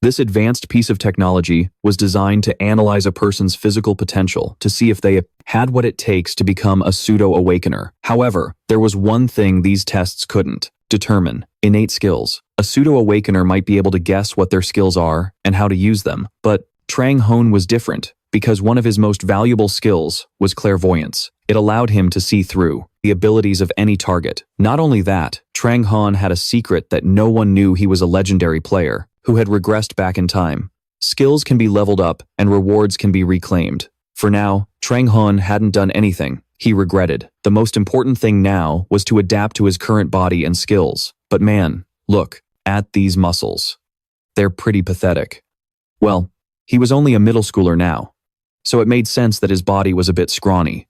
This advanced piece of technology was designed to analyze a person's physical potential to see if they had what it takes to become a pseudo-awakener. However, there was one thing these tests couldn't determine: innate skills. A pseudo-awakener might be able to guess what their skills are and how to use them, but Trang Hon was different because one of his most valuable skills was clairvoyance. It allowed him to see through the abilities of any target. Not only that, Trang Hon had a secret that no one knew: he was a legendary player who had regressed back in time. Skills can be leveled up and rewards can be reclaimed. For now, Trang Hon hadn't done anything he regretted. The most important thing now was to adapt to his current body and skills. But man, look at these muscles. They're pretty pathetic. Well, he was only a middle schooler now, so it made sense that his body was a bit scrawny.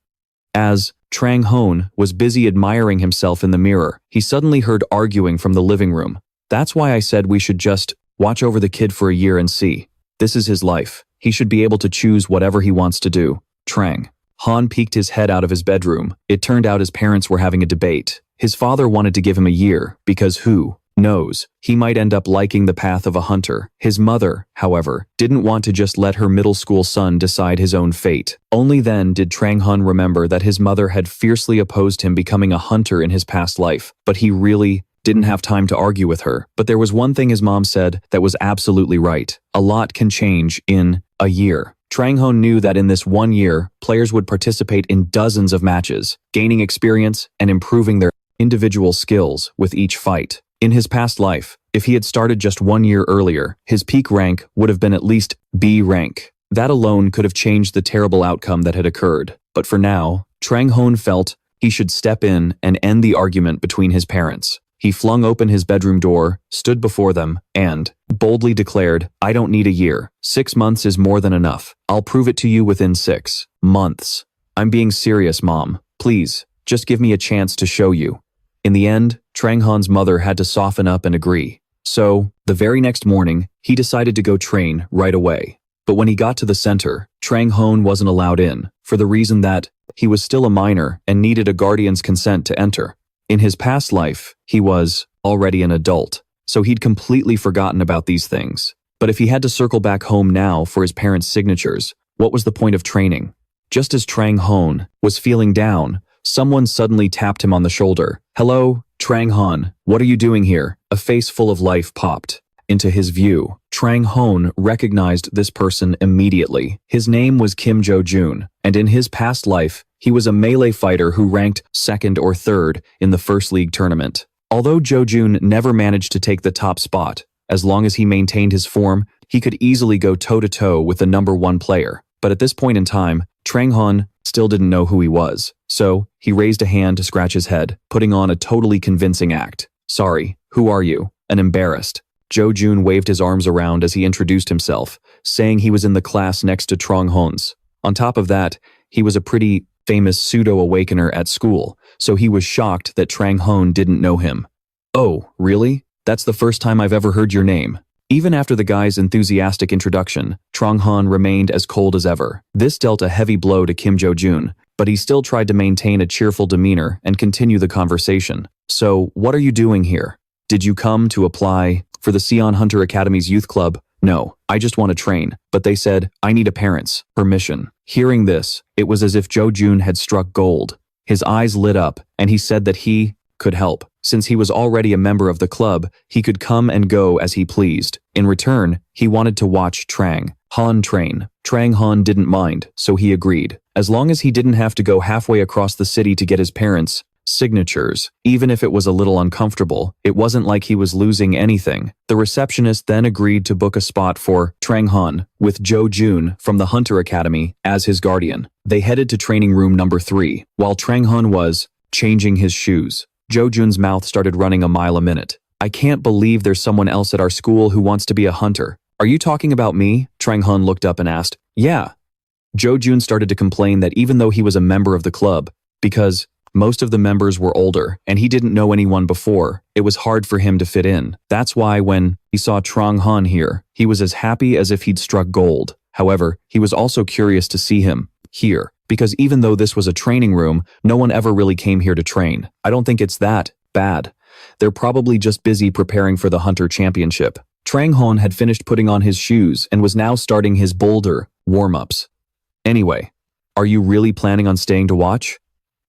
As Trang Hon was busy admiring himself in the mirror, he suddenly heard arguing from the living room. That's why I said we should just watch over the kid for a year and see. This is his life. He should be able to choose whatever he wants to do. Trang Hon peeked his head out of his bedroom. It turned out his parents were having a debate. His father wanted to give him a year because who knows, he might end up liking the path of a hunter. His mother, however, didn't want to just let her middle school son decide his own fate. Only then did Trang Hon remember that his mother had fiercely opposed him becoming a hunter in his past life, but he really didn't have time to argue with her. But there was one thing his mom said that was absolutely right: a lot can change in a year. Trang Hon knew that in this 1 year, players would participate in dozens of matches, gaining experience and improving their individual skills with each fight. In his past life, if he had started just 1 year earlier, his peak rank would have been at least B rank. That alone could have changed the terrible outcome that had occurred. But for now, Trang Hon felt he should step in and end the argument between his parents. He flung open his bedroom door, stood before them, and boldly declared, "I don't need a year. 6 months is more than enough. I'll prove it to you within 6 months. I'm being serious, Mom. Please, just give me a chance to show you." In the end, Trang Hon's mother had to soften up and agree. So, the very next morning, he decided to go train right away. But when he got to the center, Trang Hon wasn't allowed in, for the reason that he was still a minor and needed a guardian's consent to enter. In his past life, he was already an adult, so he'd completely forgotten about these things. But if he had to circle back home now for his parents' signatures, what was the point of training? Just as Trang Hon was feeling down, someone suddenly tapped him on the shoulder. "Hello, Trang Hon, what are you doing here?" A face full of life popped into his view. Trang Hon recognized this person immediately. His name was Kim Jo-jun, and in his past life, he was a melee fighter who ranked 2nd or 3rd in the First League tournament. Although Jo-jun never managed to take the top spot, as long as he maintained his form, he could easily go toe-to-toe with the #1 player. But at this point in time, Trang Hon still didn't know who he was, so he raised a hand to scratch his head, putting on a totally convincing act. "Sorry, who are you?" And embarrassed, Jo-jun waved his arms around as he introduced himself, saying he was in the class next to Trang Hon's. On top of that, he was a pretty famous pseudo-awakener at school, so he was shocked that Trang Hon didn't know him. "Oh, really? That's the first time I've ever heard your name." Even after the guy's enthusiastic introduction, Trang Hon remained as cold as ever. This dealt a heavy blow to Kim Jo-jun, but he still tried to maintain a cheerful demeanor and continue the conversation. "So, what are you doing here? Did you come to apply for the Sion Hunter Academy's youth club?" "No, I just want to train, but they said I need a parent's permission." Hearing this, it was as if Jo-jun had struck gold. His eyes lit up, and he said that he could help. Since he was already a member of the club, he could come and go as he pleased. In return, he wanted to watch Trang Hon train. Trang Hon didn't mind, so he agreed. As long as he didn't have to go halfway across the city to get his parents' signatures, even if it was a little uncomfortable, it wasn't like he was losing anything. The receptionist then agreed to book a spot for Trang Hon with Jo-jun from the Hunter Academy as his guardian. They headed to training room number 3. While Trang Hon was changing his shoes, Jo-jun's mouth started running a mile a minute. "I can't believe there's someone else at our school who wants to be a hunter. Are you talking about me?" Trang Hon looked up and asked. "Yeah." Jo-jun started to complain that even though he was a member of the club, because most of the members were older and he didn't know anyone before, it was hard for him to fit in. That's why when he saw Trang Hon here, he was as happy as if he'd struck gold. However, he was also curious to see him here, because even though this was a training room, no one ever really came here to train. "I don't think it's that bad. They're probably just busy preparing for the Hunter Championship." Trang Hon had finished putting on his shoes and was now starting his boulder warm-ups. Anyway, are you really planning on staying to watch?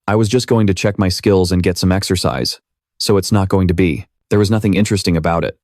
I was just going to check my skills and get some exercise. So it's not going to be. There was nothing interesting about it.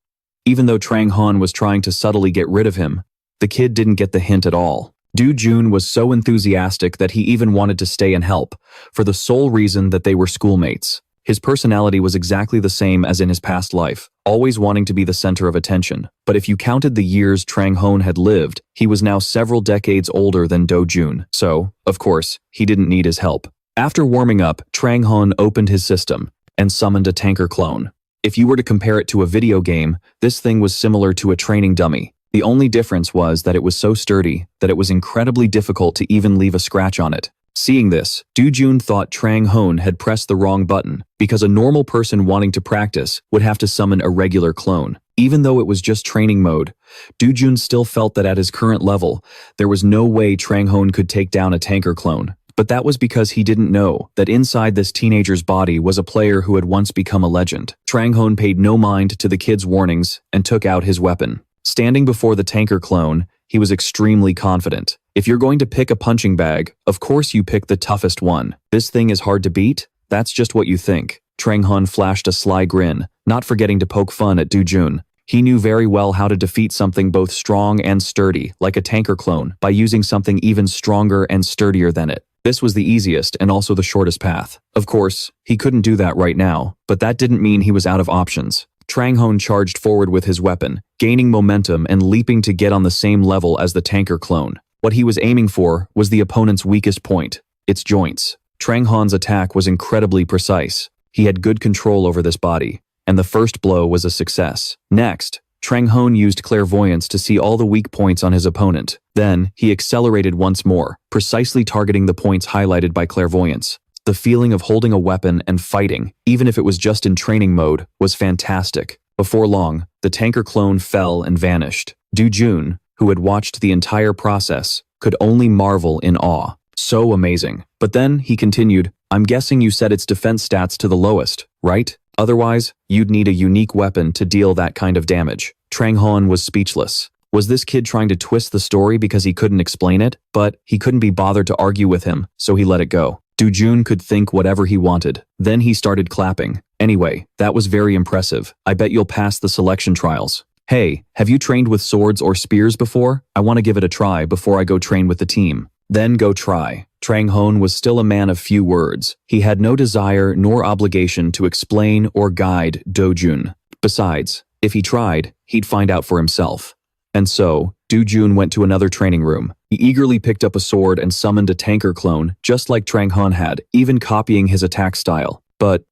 Even though Trang Hon was trying to subtly get rid of him, the kid didn't get the hint at all. Do-jun was so enthusiastic that he even wanted to stay and help, for the sole reason that they were schoolmates. His personality was exactly the same as in his past life, always wanting to be the center of attention. But if you counted the years Trang Hon had lived, he was now several decades older than Do-jun, so, of course, he didn't need his help. After warming up, Trang Hon opened his system and summoned a tanker clone. If you were to compare it to a video game, this thing was similar to a training dummy. The only difference was that it was so sturdy that it was incredibly difficult to even leave a scratch on it. Seeing this, Do-jun thought Trang Hon had pressed the wrong button, because a normal person wanting to practice would have to summon a regular clone. Even though it was just training mode, Do-jun still felt that at his current level, there was no way Trang Hon could take down a tanker clone. But that was because he didn't know that inside this teenager's body was a player who had once become a legend. Trang Hon paid no mind to the kid's warnings and took out his weapon. Standing before the tanker clone, he was extremely confident. If you're going to pick a punching bag, of course you pick the toughest one. This thing is hard to beat? That's just what you think. Trang Hon flashed a sly grin, not forgetting to poke fun at Do-jun. He knew very well how to defeat something both strong and sturdy, like a tanker clone, by using something even stronger and sturdier than it. This was the easiest and also the shortest path. Of course, he couldn't do that right now, but that didn't mean he was out of options. Trang Hon charged forward with his weapon, gaining momentum and leaping to get on the same level as the tanker clone. What he was aiming for was the opponent's weakest point, its joints. Trang Hon's attack was incredibly precise. He had good control over this body, and the first blow was a success. Next, Trang Hon used Clairvoyance to see all the weak points on his opponent. Then, he accelerated once more, precisely targeting the points highlighted by Clairvoyance. The feeling of holding a weapon and fighting, even if it was just in training mode, was fantastic. Before long, the tanker clone fell and vanished. Do-jun, who had watched the entire process, could only marvel in awe. So amazing. But then, he continued, I'm guessing you set its defense stats to the lowest, right? Otherwise, you'd need a unique weapon to deal that kind of damage. Trang Hon was speechless. Was this kid trying to twist the story because he couldn't explain it? But he couldn't be bothered to argue with him, so he let it go. Do-jun could think whatever he wanted. Then he started clapping. Anyway, that was very impressive. I bet you'll pass the selection trials. Hey, have you trained with swords or spears before? I want to give it a try before I go train with the team. Then go try. Trang Hon was still a man of few words. He had no desire nor obligation to explain or guide Do-jun. Besides, if he tried, he'd find out for himself. And so, Do-jun went to another training room. He eagerly picked up a sword and summoned a tanker clone, just like Trang Hon had, even copying his attack style. But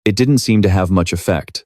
it didn't seem to have much effect.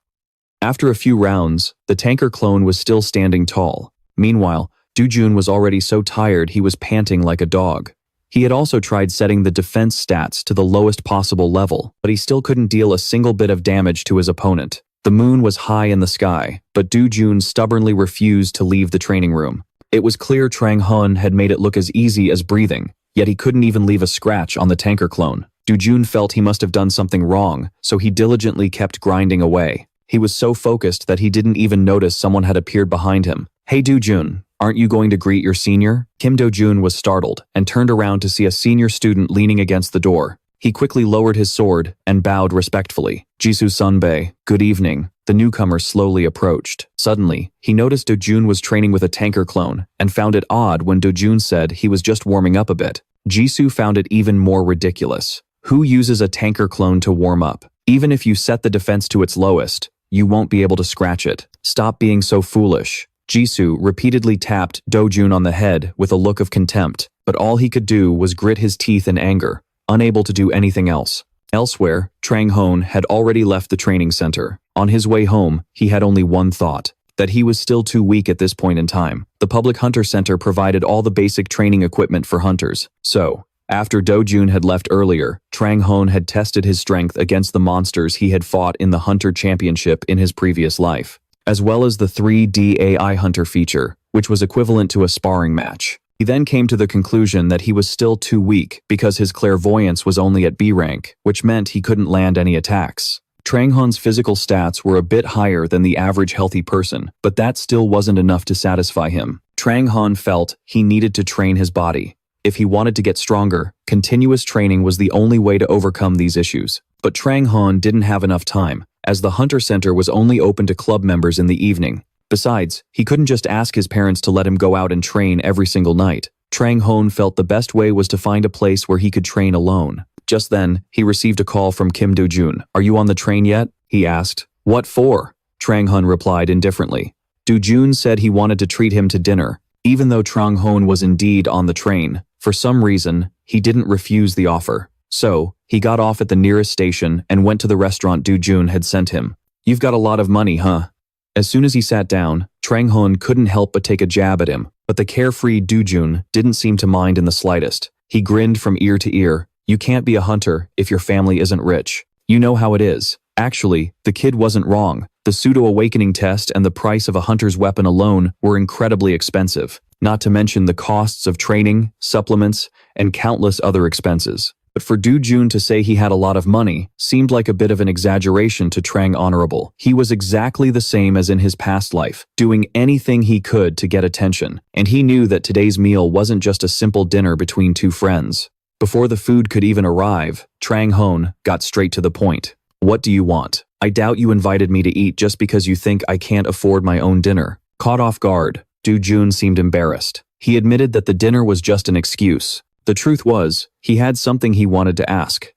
After a few rounds, the tanker clone was still standing tall. Meanwhile, Do-jun was already so tired he was panting like a dog. He had also tried setting the defense stats to the lowest possible level, but he still couldn't deal a single bit of damage to his opponent. The moon was high in the sky, but Do-jun stubbornly refused to leave the training room. It was clear Trang Hon had made it look as easy as breathing, yet he couldn't even leave a scratch on the tanker clone. Do-jun felt he must have done something wrong, so he diligently kept grinding away. He was so focused that he didn't even notice someone had appeared behind him. Hey Do-jun, aren't you going to greet your senior? Kim Do-jun was startled and turned around to see a senior student leaning against the door. He quickly lowered his sword and bowed respectfully. Jisoo Sunbae, good evening. The newcomer slowly approached. Suddenly, he noticed Do-jun was training with a tanker clone and found it odd when Do-jun said he was just warming up a bit. Jisoo found it even more ridiculous. Who uses a tanker clone to warm up? Even if you set the defense to its lowest, you won't be able to scratch it. Stop being so foolish. Jisoo repeatedly tapped Do-jun on the head with a look of contempt, but all he could do was grit his teeth in anger, unable to do anything else. Elsewhere, Trang Hon had already left the training center. On his way home, he had only one thought, that he was still too weak at this point in time. The Public Hunter Center provided all the basic training equipment for hunters. So, after Do-jun had left earlier, Trang Hon had tested his strength against the monsters he had fought in the Hunter Championship in his previous life, as well as the 3D AI Hunter feature, which was equivalent to a sparring match. He then came to the conclusion that he was still too weak because his clairvoyance was only at B rank, which meant he couldn't land any attacks. Trang Hon's physical stats were a bit higher than the average healthy person, but that still wasn't enough to satisfy him. Trang Hon felt he needed to train his body. If he wanted to get stronger, continuous training was the only way to overcome these issues. But Trang Hon didn't have enough time, as the Hunter Center was only open to club members in the evening. Besides, he couldn't just ask his parents to let him go out and train every single night. Trang Hon felt the best way was to find a place where he could train alone. Just then, he received a call from Kim Do-jun. "Are you on the train yet?" he asked. "What for?" Trang Hon replied indifferently. Do-jun said he wanted to treat him to dinner. Even though Trang Hon was indeed on the train, for some reason, he didn't refuse the offer. So, he got off at the nearest station and went to the restaurant Do-jun had sent him. "You've got a lot of money, huh?" As soon as he sat down, Trang Hon couldn't help but take a jab at him, but the carefree Do-jun didn't seem to mind in the slightest. He grinned from ear to ear. "You can't be a hunter if your family isn't rich. You know how it is." Actually, the kid wasn't wrong. The pseudo-awakening test and the price of a hunter's weapon alone were incredibly expensive, not to mention the costs of training, supplements, and countless other expenses. But for Do-jun to say he had a lot of money seemed like a bit of an exaggeration to Trang Honorable. He was exactly the same as in his past life, doing anything he could to get attention, and he knew that today's meal wasn't just a simple dinner between two friends. Before the food could even arrive, Trang Hon got straight to the point. "What do you want? I doubt you invited me to eat just because you think I can't afford my own dinner." Caught off guard, Do-jun seemed embarrassed. He admitted that the dinner was just an excuse. The truth was, he had something he wanted to ask.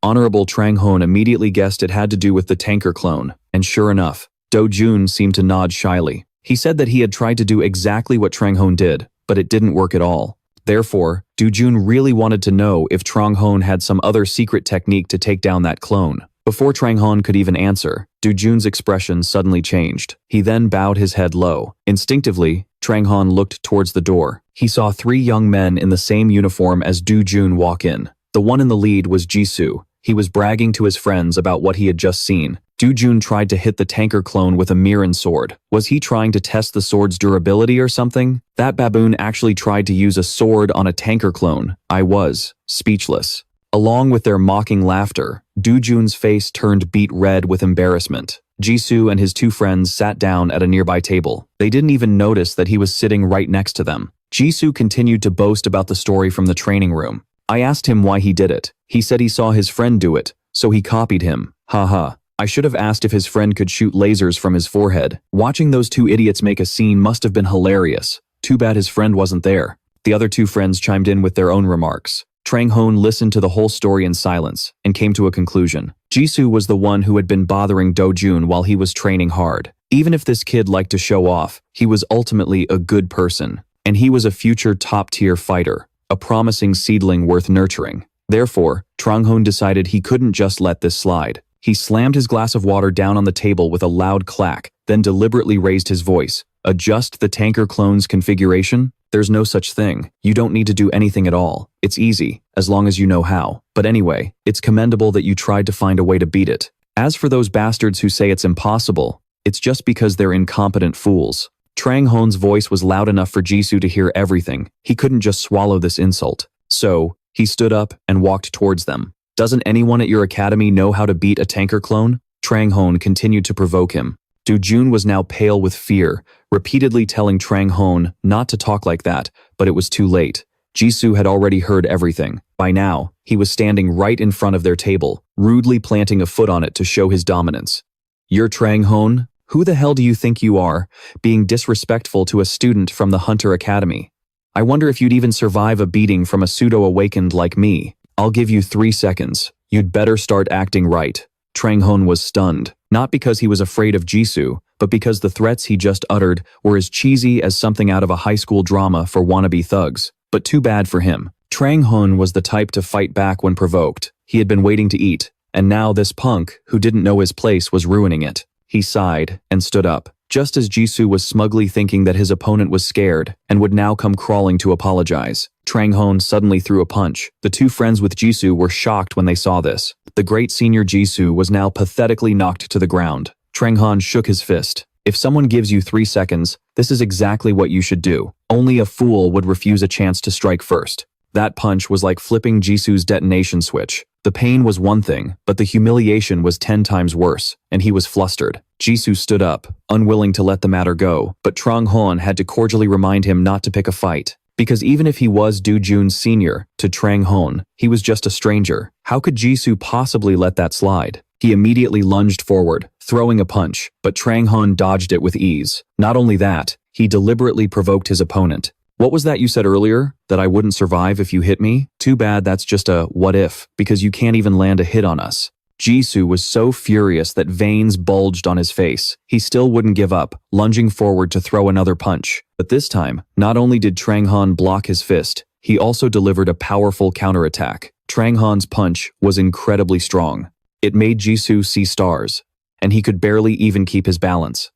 Honorable Trang Hon immediately guessed it had to do with the tanker clone, and sure enough, Do-jun seemed to nod shyly. He said that he had tried to do exactly what Trang Hon did, but it didn't work at all. Therefore, Do-jun really wanted to know if Trang Hon had some other secret technique to take down that clone. Before Trang Hon could even answer, Do-jun's expression suddenly changed. He then bowed his head low. Instinctively, Trang Hon looked towards the door. He saw three young men in the same uniform as Do-jun walk in. The one in the lead was Jisoo. He was bragging to his friends about what he had just seen. Do-jun tried to hit the tanker clone with a Miran sword. Was he trying to test the sword's durability or something? That baboon actually tried to use a sword on a tanker clone. I was speechless. Along with their mocking laughter, Do-jun's face turned beet red with embarrassment. Jisoo and his two friends sat down at a nearby table. They didn't even notice that he was sitting right next to them. Jisoo continued to boast about the story from the training room. I asked him why he did it. He said he saw his friend do it, so he copied him. Haha. I should have asked if his friend could shoot lasers from his forehead. Watching those two idiots make a scene must have been hilarious. Too bad his friend wasn't there. The other two friends chimed in with their own remarks. Trang Hon listened to the whole story in silence and came to a conclusion. Jisoo was the one who had been bothering Do-jun while he was training hard. Even if this kid liked to show off, he was ultimately a good person, and he was a future top-tier fighter, a promising seedling worth nurturing. Therefore, Trang Hon decided he couldn't just let this slide. He slammed his glass of water down on the table with a loud clack, then deliberately raised his voice. Adjust the tanker clone's configuration? There's no such thing. You don't need to do anything at all. It's easy, as long as you know how. But anyway, it's commendable that you tried to find a way to beat it. As for those bastards who say it's impossible, it's just because they're incompetent fools. Trang Hon's voice was loud enough for Jisoo to hear everything. He couldn't just swallow this insult. So, he stood up and walked towards them. Doesn't anyone at your academy know how to beat a tanker clone? Trang Hon continued to provoke him. Do-jun was now pale with fear, repeatedly telling Trang Hon not to talk like that, but it was too late. Jisoo had already heard everything. By now, he was standing right in front of their table, rudely planting a foot on it to show his dominance. You're Trang Hon? Who the hell do you think you are, being disrespectful to a student from the Hunter Academy? I wonder if you'd even survive a beating from a pseudo-awakened like me. I'll give you 3 seconds. You'd better start acting right. Trang Hon was stunned, not because he was afraid of Jisoo, but because the threats he just uttered were as cheesy as something out of a high school drama for wannabe thugs. But too bad for him. Trang Hon was the type to fight back when provoked. He had been waiting to eat, and now this punk, who didn't know his place, was ruining it. He sighed and stood up, just as Jisoo was smugly thinking that his opponent was scared and would now come crawling to apologize. Trang Hon suddenly threw a punch. The two friends with Jisoo were shocked when they saw this. The great senior Jisoo was now pathetically knocked to the ground. Trang Hon shook his fist. If someone gives you 3 seconds, this is exactly what you should do. Only a fool would refuse a chance to strike first. That punch was like flipping Jisoo's detonation switch. The pain was one thing, but the humiliation was 10 times worse, and he was flustered. Jisoo stood up, unwilling to let the matter go, but Trang Hon had to cordially remind him not to pick a fight. Because even if he was Do-jun's senior, to Trang Hon, he was just a stranger. How could Jisoo possibly let that slide? He immediately lunged forward, throwing a punch, but Trang Hon dodged it with ease. Not only that, he deliberately provoked his opponent. "What was that you said earlier? That I wouldn't survive if you hit me? Too bad that's just a what if, because you can't even land a hit on us." Jisoo was so furious that veins bulged on his face. He still wouldn't give up, lunging forward to throw another punch. But this time, not only did Trang Hon block his fist, he also delivered a powerful counterattack. Trang Hon's punch was incredibly strong. It made Jisoo see stars, and he could barely even keep his balance.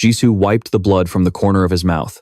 Jisoo wiped the blood from the corner of his mouth.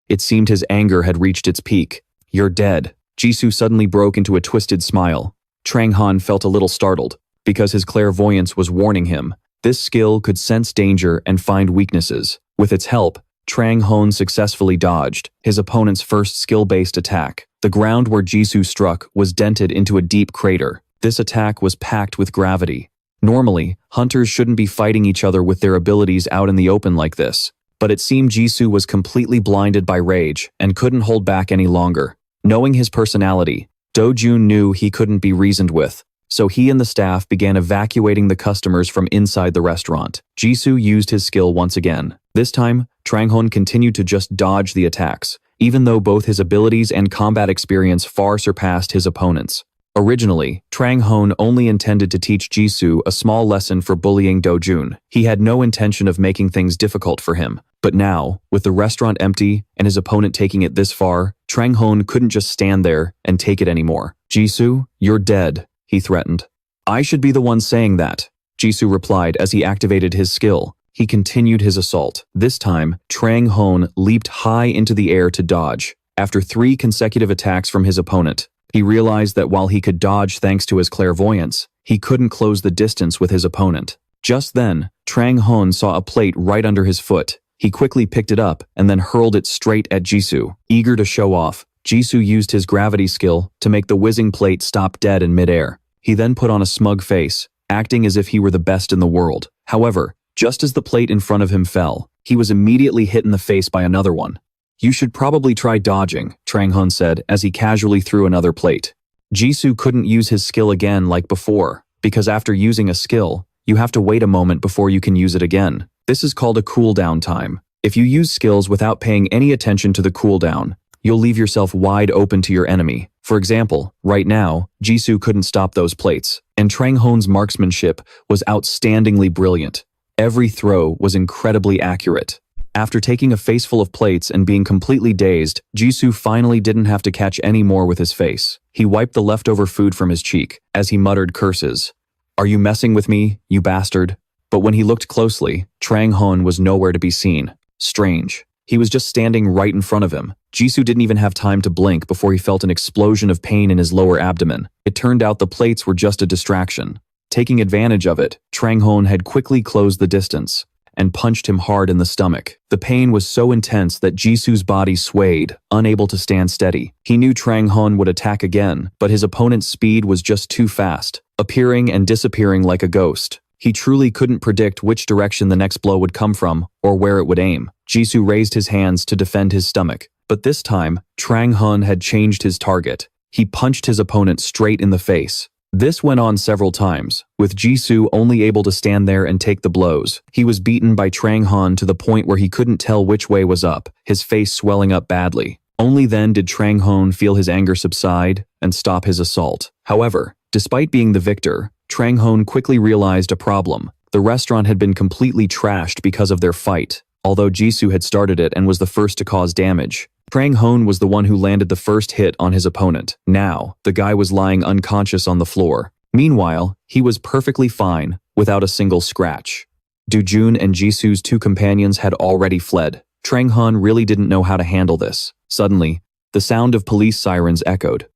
It seemed his anger had reached its peak. "You're dead." Jisoo suddenly broke into a twisted smile. Trang Hon felt a little startled, because his clairvoyance was warning him. This skill could sense danger and find weaknesses. With its help, Trang Hon successfully dodged his opponent's first skill-based attack. The ground where Jisoo struck was dented into a deep crater. This attack was packed with gravity. Normally, hunters shouldn't be fighting each other with their abilities out in the open like this. But it seemed Jisoo was completely blinded by rage and couldn't hold back any longer. Knowing his personality, Do-jun knew he couldn't be reasoned with, so he and the staff began evacuating the customers from inside the restaurant. Jisoo used his skill once again. This time, Trang Hon continued to just dodge the attacks, even though both his abilities and combat experience far surpassed his opponent's. Originally, Trang Hon only intended to teach Jisoo a small lesson for bullying Do-jun. He had no intention of making things difficult for him. But now, with the restaurant empty and his opponent taking it this far, Trang Hon couldn't just stand there and take it anymore. "Jisoo, you're dead," he threatened. "I should be the one saying that," Jisoo replied as he activated his skill. He continued his assault. This time, Trang Hon leaped high into the air to dodge. After 3 consecutive attacks from his opponent, he realized that while he could dodge thanks to his clairvoyance, he couldn't close the distance with his opponent. Just then, Trang Hon saw a plate right under his foot. He quickly picked it up and then hurled it straight at Jisoo. Eager to show off, Jisoo used his gravity skill to make the whizzing plate stop dead in midair. He then put on a smug face, acting as if he were the best in the world. However, just as the plate in front of him fell, he was immediately hit in the face by another one. "You should probably try dodging," Trang Hon said as he casually threw another plate. Jisoo couldn't use his skill again like before, because after using a skill, you have to wait a moment before you can use it again. This is called a cooldown time. If you use skills without paying any attention to the cooldown, you'll leave yourself wide open to your enemy. For example, right now, Jisoo couldn't stop those plates, and Trang Hon's marksmanship was outstandingly brilliant. Every throw was incredibly accurate. After taking a face full of plates and being completely dazed, Jisoo finally didn't have to catch any more with his face. He wiped the leftover food from his cheek as he muttered curses. "Are you messing with me, you bastard?" But when he looked closely, Trang Hon was nowhere to be seen. Strange. He was just standing right in front of him. Jisoo didn't even have time to blink before he felt an explosion of pain in his lower abdomen. It turned out the plates were just a distraction. Taking advantage of it, Trang Hon had quickly closed the distance and punched him hard in the stomach. The pain was so intense that Jisoo's body swayed, unable to stand steady. He knew Trang Hon would attack again, but his opponent's speed was just too fast, appearing and disappearing like a ghost. He truly couldn't predict which direction the next blow would come from or where it would aim. Jisoo raised his hands to defend his stomach, but this time, Trang Hon had changed his target. He punched his opponent straight in the face. This went on several times, with Jisoo only able to stand there and take the blows. He was beaten by Trang Hon to the point where he couldn't tell which way was up, his face swelling up badly. Only then did Trang Hon feel his anger subside and stop his assault. However, despite being the victor, Trang Hon quickly realized a problem. The restaurant had been completely trashed because of their fight, although Jisoo had started it and was the first to cause damage. Trang Hon was the one who landed the first hit on his opponent. Now, the guy was lying unconscious on the floor. Meanwhile, he was perfectly fine, without a single scratch. Do-jun and Jisoo's 2 companions had already fled. Trang Hon really didn't know how to handle this. Suddenly, the sound of police sirens echoed.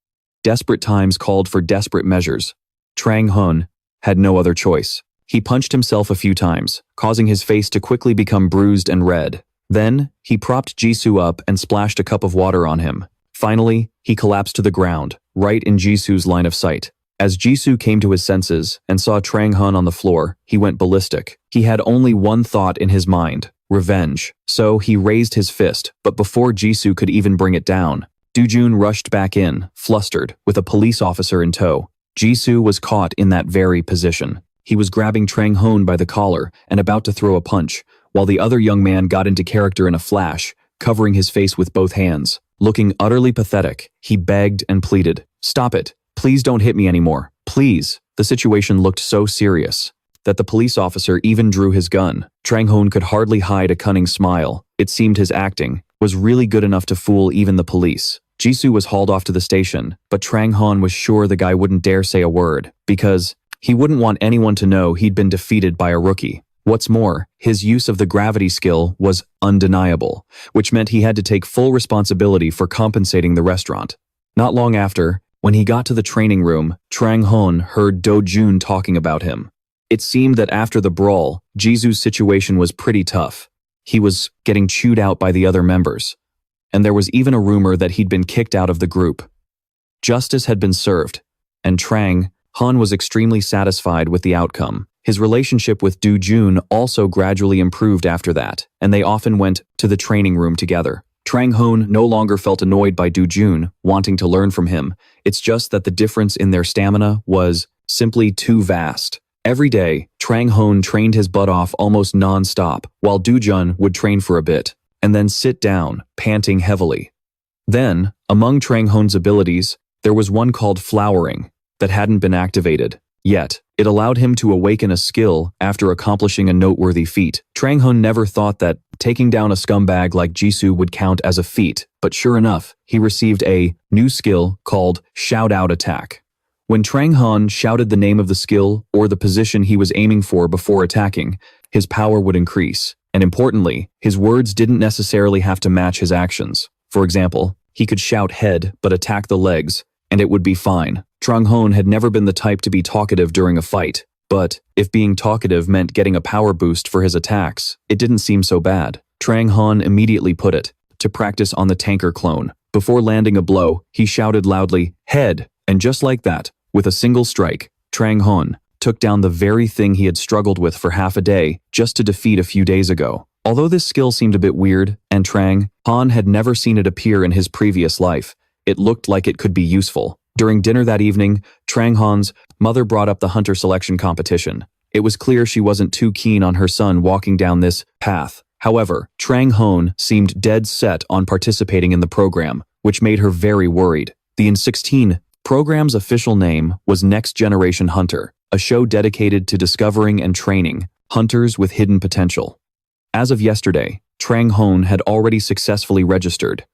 Desperate times called for desperate measures. Trang Hon had no other choice. He punched himself a few times, causing his face to quickly become bruised and red. Then, he propped Jisoo up and splashed a cup of water on him. Finally, he collapsed to the ground, right in Jisoo's line of sight. As Jisoo came to his senses and saw Trang Hon on the floor, he went ballistic. He had only one thought in his mind: revenge. So he raised his fist, but before Jisoo could even bring it down, Doo-jun rushed back in, flustered, with a police officer in tow. Jisoo was caught in that very position. He was grabbing Trang Hon by the collar and about to throw a punch, while the other young man got into character in a flash, covering his face with both hands. Looking utterly pathetic, he begged and pleaded, "Stop it. Please don't hit me anymore. Please." The situation looked so serious that the police officer even drew his gun. Trang Hon could hardly hide a cunning smile. It seemed his acting was really good enough to fool even the police. Jisoo was hauled off to the station, but Trang Hon was sure the guy wouldn't dare say a word, because he wouldn't want anyone to know he'd been defeated by a rookie. What's more, his use of the gravity skill was undeniable, which meant he had to take full responsibility for compensating the restaurant. Not long after, when he got to the training room, Trang Hon heard Do-jun talking about him. It seemed that after the brawl, Jisoo's situation was pretty tough. He was getting chewed out by the other members, and there was even a rumor that he'd been kicked out of the group. Justice had been served, and Trang Hon was extremely satisfied with the outcome. His relationship with Do-jun also gradually improved after that, and they often went to the training room together. Trang Hon no longer felt annoyed by Do-jun, wanting to learn from him. It's just that the difference in their stamina was simply too vast. Every day, Trang Hon trained his butt off almost non-stop, while Do-jun would train for a bit, and then sit down, panting heavily. Then, among Trang Hon's abilities, there was one called flowering that hadn't been activated yet. It allowed him to awaken a skill after accomplishing a noteworthy feat. Trang Hon never thought that taking down a scumbag like Jisoo would count as a feat, but sure enough, he received a new skill called Shout Out Attack. When Trang Hon shouted the name of the skill or the position he was aiming for before attacking, his power would increase. And importantly, his words didn't necessarily have to match his actions. For example, he could shout head but attack the legs, and it would be fine. Trang Hon had never been the type to be talkative during a fight, but if being talkative meant getting a power boost for his attacks, it didn't seem so bad. Trang Hon immediately put it to practice on the tanker clone. Before landing a blow, he shouted loudly, "Head!" And just like that, with a single strike, Trang Hon took down the very thing he had struggled with for half a day just to defeat a few days ago. Although this skill seemed a bit weird, and Trang Hon had never seen it appear in his previous life, it looked like it could be useful. During dinner that evening, Trang Hon's mother brought up the hunter selection competition. It was clear she wasn't too keen on her son walking down this path. However, Trang Hon seemed dead set on participating in the program, which made her very worried. The N16 program's official name was Next Generation Hunter, a show dedicated to discovering and training hunters with hidden potential. As of yesterday, Trang Hon had already successfully registered.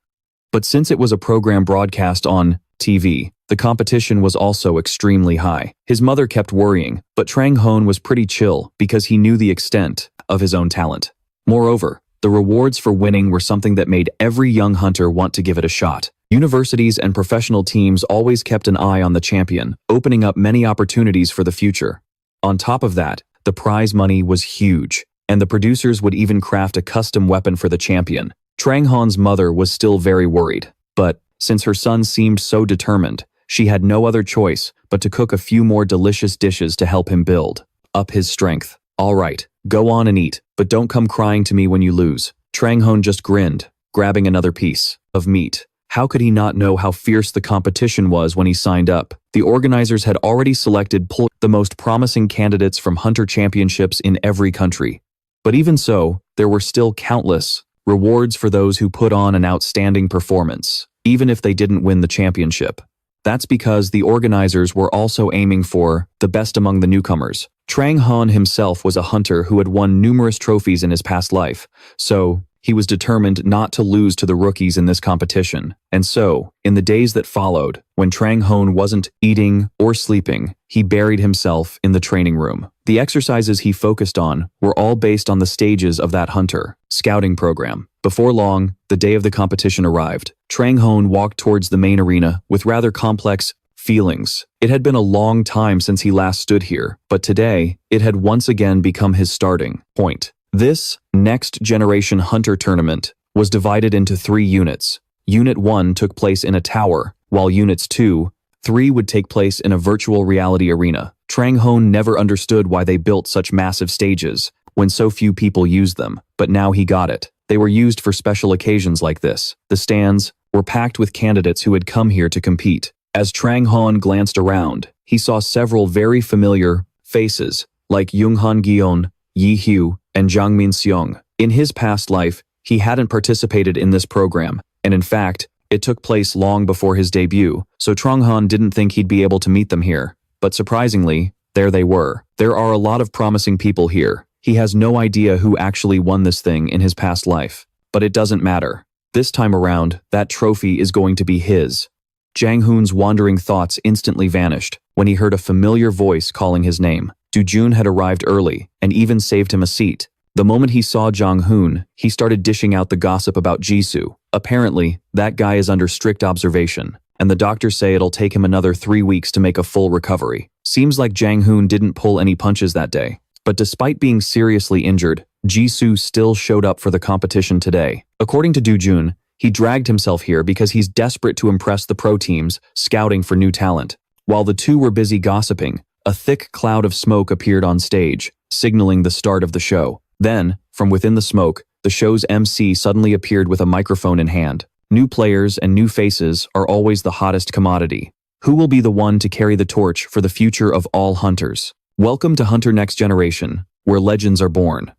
But since it was a program broadcast on TV, the competition was also extremely high. His mother kept worrying, but Trang Hon was pretty chill because he knew the extent of his own talent. Moreover, the rewards for winning were something that made every young hunter want to give it a shot. Universities and professional teams always kept an eye on the champion, opening up many opportunities for the future. On top of that, the prize money was huge, and the producers would even craft a custom weapon for the champion. Trang Hon's mother was still very worried, but since her son seemed so determined, she had no other choice but to cook a few more delicious dishes to help him build up his strength. "All right, go on and eat, but don't come crying to me when you lose." Trang Hon just grinned, grabbing another piece of meat. How could he not know how fierce the competition was when he signed up? The organizers had already selected the most promising candidates from hunter championships in every country. But even so, there were still countless rewards for those who put on an outstanding performance, even if they didn't win the championship. That's because the organizers were also aiming for the best among the newcomers. Trang Hon himself was a hunter who had won numerous trophies in his past life, so he was determined not to lose to the rookies in this competition. And so, in the days that followed, when Trang Hon wasn't eating or sleeping, he buried himself in the training room. The exercises he focused on were all based on the stages of that hunter scouting program. Before long, the day of the competition arrived. Trang Hon walked towards the main arena with rather complex feelings. It had been a long time since he last stood here, but today, it had once again become his starting point. This Next Generation Hunter tournament was divided into 3 units. Unit 1 took place in a tower, while Units 2, 3 would take place in a virtual reality arena. Trang Hon never understood why they built such massive stages when so few people used them, but now he got it. They were used for special occasions like this. The stands were packed with candidates who had come here to compete. As Trang Hon glanced around, he saw several very familiar faces, like Younghan Gyeon, Yi Hyu, and Jang Min Seong. In his past life, he hadn't participated in this program, and in fact, it took place long before his debut, so Trang Hon didn't think he'd be able to meet them here. But surprisingly, there they were. There are a lot of promising people here. He has no idea who actually won this thing in his past life. But it doesn't matter. This time around, that trophy is going to be his. Jang Hoon's wandering thoughts instantly vanished when he heard a familiar voice calling his name. Du-jun had arrived early and even saved him a seat. The moment he saw Jang Hoon, he started dishing out the gossip about Jisoo. Apparently, that guy is under strict observation, and the doctors say it'll take him another 3 weeks to make a full recovery. Seems like Jang Hoon didn't pull any punches that day. But despite being seriously injured, Jisoo still showed up for the competition today. According to Du-jun, he dragged himself here because he's desperate to impress the pro teams, scouting for new talent. While the two were busy gossiping, a thick cloud of smoke appeared on stage, signaling the start of the show. Then, from within the smoke, the show's MC suddenly appeared with a microphone in hand. New players and new faces are always the hottest commodity. Who will be the one to carry the torch for the future of all hunters? Welcome to Hunter Next Generation, where legends are born.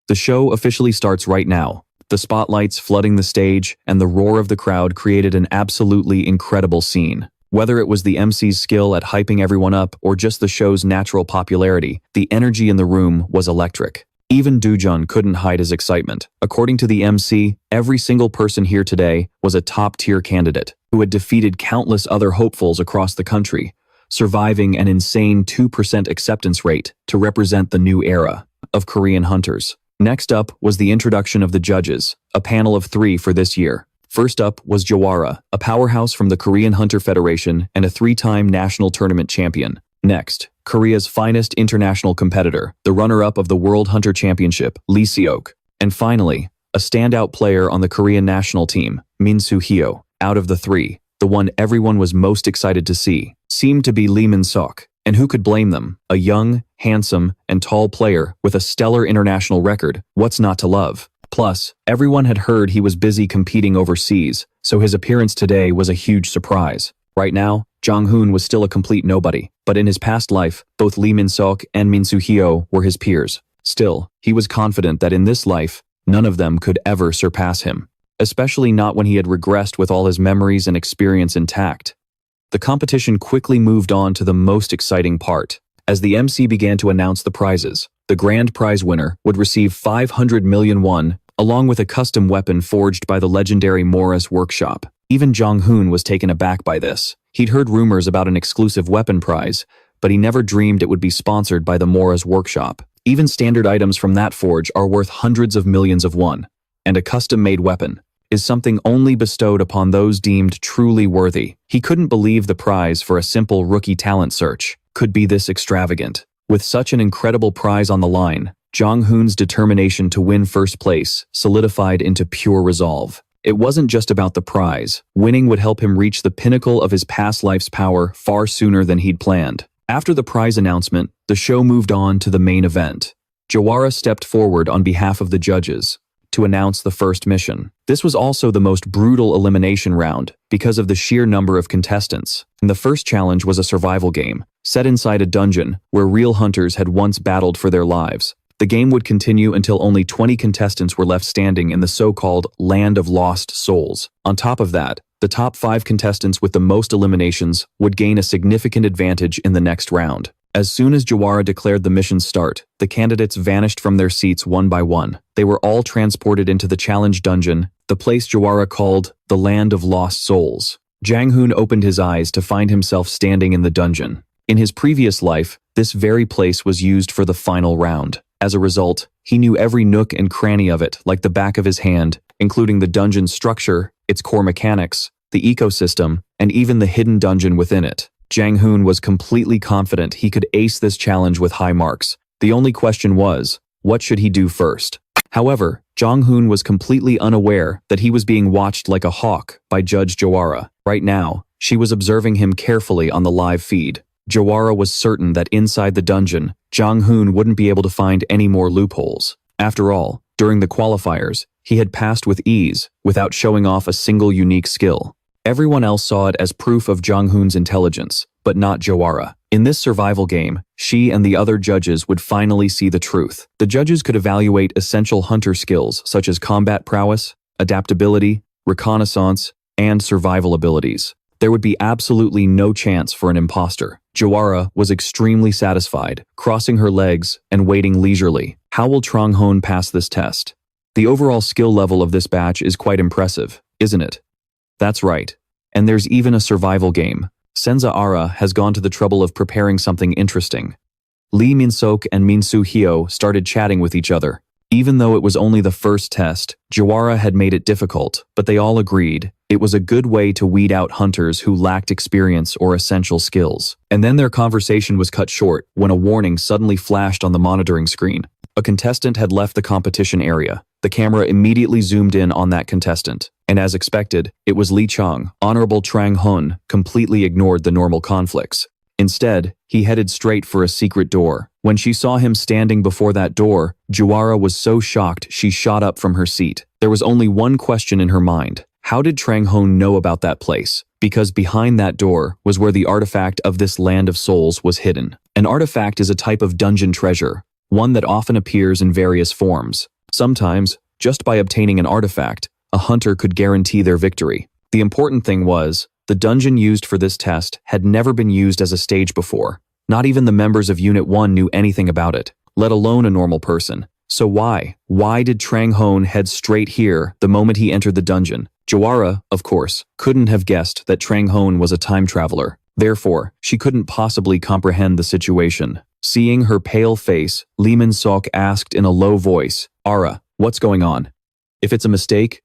The show officially starts right now. The spotlights flooding the stage and the roar of the crowd created an absolutely incredible scene. Whether it was the MC's skill at hyping everyone up or just the show's natural popularity, the energy in the room was electric. Even Du-jun couldn't hide his excitement. According to the MC, every single person here today was a top-tier candidate who had defeated countless other hopefuls across the country, surviving an insane 2% acceptance rate to represent the new era of Korean hunters. Next up was the introduction of the judges, a panel of 3 for this year. First up was Jawara, a powerhouse from the Korean Hunter Federation and a 3-time national tournament champion. Next, Korea's finest international competitor, the runner-up of the World Hunter Championship, Lee Seok. And finally, a standout player on the Korean national team, Min Soo-hyo. Out of the 3, the one everyone was most excited to see seemed to be Lee Min-seok. And who could blame them? A young, handsome, and tall player with a stellar international record. What's not to love? Plus, everyone had heard he was busy competing overseas, so his appearance today was a huge surprise. Right now, Jang Hoon was still a complete nobody, but in his past life, both Lee Min-seok and Min Soo-hyo were his peers. Still, he was confident that in this life, none of them could ever surpass him, especially not when he had regressed with all his memories and experience intact. The competition quickly moved on to the most exciting part. As the MC began to announce the prizes, the grand prize winner would receive 500 million won, along with a custom weapon forged by the legendary Morris workshop. Even Jang Hoon was taken aback by this. He'd heard rumors about an exclusive weapon prize, but he never dreamed it would be sponsored by the Morris workshop. Even standard items from that forge are worth hundreds of millions of won, and a custom-made weapon is something only bestowed upon those deemed truly worthy. He couldn't believe the prize for a simple rookie talent search could be this extravagant. With such an incredible prize on the line, Jang Hoon's determination to win first place solidified into pure resolve. It wasn't just about the prize. Winning would help him reach the pinnacle of his past life's power far sooner than he'd planned. After the prize announcement, the show moved on to the main event. Jawara stepped forward on behalf of the judges to announce the first mission. This was also the most brutal elimination round because of the sheer number of contestants. And the first challenge was a survival game, set inside a dungeon where real hunters had once battled for their lives. The game would continue until only 20 contestants were left standing in the so-called Land of Lost Souls. On top of that, the top 5 contestants with the most eliminations would gain a significant advantage in the next round. As soon as Jawara declared the mission's start, the candidates vanished from their seats one by one. They were all transported into the challenge dungeon, the place Jawara called the Land of Lost Souls. Jang Hoon opened his eyes to find himself standing in the dungeon. In his previous life, this very place was used for the final round. As a result, he knew every nook and cranny of it like the back of his hand, including the dungeon's structure, its core mechanics, the ecosystem, and even the hidden dungeon within it. Jang Hoon was completely confident he could ace this challenge with high marks. The only question was, what should he do first? However, Jang Hoon was completely unaware that he was being watched like a hawk by Judge Jawara. Right now, She was observing him carefully on the live feed. Jawara was certain that inside the dungeon, Trang Hon wouldn't be able to find any more loopholes. After all, during the qualifiers, he had passed with ease, without showing off a single unique skill. Everyone else saw it as proof of Trang Hon's intelligence, but not Jawara. In this survival game, she and the other judges would finally see the truth. The judges could evaluate essential hunter skills such as combat prowess, adaptability, reconnaissance, and survival abilities. There would be absolutely no chance for an imposter. Jawara was extremely satisfied, crossing her legs and waiting leisurely. How will Trang Hon pass this test? The overall skill level of this batch is quite impressive, isn't it? That's right. And there's even a survival game. Senza Ara has gone to the trouble of preparing something interesting. Lee Min-sok and Min Soo-hyo started chatting with each other. Even though it was only the first test, Jawara had made it difficult, but they all agreed it was a good way to weed out hunters who lacked experience or essential skills. And then their conversation was cut short when a warning suddenly flashed on the monitoring screen. A contestant had left the competition area. The camera immediately zoomed in on that contestant. And as expected, it was Lee Chang. Honorable Trang Hon completely ignored the normal conflicts. Instead, he headed straight for a secret door. When she saw him standing before that door, Jawara was so shocked she shot up from her seat. There was only one question in her mind. How did Trang Hon know about that place? Because behind that door was where the artifact of this land of souls was hidden. An artifact is a type of dungeon treasure, one that often appears in various forms. Sometimes, just by obtaining an artifact, a hunter could guarantee their victory. The important thing was, the dungeon used for this test had never been used as a stage before. Not even the members of Unit 1 knew anything about it, let alone a normal person. So why? Why did Trang Hon head straight here the moment he entered the dungeon? Jawara, of course, couldn't have guessed that Trang Hon was a time traveler. Therefore, she couldn't possibly comprehend the situation. Seeing her pale face, Lee Min-sok asked in a low voice, "Ara, what's going on? If it's a mistake,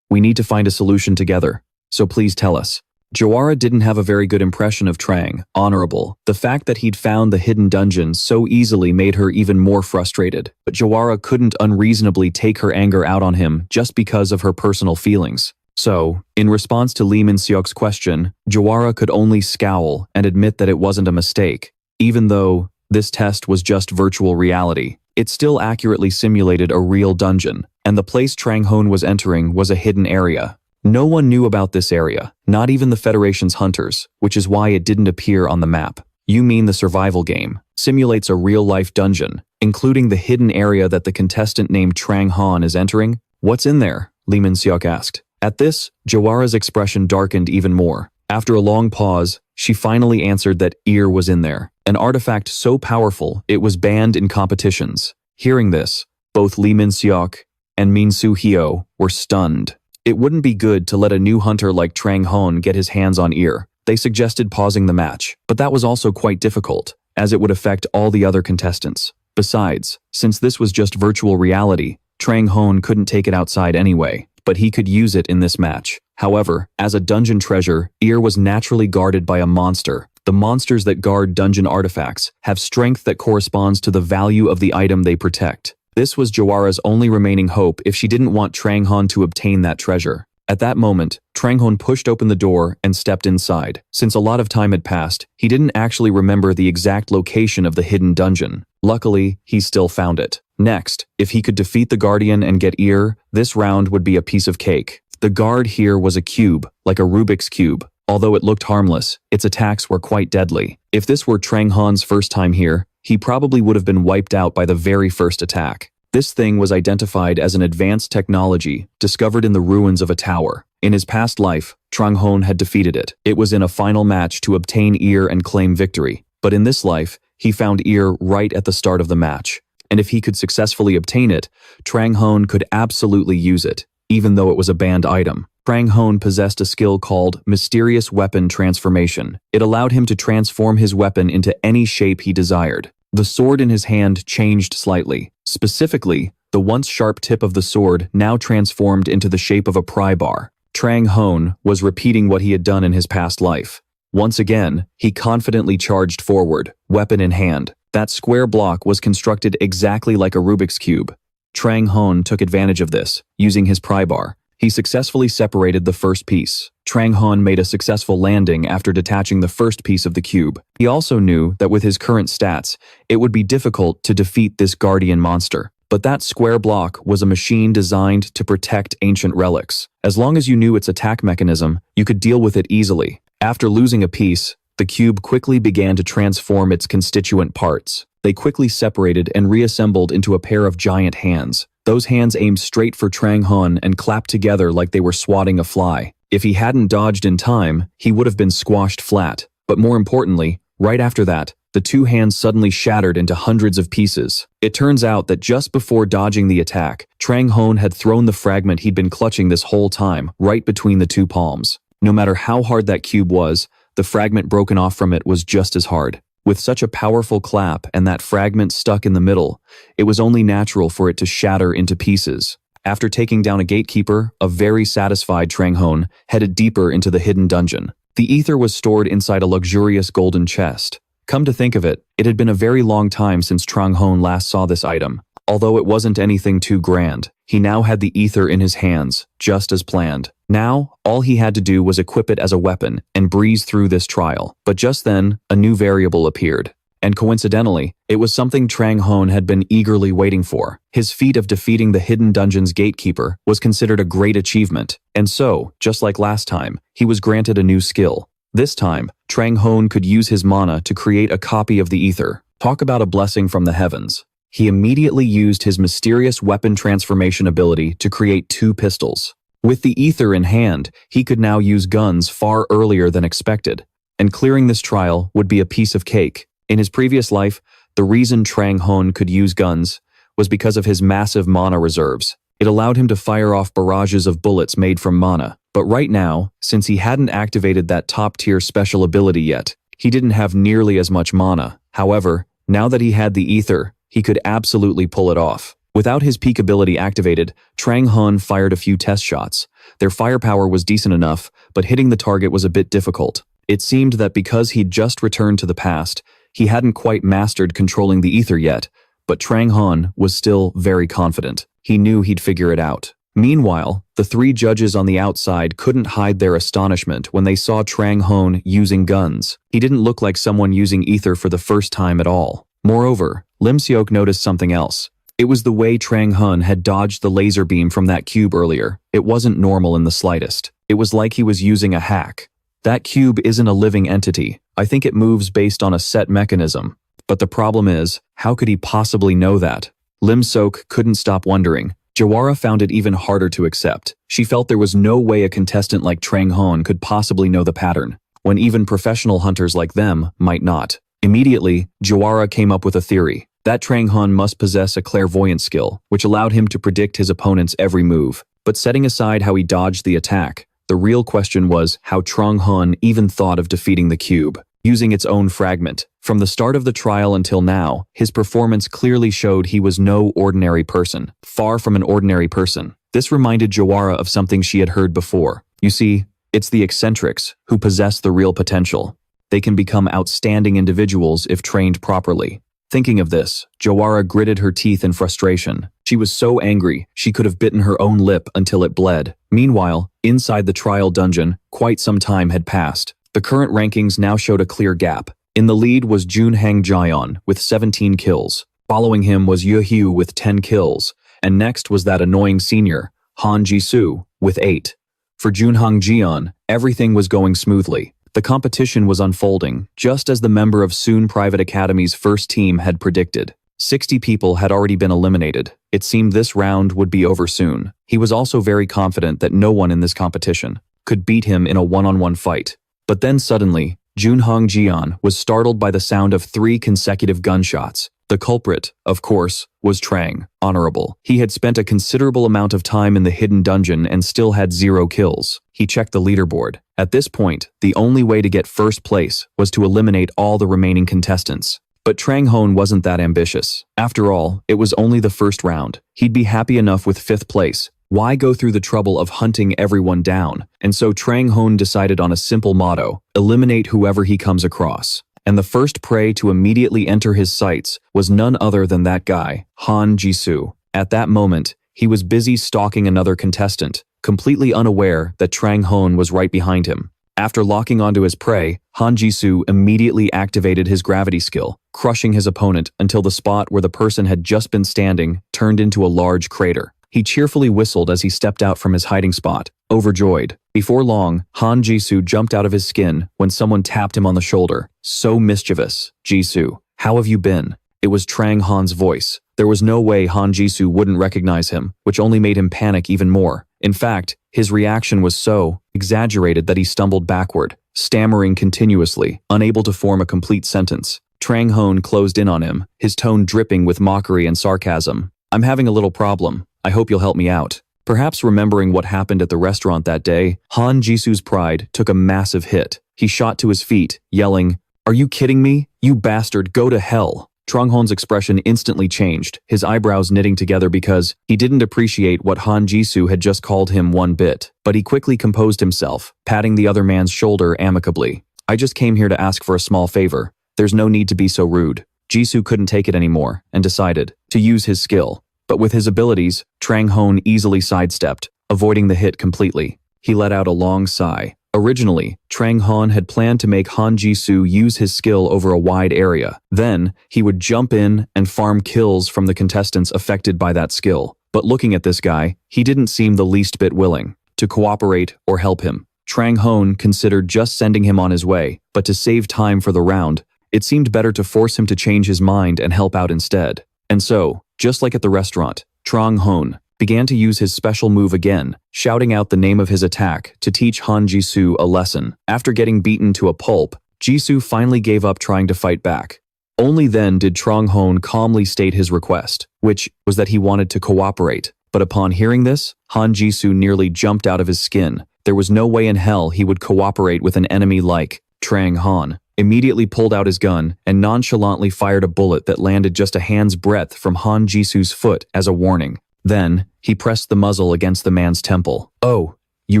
we need to find a solution together, so please tell us." Jawara didn't have a very good impression of Trang, Honorable. The fact that he'd found the hidden dungeon so easily made her even more frustrated. But Jawara couldn't unreasonably take her anger out on him just because of her personal feelings. So, in response to Lee Min-seok's question, Jawara could only scowl and admit that it wasn't a mistake. Even though this test was just virtual reality, it still accurately simulated a real dungeon, and the place Trang Hon was entering was a hidden area. No one knew about this area, not even the Federation's hunters, which is why it didn't appear on the map. You mean the survival game simulates a real-life dungeon, including the hidden area that the contestant named Trang Hon is entering? What's in there? Lee Min-seok asked. At this, Jawara's expression darkened even more. After a long pause, she finally answered that ear was in there, an artifact so powerful it was banned in competitions. Hearing this, both Lee Min-seok and Min Soo-hyo were stunned. It wouldn't be good to let a new hunter like Trang Hon get his hands on ear. They suggested pausing the match, but that was also quite difficult, as it would affect all the other contestants. Besides, since this was just virtual reality, Trang Hon couldn't take it outside anyway, but he could use it in this match. However, as a dungeon treasure, ear was naturally guarded by a monster. The monsters that guard dungeon artifacts have strength that corresponds to the value of the item they protect. This was Jawara's only remaining hope if she didn't want Trang Hon to obtain that treasure. At that moment, Trang Hon pushed open the door and stepped inside. Since a lot of time had passed, he didn't actually remember the exact location of the hidden dungeon. Luckily, he still found it. Next, if he could defeat the Guardian and get ear, this round would be a piece of cake. The guard here was a cube, like a Rubik's Cube. Although it looked harmless, its attacks were quite deadly. If this were Trang Hon's first time here, he probably would have been wiped out by the very first attack. This thing was identified as an advanced technology discovered in the ruins of a tower. In his past life, Trang Hon had defeated it. It was in a final match to obtain ear and claim victory. But in this life, he found ear right at the start of the match. And if he could successfully obtain it, Trang Hon could absolutely use it, even though it was a banned item. Trang Hon possessed a skill called Mysterious Weapon Transformation. It allowed him to transform his weapon into any shape he desired. The sword in his hand changed slightly. Specifically, the once sharp tip of the sword now transformed into the shape of a pry bar. Trang Hon was repeating what he had done in his past life. Once again, he confidently charged forward, weapon in hand. That square block was constructed exactly like a Rubik's Cube. Trang Hon took advantage of this, using his pry bar. He successfully separated the first piece. Trang Hon made a successful landing after detaching the first piece of the cube. He also knew that with his current stats, it would be difficult to defeat this guardian monster. But that square block was a machine designed to protect ancient relics. As long as you knew its attack mechanism, you could deal with it easily. After losing a piece, the cube quickly began to transform its constituent parts. They quickly separated and reassembled into a pair of giant hands. Those hands aimed straight for Trang Hon and clapped together like they were swatting a fly. If he hadn't dodged in time, he would have been squashed flat. But more importantly, right after that, the two hands suddenly shattered into hundreds of pieces. It turns out that just before dodging the attack, Trang Hon had thrown the fragment he'd been clutching this whole time right between the two palms. No matter how hard that cube was, the fragment broken off from it was just as hard. With such a powerful clap and that fragment stuck in the middle, it was only natural for it to shatter into pieces. After taking down a gatekeeper, a very satisfied Trang Hon headed deeper into the hidden dungeon. The ether was stored inside a luxurious golden chest. Come to think of it, it had been a very long time since Trang Hon last saw this item. Although it wasn't anything too grand, he now had the ether in his hands, just as planned. Now, all he had to do was equip it as a weapon and breeze through this trial. But just then, a new variable appeared. And coincidentally, it was something Trang Hon had been eagerly waiting for. His feat of defeating the hidden dungeon's gatekeeper was considered a great achievement. And so, just like last time, he was granted a new skill. This time, Trang Hon could use his mana to create a copy of the ether. Talk about a blessing from the heavens. He immediately used his mysterious weapon transformation ability to create two pistols. With the ether in hand, he could now use guns far earlier than expected. And clearing this trial would be a piece of cake. In his previous life, the reason Trang Hon could use guns was because of his massive mana reserves. It allowed him to fire off barrages of bullets made from mana. But right now, since he hadn't activated that top-tier special ability yet, he didn't have nearly as much mana. However, now that he had the ether, he could absolutely pull it off. Without his peak ability activated, Trang Hon fired a few test shots. Their firepower was decent enough, but hitting the target was a bit difficult. It seemed that because he'd just returned to the past, he hadn't quite mastered controlling the ether yet, but Trang Hon was still very confident. He knew he'd figure it out. Meanwhile, the three judges on the outside couldn't hide their astonishment when they saw Trang Hon using guns. He didn't look like someone using ether for the first time at all. Moreover, Lim Seok noticed something else. It was the way Trang Hon had dodged the laser beam from that cube earlier. It wasn't normal in the slightest. It was like he was using a hack. That cube isn't a living entity. I think it moves based on a set mechanism. But the problem is, how could he possibly know that? Lim Seok couldn't stop wondering. Jawara found it even harder to accept. She felt there was no way a contestant like Trang Hon could possibly know the pattern, when even professional hunters like them might not. Immediately, Jawara came up with a theory. That Trang Hon must possess a clairvoyance skill, which allowed him to predict his opponent's every move. But setting aside how he dodged the attack, the real question was how Trang Hon even thought of defeating the cube, using its own fragment. From the start of the trial until now, his performance clearly showed he was no ordinary person, far from an ordinary person. This reminded Jawara of something she had heard before. You see, it's the eccentrics who possess the real potential. They can become outstanding individuals if trained properly. Thinking of this, Jawara gritted her teeth in frustration. She was so angry, she could have bitten her own lip until it bled. Meanwhile, inside the trial dungeon, quite some time had passed. The current rankings now showed a clear gap. In the lead was Junhang Jian with 17 kills. Following him was Ye Hu with 10 kills. And next was that annoying senior, Han Jisoo, with 8. For Junhang Jian, everything was going smoothly. The competition was unfolding, just as the member of Soon Private Academy's first team had predicted. 60 people had already been eliminated. It seemed this round would be over soon. He was also very confident that no one in this competition could beat him in a one-on-one fight. But then suddenly, Junhang Jian was startled by the sound of 3 consecutive gunshots. The culprit, of course, was Trang, Honorable. He had spent a considerable amount of time in the hidden dungeon and still had 0 kills. He checked the leaderboard. At this point, the only way to get first place was to eliminate all the remaining contestants. But Trang Hon wasn't that ambitious. After all, it was only the first round. He'd be happy enough with 5th place. Why go through the trouble of hunting everyone down? And so Trang Hon decided on a simple motto: eliminate whoever he comes across. And the first prey to immediately enter his sights was none other than that guy, Han Jisoo. At that moment, he was busy stalking another contestant, completely unaware that Trang Hon was right behind him. After locking onto his prey, Han Jisoo immediately activated his gravity skill, crushing his opponent until the spot where the person had just been standing turned into a large crater. He cheerfully whistled as he stepped out from his hiding spot, overjoyed. Before long, Han Jisoo jumped out of his skin when someone tapped him on the shoulder. So mischievous. Jisoo, how have you been? It was Trang Hon's voice. There was no way Han Jisoo wouldn't recognize him, which only made him panic even more. In fact, his reaction was so exaggerated that he stumbled backward, stammering continuously, unable to form a complete sentence. Trang Hon closed in on him, his tone dripping with mockery and sarcasm. I'm having a little problem. I hope you'll help me out. Perhaps remembering what happened at the restaurant that day, Han Jisoo's pride took a massive hit. He shot to his feet, yelling, "Are you kidding me? You bastard, go to hell." Trang Hon's expression instantly changed, his eyebrows knitting together because he didn't appreciate what Han Jisoo had just called him one bit. But he quickly composed himself, patting the other man's shoulder amicably. I just came here to ask for a small favor. There's no need to be so rude. Jisoo couldn't take it anymore and decided to use his skill. But with his abilities, Trang Hon easily sidestepped, avoiding the hit completely. He let out a long sigh. Originally, Trang Hon had planned to make Han Jisoo use his skill over a wide area. Then, he would jump in and farm kills from the contestants affected by that skill. But looking at this guy, he didn't seem the least bit willing to cooperate or help him. Trang Hon considered just sending him on his way, but to save time for the round, it seemed better to force him to change his mind and help out instead. And so, just like at the restaurant, Trang Hon began to use his special move again, shouting out the name of his attack to teach Han Jisoo a lesson. After getting beaten to a pulp, Jisoo finally gave up trying to fight back. Only then did Trang Hon calmly state his request, which was that he wanted to cooperate. But upon hearing this, Han Jisoo nearly jumped out of his skin. There was no way in hell he would cooperate with an enemy like Trang Hon. Immediately pulled out his gun and nonchalantly fired a bullet that landed just a hand's breadth from Han Jisoo's foot as a warning. Then, he pressed the muzzle against the man's temple. Oh, you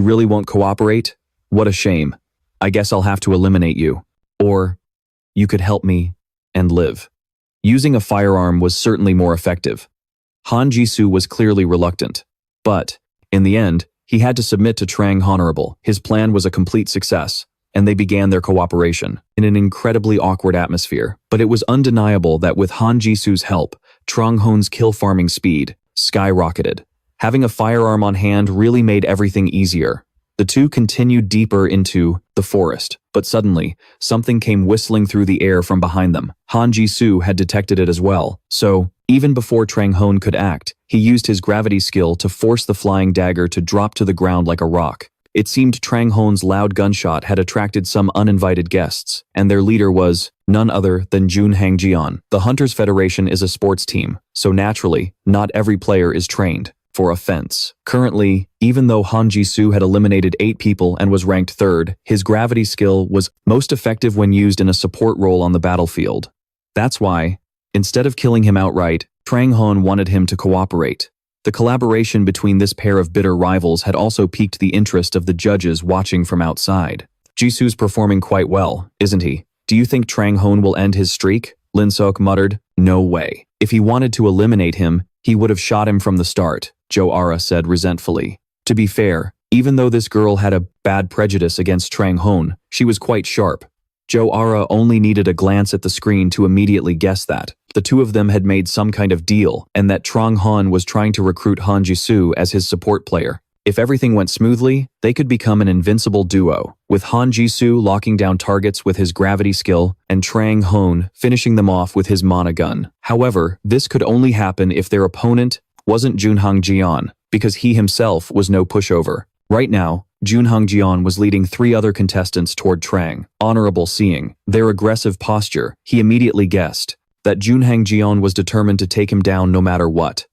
really won't cooperate? What a shame. I guess I'll have to eliminate you. Or, you could help me and live. Using a firearm was certainly more effective. Han Jisoo was clearly reluctant. But, in the end, he had to submit to Trang Honorable. His plan was a complete success, and they began their cooperation in an incredibly awkward atmosphere. But it was undeniable that with Han Jisoo's help, Trang Hon's kill farming speed skyrocketed. Having a firearm on hand really made everything easier. The two continued deeper into the forest, but suddenly, something came whistling through the air from behind them. Han Jisoo had detected it as well, so, even before Trang Hon could act, he used his gravity skill to force the flying dagger to drop to the ground like a rock. It seemed Trang Hon's loud gunshot had attracted some uninvited guests, and their leader was none other than Jun Hangjian. The Hunters Federation is a sports team, so naturally, not every player is trained for offense. Currently, even though Han Jisoo had eliminated 8 people and was ranked 3rd, his gravity skill was most effective when used in a support role on the battlefield. That's why, instead of killing him outright, Trang Hon wanted him to cooperate. The collaboration between this pair of bitter rivals had also piqued the interest of the judges watching from outside. Jisoo's performing quite well, isn't he? Do you think Trang Hon will end his streak? Lin Seok muttered. No way. If he wanted to eliminate him, he would have shot him from the start, Jo Ara said resentfully. To be fair, even though this girl had a bad prejudice against Trang Hon, she was quite sharp. Jo Ara only needed a glance at the screen to immediately guess that the two of them had made some kind of deal and that Trang Hon was trying to recruit Han Jisoo as his support player. If everything went smoothly, they could become an invincible duo, with Han Jisoo locking down targets with his gravity skill and Trang Hon finishing them off with his mana gun. However, this could only happen if their opponent wasn't Jun Hangjian, because he himself was no pushover. Right now, Jun Hangjian was leading 3 other contestants toward Trang. Honorable seeing their aggressive posture, he immediately guessed that Jun Hangjian was determined to take him down no matter what.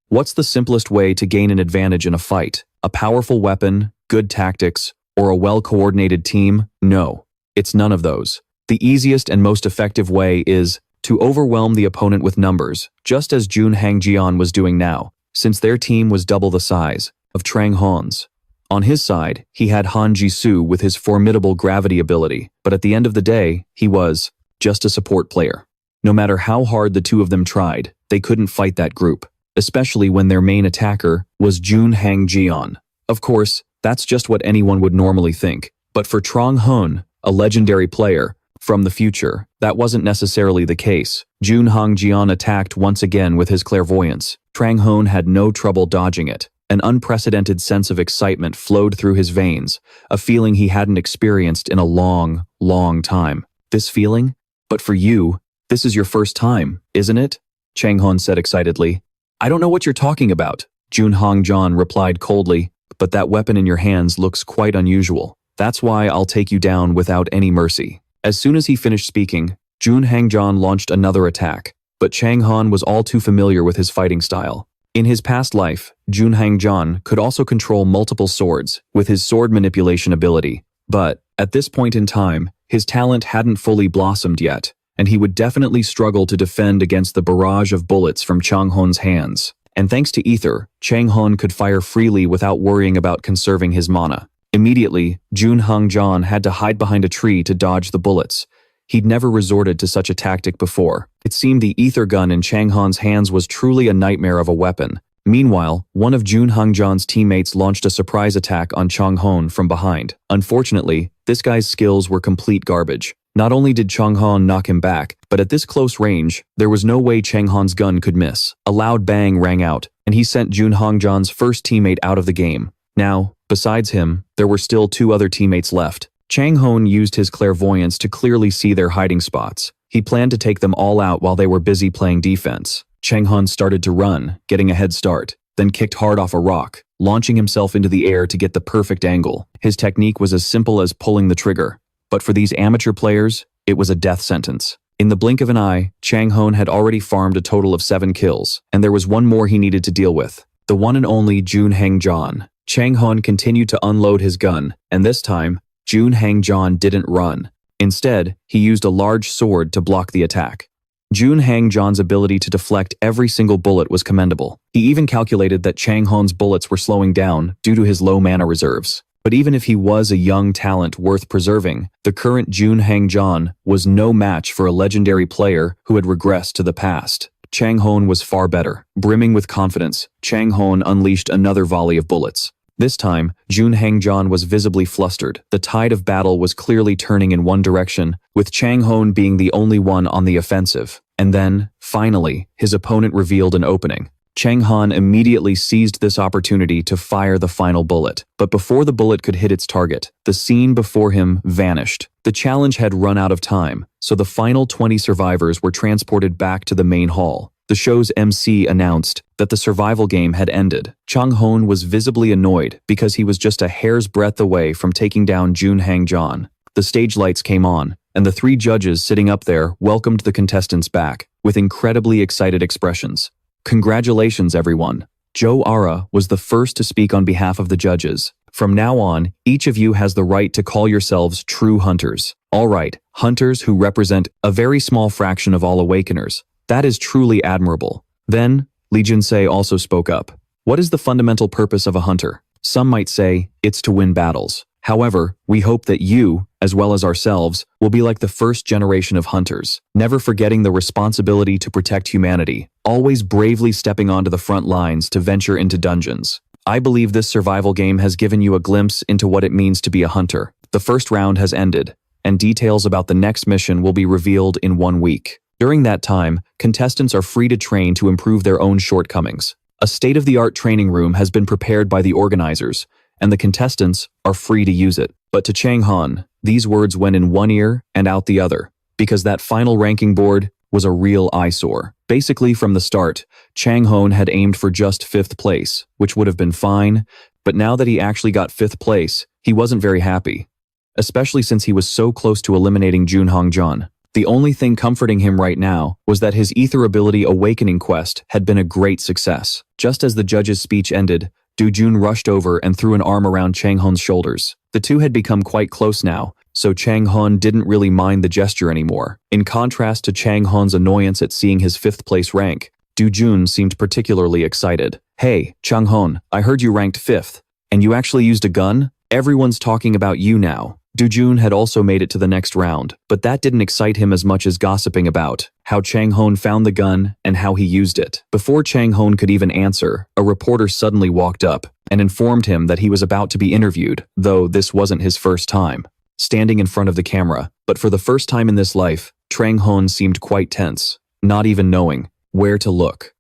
What's the simplest way to gain an advantage in a fight? A powerful weapon, good tactics, or a well-coordinated team? No, it's none of those. The easiest and most effective way is to overwhelm the opponent with numbers, just as Jun Hangjian was doing now, since their team was double the size of Trang Hon's. On his side, he had Han Jisoo with his formidable gravity ability, but at the end of the day, he was just a support player. No matter how hard the two of them tried, they couldn't fight that group, especially when their main attacker was Jun Hangjian. Of course, that's just what anyone would normally think. But for Trang Hon, a legendary player from the future, that wasn't necessarily the case. Jun Hongjian attacked once again with his clairvoyance. Trang Hon had no trouble dodging it. An unprecedented sense of excitement flowed through his veins, a feeling he hadn't experienced in a long, long time. This feeling? But for you, this is your first time, isn't it? Trang Hon said excitedly. I don't know what you're talking about, Jun Hongjian replied coldly, but that weapon in your hands looks quite unusual. That's why I'll take you down without any mercy. As soon as he finished speaking, Jun Hongjian launched another attack, but Trang Hon was all too familiar with his fighting style. In his past life, Jun Hongjian could also control multiple swords with his sword manipulation ability, but at this point in time, his talent hadn't fully blossomed yet, and he would definitely struggle to defend against the barrage of bullets from Trang Hon's hands. And thanks to Ether, Trang Hon could fire freely without worrying about conserving his mana. Immediately, Jun Hongjian had to hide behind a tree to dodge the bullets. He'd never resorted to such a tactic before. It seemed the ether gun in Trang Hon's hands was truly a nightmare of a weapon. Meanwhile, one of Jun Hongjian's teammates launched a surprise attack on Trang Hon from behind. Unfortunately, this guy's skills were complete garbage. Not only did Trang Hon knock him back, but at this close range, there was no way Trang Hon's gun could miss. A loud bang rang out, and he sent Jun Hongjian's first teammate out of the game. Now, besides him, there were still two other teammates left. Trang Hon used his clairvoyance to clearly see their hiding spots. He planned to take them all out while they were busy playing defense. Trang Hon started to run, getting a head start, then kicked hard off a rock, launching himself into the air to get the perfect angle. His technique was as simple as pulling the trigger. But for these amateur players, it was a death sentence. In the blink of an eye, Trang Hon had already farmed a total of 7 kills, and there was one more he needed to deal with. The one and only Jun Hongjian. Trang Hon continued to unload his gun, and this time, Jun Hongjian didn't run. Instead, he used a large sword to block the attack. Jun Hongjian's ability to deflect every single bullet was commendable. He even calculated that Trang Hon's bullets were slowing down due to his low mana reserves. But even if he was a young talent worth preserving, the current Jun Hongjian was no match for a legendary player who had regressed to the past. Trang Hon was far better. Brimming with confidence, Trang Hon unleashed another volley of bullets. This time, Jun Hongjian was visibly flustered. The tide of battle was clearly turning in one direction, with Trang Hon being the only one on the offensive. And then, finally, his opponent revealed an opening. Trang Hon immediately seized this opportunity to fire the final bullet. But before the bullet could hit its target, the scene before him vanished. The challenge had run out of time, so the final 20 survivors were transported back to the main hall. The show's MC announced that the survival game had ended. Trang Hon was visibly annoyed because he was just a hair's breadth away from taking down Jun Hongjian. The stage lights came on, and the 3 judges sitting up there welcomed the contestants back with incredibly excited expressions. Congratulations, everyone. Joe Ara was the first to speak on behalf of the judges. From now on, each of you has the right to call yourselves true hunters. All right, hunters who represent a very small fraction of all awakeners. That is truly admirable. Then, Lee Jun-se also spoke up. What is the fundamental purpose of a hunter? Some might say, it's to win battles. However, we hope that you, as well as ourselves, will be like the first generation of hunters, never forgetting the responsibility to protect humanity, always bravely stepping onto the front lines to venture into dungeons. I believe this survival game has given you a glimpse into what it means to be a hunter. The first round has ended, and details about the next mission will be revealed in 1 week. During that time, contestants are free to train to improve their own shortcomings. A state-of-the-art training room has been prepared by the organizers, and the contestants are free to use it. But to Trang Hon, these words went in one ear and out the other, because that final ranking board was a real eyesore. Basically, from the start, Trang Hon had aimed for just 5th place, which would have been fine, but now that he actually got 5th place, he wasn't very happy, especially since he was so close to eliminating Jun Hongjian. The only thing comforting him right now was that his ether ability awakening quest had been a great success. Just as the judge's speech ended, Du Jun rushed over and threw an arm around Trang Hon's shoulders. The two had become quite close now, so Trang Hon didn't really mind the gesture anymore. In contrast to Trang Hon's annoyance at seeing his 5th place rank, Du Jun seemed particularly excited. Hey, Trang Hon, I heard you ranked 5th, and you actually used a gun? Everyone's talking about you now. Dojun had also made it to the next round, but that didn't excite him as much as gossiping about how Trang Hon found the gun and how he used it. Before Trang Hon could even answer, a reporter suddenly walked up and informed him that he was about to be interviewed, though this wasn't his first time standing in front of the camera. But for the first time in this life, Trang Hon seemed quite tense, not even knowing where to look.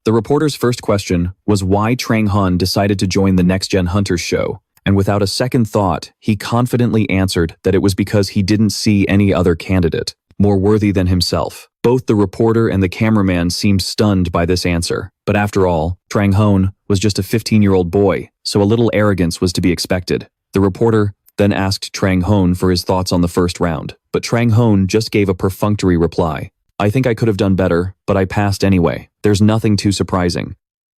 The reporter's first question was why Trang Hon decided to join the Next Gen Hunters show, and without a second thought, he confidently answered that it was because he didn't see any other candidate more worthy than himself. Both the reporter and the cameraman seemed stunned by this answer, but after all, Trang Hon was just a 15-year-old boy, so a little arrogance was to be expected. The reporter then asked Trang Hon for his thoughts on the first round, but Trang Hon just gave a perfunctory reply. I think I could have done better, but I passed anyway. There's nothing too surprising.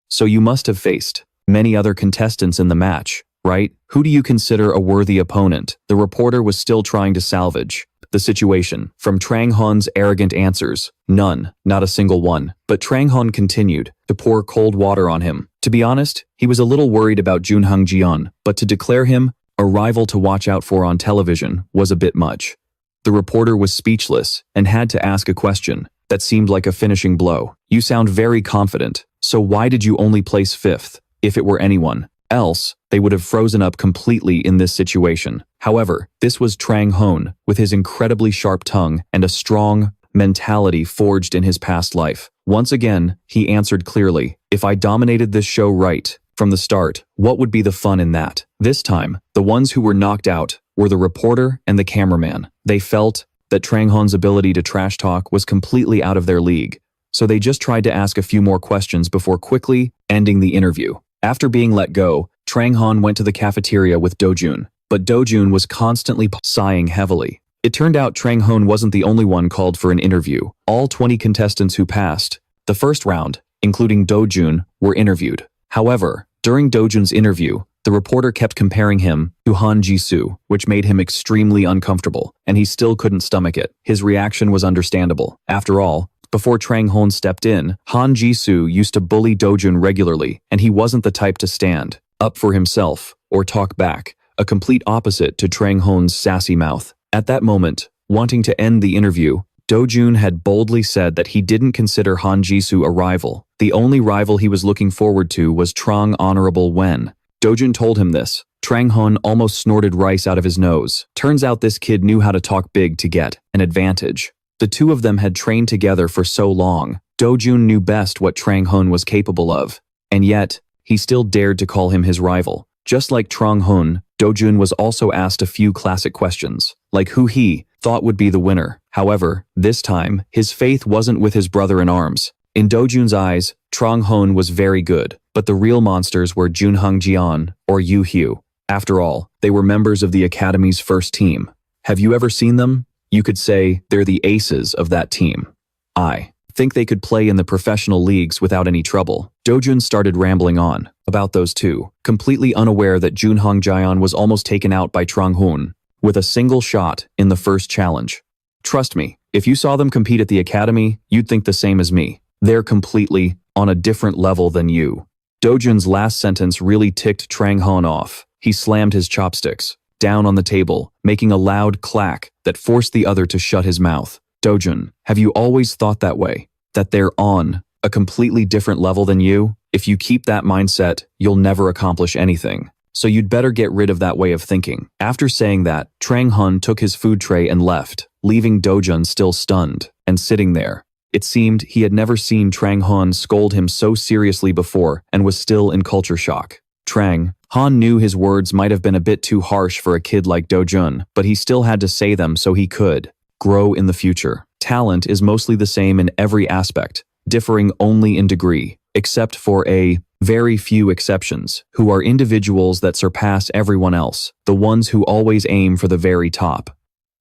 So you must have faced many other contestants in the match, right? Who do you consider a worthy opponent? The reporter was still trying to salvage the situation from Trang Hon's arrogant answers. None, not a single one. But Trang Hon continued to pour cold water on him. To be honest, he was a little worried about Junhong Jian, but to declare him a rival to watch out for on television was a bit much. The reporter was speechless and had to ask a question that seemed like a finishing blow. You sound very confident, so why did you only place fifth? If it were anyone else, they would have frozen up completely in this situation. However, this was Trang Hon, with his incredibly sharp tongue and a strong mentality forged in his past life. Once again, he answered clearly, if I dominated this show right from the start, what would be the fun in that? This time, the ones who were knocked out were the reporter and the cameraman. They felt that Trang Hon's ability to trash talk was completely out of their league, so they just tried to ask a few more questions before quickly ending the interview. After being let go, Trang Hon went to the cafeteria with Dojun, but Dojun was constantly sighing heavily. It turned out Trang Hon wasn't the only one called for an interview. All 20 contestants who passed the first round, including Dojun, were interviewed. However, during Dojun's interview, the reporter kept comparing him to Han Jisoo, which made him extremely uncomfortable, and he still couldn't stomach it. His reaction was understandable. After all, before Trang Hon stepped in, Han Jisoo used to bully Dojun regularly, and he wasn't the type to stand up for himself or talk back, a complete opposite to Trang Hon's sassy mouth. At that moment, wanting to end the interview, Dojun had boldly said that he didn't consider Han Jisoo a rival. The only rival he was looking forward to was Trang Honorable Wen. Dojun told him this. Trang Hon almost snorted rice out of his nose. Turns out this kid knew how to talk big to get an advantage. The two of them had trained together for so long. Dojun knew best what Trang Hon was capable of, and yet, he still dared to call him his rival. Just like Trang Hon, Dojun was also asked a few classic questions, like who he thought would be the winner. However, this time, his faith wasn't with his brother in arms. In Dojun's eyes, Trang Hon was very good, but the real monsters were Junhong Jian or Yu Hyu. After all, they were members of the Academy's first team. Have you ever seen them? You could say they're the aces of that team. I think they could play in the professional leagues without any trouble. Dojun started rambling on about those two, completely unaware that Junhong Jian was almost taken out by Trang Hon with a single shot in the first challenge. Trust me, if you saw them compete at the Academy, you'd think the same as me. They're completely on a different level than you. Dojun's last sentence really ticked Trang Hon off. He slammed his chopsticks down on the table, making a loud clack that forced the other to shut his mouth. Dojun, have you always thought that way? That they're on a completely different level than you? If you keep that mindset, you'll never accomplish anything. So you'd better get rid of that way of thinking. After saying that, Trang Hon took his food tray and left, leaving Dojun still stunned and sitting there. It seemed he had never seen Trang Hon scold him so seriously before and was still in culture shock. Trang Hon knew his words might have been a bit too harsh for a kid like Dojun, but he still had to say them so he could grow in the future. Talent is mostly the same in every aspect, differing only in degree, except for a very few exceptions, who are individuals that surpass everyone else, the ones who always aim for the very top.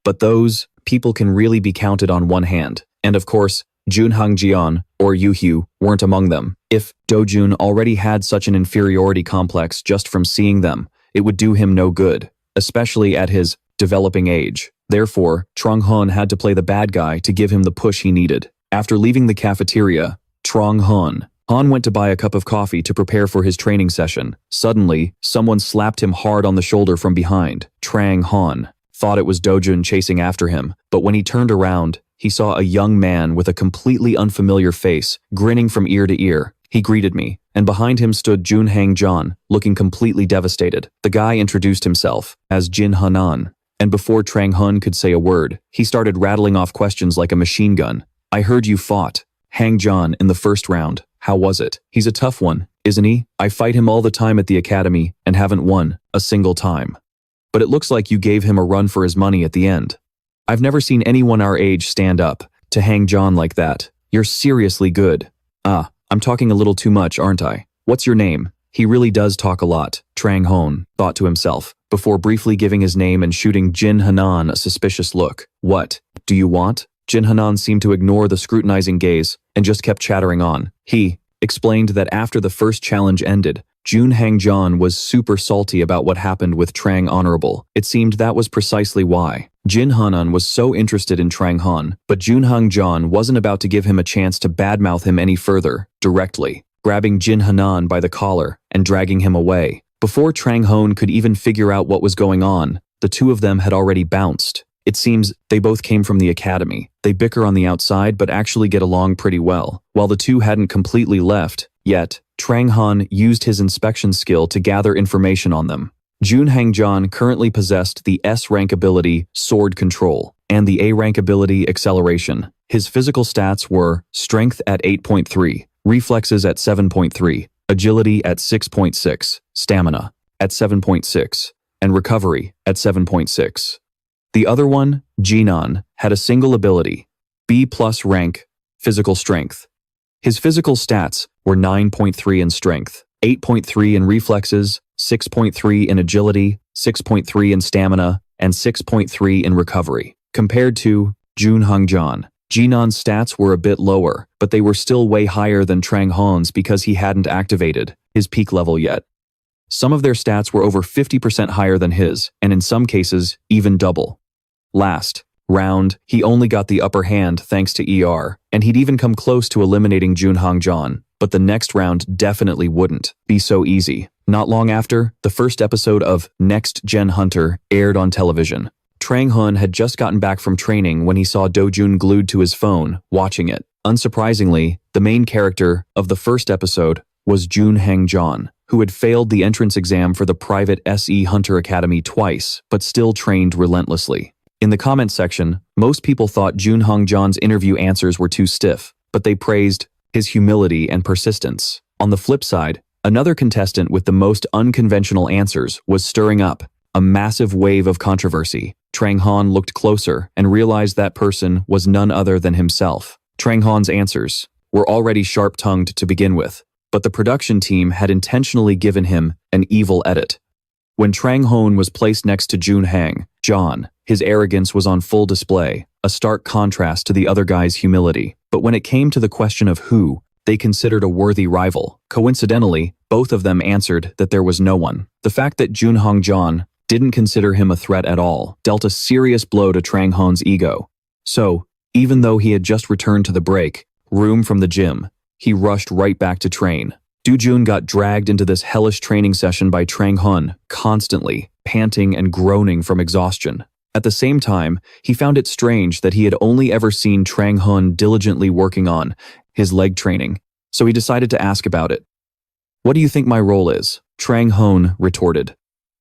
But those people can really be counted on one hand, and of course, Junhong Jian or Yu Hyu weren't among them. If Dojun already had such an inferiority complex just from seeing them, it would do him no good, especially at his developing age. Therefore, Trang Hon had to play the bad guy to give him the push he needed. After leaving the cafeteria, Trang Hon went to buy a cup of coffee to prepare for his training session. Suddenly, someone slapped him hard on the shoulder from behind. Trang Hon thought it was Dojun chasing after him, but when he turned around, he saw a young man with a completely unfamiliar face, grinning from ear to ear. He greeted me, and behind him stood Jun Hang-jon, looking completely devastated. The guy introduced himself as Jin Hanan, and before Trang Hon could say a word, he started rattling off questions like a machine gun. I heard you fought Hang-jon in the first round. How was it? He's a tough one, isn't he? I fight him all the time at the academy and haven't won a single time. But it looks like you gave him a run for his money at the end. I've never seen anyone our age stand up to Hang-jon like that. You're seriously good. I'm talking a little too much, aren't I? What's your name? He really does talk a lot, Trang Hon thought to himself, before briefly giving his name and shooting Jin Hanan a suspicious look. What do you want? Jin Hanan seemed to ignore the scrutinizing gaze and just kept chattering on. He explained that after the first challenge ended, Jun Hang-jon was super salty about what happened with Trang Honorable. It seemed that was precisely why. Jin Hanan was so interested in Trang Hon, but Jun Hang-jon wasn't about to give him a chance to badmouth him any further, directly, grabbing Jin Hanan by the collar and dragging him away. Before Trang Hon could even figure out what was going on, the two of them had already bounced. It seems they both came from the academy. They bicker on the outside but actually get along pretty well. While the two hadn't completely left yet, Trang Hon used his inspection skill to gather information on them. Jun Hang-jon currently possessed the S-rank ability Sword Control and the A-rank ability Acceleration. His physical stats were Strength at 8.3, Reflexes at 7.3, Agility at 6.6, Stamina at 7.6, and Recovery at 7.6. The other one, Jinan, had a single ability, B+ rank, Physical Strength. His physical stats were 9.3 in Strength, 8.3 in Reflexes, 6.3 in Agility, 6.3 in Stamina, and 6.3 in Recovery. Compared to Jun Hang-jon, Jinan's stats were a bit lower, but they were still way higher than Trang Hon's because he hadn't activated his peak level yet. Some of their stats were over 50% higher than his, and in some cases, even double. Last round, he only got the upper hand thanks to ER, and he'd even come close to eliminating Jun Hang-jon, but the next round definitely wouldn't be so easy. Not long after, the first episode of Next Gen Hunter aired on television. Trang Hon had just gotten back from training when he saw Dojun glued to his phone, watching it. Unsurprisingly, the main character of the first episode was Jun Hang-jon, who had failed the entrance exam for the private SE Hunter Academy twice, but still trained relentlessly. In the comments section, most people thought Jun Hang-jon's interview answers were too stiff, but they praised his humility and persistence. On the flip side, another contestant with the most unconventional answers was stirring up a massive wave of controversy. Trang Hon looked closer and realized that person was none other than himself. Trang Hon's answers were already sharp-tongued to begin with, but the production team had intentionally given him an evil edit. When Trang Hon was placed next to Jun Hang-jon, his arrogance was on full display, a stark contrast to the other guy's humility. But when it came to the question of who they considered a worthy rival, coincidentally, both of them answered that there was no one. The fact that Jun Hang-jon didn't consider him a threat at all dealt a serious blow to Trang Hon's ego. So, even though he had just returned to the break room from the gym, he rushed right back to train. Dojun got dragged into this hellish training session by Trang Hon, constantly panting and groaning from exhaustion. At the same time, he found it strange that he had only ever seen Trang Hon diligently working on his leg training, so he decided to ask about it. "What do you think my role is?" Trang Hon retorted.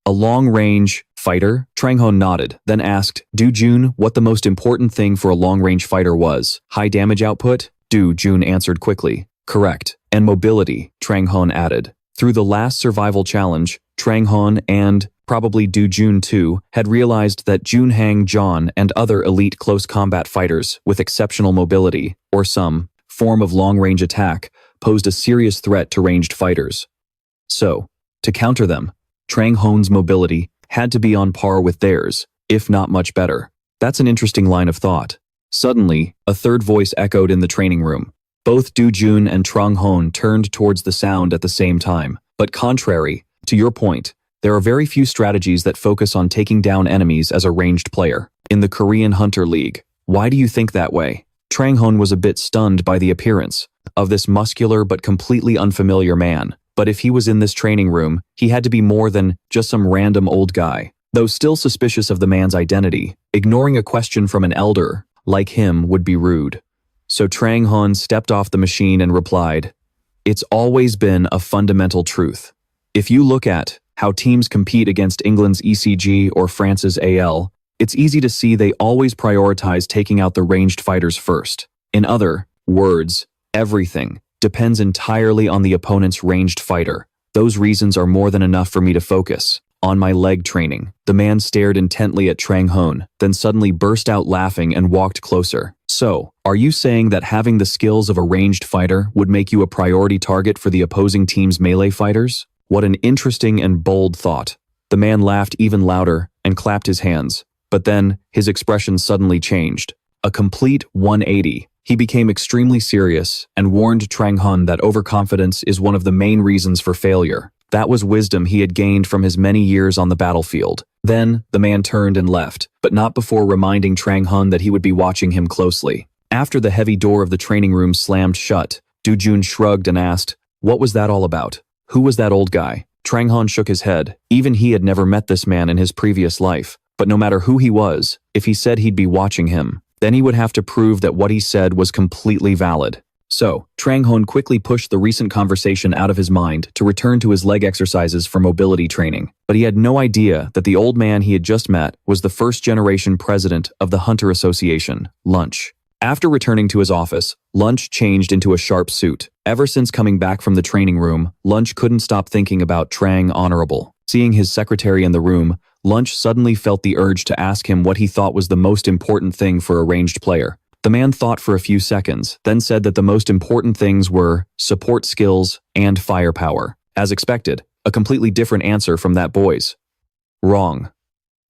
"A long-range fighter?" Trang Hon nodded, then asked Dojun what the most important thing for a long-range fighter was. "High damage output?" Dojun answered quickly. "Correct. And mobility," Trang Hon added. Through the last survival challenge, Trang Hon and probably Dojun too had realized that Jun Hang-jon and other elite close combat fighters with exceptional mobility, or some form of long-range attack, posed a serious threat to ranged fighters. So, to counter them, Trang Hon's mobility had to be on par with theirs, if not much better. That's an interesting line of thought. Suddenly, a third voice echoed in the training room. Both Dojun and Trang Hon turned towards the sound at the same time. But contrary to your point, there are very few strategies that focus on taking down enemies as a ranged player. In the Korean Hunter League, why do you think that way? Trang Hon was a bit stunned by the appearance of this muscular but completely unfamiliar man. But if he was in this training room, he had to be more than just some random old guy. Though still suspicious of the man's identity, ignoring a question from an elder, like him, would be rude. So Trang Hon stepped off the machine and replied, "It's always been a fundamental truth. If you look at how teams compete against England's ECG or France's AL, it's easy to see they always prioritize taking out the ranged fighters first. In other words, everything depends entirely on the opponent's ranged fighter. Those reasons are more than enough for me to focus on my leg training." The man stared intently at Trang Hon, then suddenly burst out laughing and walked closer. "So, are you saying that having the skills of a ranged fighter would make you a priority target for the opposing team's melee fighters? What an interesting and bold thought." The man laughed even louder and clapped his hands, but then his expression suddenly changed. A complete 180. He became extremely serious and warned Trang Hon that overconfidence is one of the main reasons for failure. That was wisdom he had gained from his many years on the battlefield. Then, the man turned and left, but not before reminding Trang Hon that he would be watching him closely. After the heavy door of the training room slammed shut, Du Jun shrugged and asked, "What was that all about? Who was that old guy?" Trang Hon shook his head. Even he had never met this man in his previous life. But no matter who he was, if he said he'd be watching him, then he would have to prove that what he said was completely valid. So, Trang Hon quickly pushed the recent conversation out of his mind to return to his leg exercises for mobility training. But he had no idea that the old man he had just met was the first-generation president of the Hunter Association, Lunch. After returning to his office, Lunch changed into a sharp suit. Ever since coming back from the training room, Lunch couldn't stop thinking about Trang Honorable. Seeing his secretary in the room, Lunch suddenly felt the urge to ask him what he thought was the most important thing for a ranged player. The man thought for a few seconds, then said that the most important things were support skills and firepower. As expected, a completely different answer from that boy's. Wrong.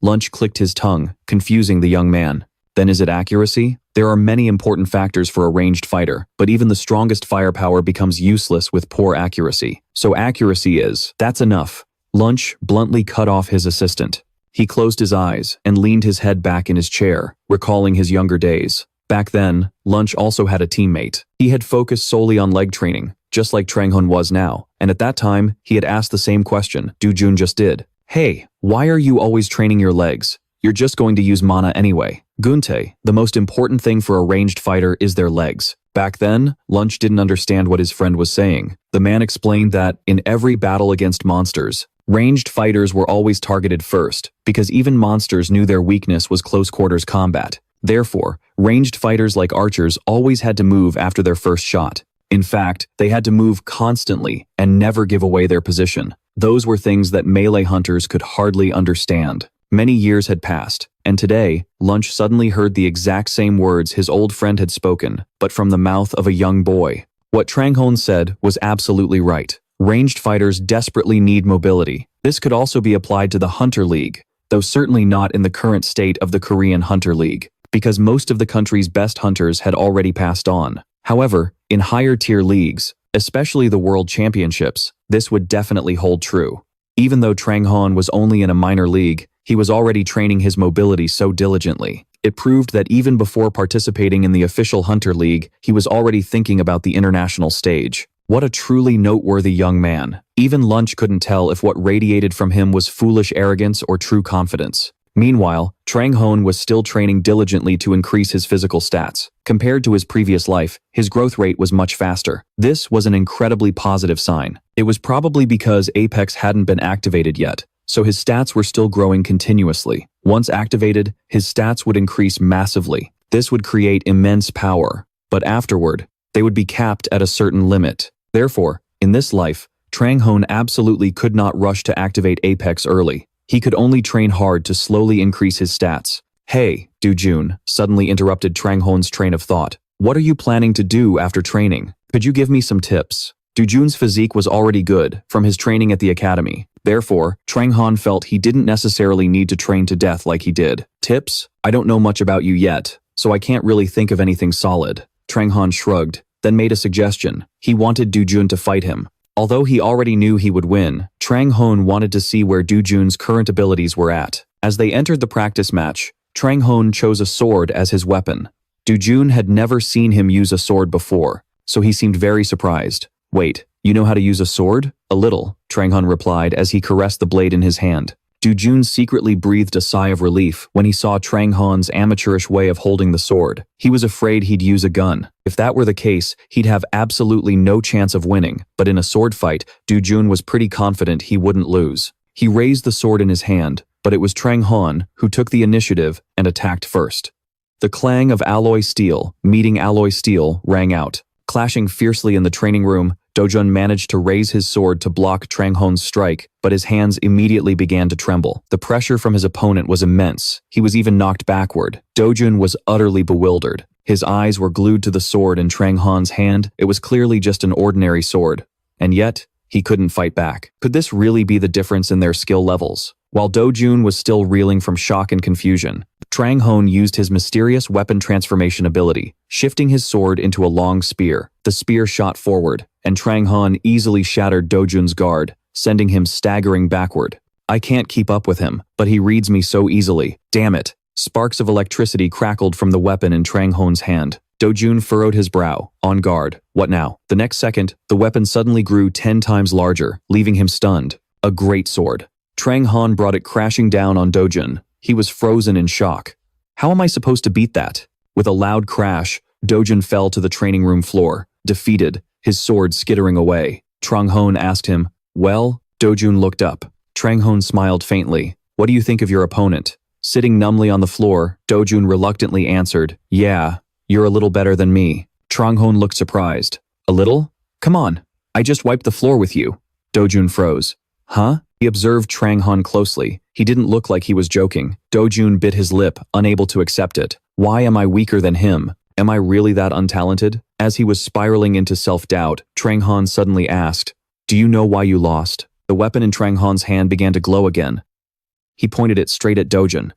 Lunch clicked his tongue, confusing the young man. Then is it accuracy? There are many important factors for a ranged fighter, but even the strongest firepower becomes useless with poor accuracy. So accuracy is, that's enough. Lunch bluntly cut off his assistant. He closed his eyes and leaned his head back in his chair, recalling his younger days. Back then, Lunch also had a teammate. He had focused solely on leg training, just like Trang Hon was now, and at that time, he had asked the same question Du Jun just did. "Hey, why are you always training your legs? You're just going to use mana anyway." Gunte, the most important thing for a ranged fighter is their legs. Back then, Lunch didn't understand what his friend was saying. The man explained that, in every battle against monsters, ranged fighters were always targeted first, because even monsters knew their weakness was close-quarters combat. Therefore, ranged fighters like archers always had to move after their first shot. In fact, they had to move constantly and never give away their position. Those were things that melee hunters could hardly understand. Many years had passed, and today, Lunch suddenly heard the exact same words his old friend had spoken, but from the mouth of a young boy. What Trang Hon said was absolutely right. Ranged fighters desperately need mobility. This could also be applied to the Hunter League, though certainly not in the current state of the Korean Hunter League, because most of the country's best hunters had already passed on. However, in higher-tier leagues, especially the World Championships, this would definitely hold true. Even though Trang Hon was only in a minor league, he was already training his mobility so diligently. It proved that even before participating in the official Hunter League, he was already thinking about the international stage. What a truly noteworthy young man. Even Lunch couldn't tell if what radiated from him was foolish arrogance or true confidence. Meanwhile, Trang Hon was still training diligently to increase his physical stats. Compared to his previous life, his growth rate was much faster. This was an incredibly positive sign. It was probably because Apex hadn't been activated yet, so his stats were still growing continuously. Once activated, his stats would increase massively. This would create immense power, but afterward, they would be capped at a certain limit. Therefore, in this life, Trang Hon absolutely could not rush to activate Apex early. He could only train hard to slowly increase his stats. "Hey, Du Jun," suddenly interrupted Trang Hon's train of thought. "What are you planning to do after training? Could you give me some tips?" Du Jun's physique was already good from his training at the academy. Therefore, Trang Hon felt he didn't necessarily need to train to death like he did. "Tips? I don't know much about you yet, so I can't really think of anything solid." Trang Hon shrugged, then made a suggestion. He wanted Du Jun to fight him. Although he already knew he would win, Trang Hon wanted to see where Du Jun's current abilities were at. As they entered the practice match, Trang Hon chose a sword as his weapon. Du Jun had never seen him use a sword before, so he seemed very surprised. "Wait, you know how to use a sword?" "A little," Trang Hon replied as he caressed the blade in his hand. Jun secretly breathed a sigh of relief when he saw Trang Hon's amateurish way of holding the sword. He was afraid he'd use a gun. If that were the case, he'd have absolutely no chance of winning, but in a sword fight, Jun was pretty confident he wouldn't lose. He raised the sword in his hand, but it was Trang Hon who took the initiative and attacked first. The clang of alloy steel meeting alloy steel rang out. Clashing fiercely in the training room, Jun managed to raise his sword to block Trang Hon's strike, but his hands immediately began to tremble. The pressure from his opponent was immense. He was even knocked backward. Jun was utterly bewildered. His eyes were glued to the sword in Trang Hon's hand. It was clearly just an ordinary sword. And yet, he couldn't fight back. Could this really be the difference in their skill levels? While Jun was still reeling from shock and confusion, Trang Hon used his mysterious weapon transformation ability, shifting his sword into a long spear. The spear shot forward, and Trang Hon easily shattered Jun's guard, sending him staggering backward. I can't keep up with him, but he reads me so easily. Damn it. Sparks of electricity crackled from the weapon in Trang Hon's hand. Jun furrowed his brow, on guard. What now? The next second, the weapon suddenly grew 10 times larger, leaving him stunned. A great sword. Trang Hon brought it crashing down on Jun. He was frozen in shock. How am I supposed to beat that? With a loud crash, Jun fell to the training room floor, defeated, his sword skittering away. Trang Hon asked him, "Well?" Jun looked up. Trang Hon smiled faintly. "What do you think of your opponent?" Sitting numbly on the floor, Jun reluctantly answered, "Yeah, you're a little better than me." Trang Hon looked surprised. "A little? Come on, I just wiped the floor with you." Jun froze. "Huh?" He observed Trang Hon closely. He didn't look like he was joking. Jun bit his lip, unable to accept it. Why am I weaker than him? Am I really that untalented? As he was spiraling into self-doubt, Trang Hon suddenly asked, "Do you know why you lost?" The weapon in Trang Hon's hand began to glow again. He pointed it straight at Jun.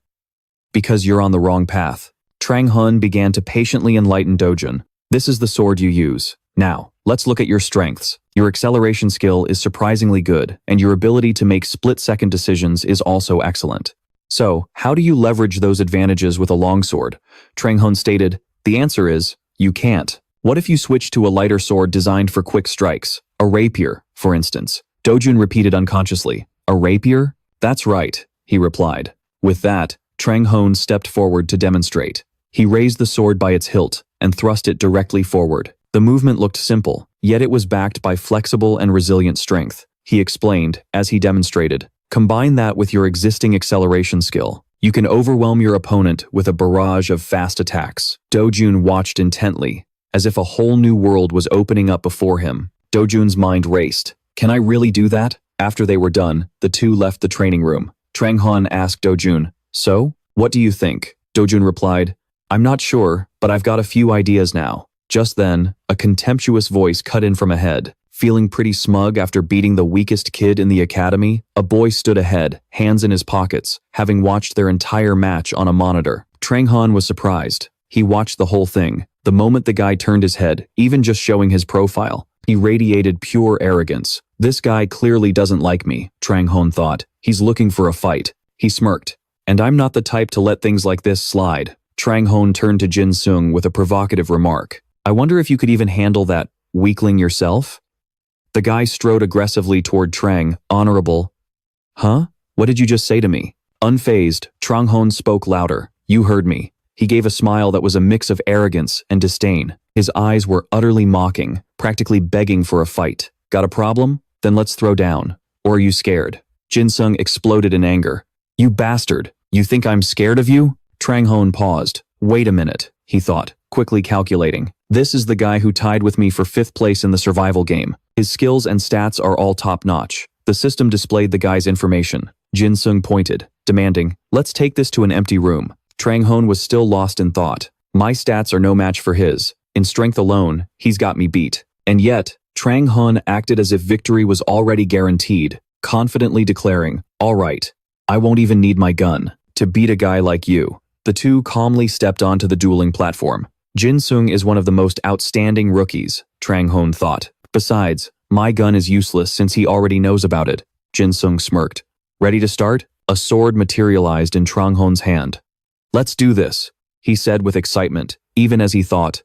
"Because you're on the wrong path." Trang Hon began to patiently enlighten Jun. "This is the sword you use. Now, let's look at your strengths. Your acceleration skill is surprisingly good, and your ability to make split-second decisions is also excellent. So, how do you leverage those advantages with a longsword?" Trang Hon stated, "The answer is, you can't. What if you switch to a lighter sword designed for quick strikes? A rapier, for instance." Jun repeated unconsciously, "A rapier?" "That's right," he replied. With that, Trang Hon stepped forward to demonstrate. He raised the sword by its hilt and thrust it directly forward. The movement looked simple, yet it was backed by flexible and resilient strength. He explained, as he demonstrated, "Combine that with your existing acceleration skill. You can overwhelm your opponent with a barrage of fast attacks." Jun watched intently, as if a whole new world was opening up before him. Jun's mind raced. Can I really do that? After they were done, the two left the training room. Trang Hon asked Jun, "So, what do you think?" Jun replied, "I'm not sure, but I've got a few ideas now." Just then, a contemptuous voice cut in from ahead. Feeling pretty smug after beating the weakest kid in the academy, a boy stood ahead, hands in his pockets, having watched their entire match on a monitor. Trang Hon was surprised. He watched the whole thing. The moment the guy turned his head, even just showing his profile, he radiated pure arrogance. This guy clearly doesn't like me, Trang Hon thought. He's looking for a fight. He smirked. And I'm not the type to let things like this slide. Trang Hon turned to Jin Sung with a provocative remark. I wonder if you could even handle that weakling yourself? The guy strode aggressively toward Trang, honorable. Huh? What did you just say to me? Unfazed, Trang Hon spoke louder. You heard me. He gave a smile that was a mix of arrogance and disdain. His eyes were utterly mocking, practically begging for a fight. Got a problem? Then let's throw down. Or are you scared? Jin Sung exploded in anger. You bastard! You think I'm scared of you? Trang Hon paused. Wait a minute, he thought, quickly calculating. This is the guy who tied with me for 5th place in the survival game. His skills and stats are all top-notch. The system displayed the guy's information. Jin Sung pointed, demanding, let's take this to an empty room. Trang Hon was still lost in thought. My stats are no match for his. In strength alone, he's got me beat. And yet, Trang Hon acted as if victory was already guaranteed, confidently declaring, all right, I won't even need my gun to beat a guy like you. The two calmly stepped onto the dueling platform. Jin Sung is one of the most outstanding rookies, Trang Hon thought. Besides, my gun is useless since he already knows about it. Jin Sung smirked. Ready to start? A sword materialized in Trang Hon's hand. Let's do this, he said with excitement, even as he thought.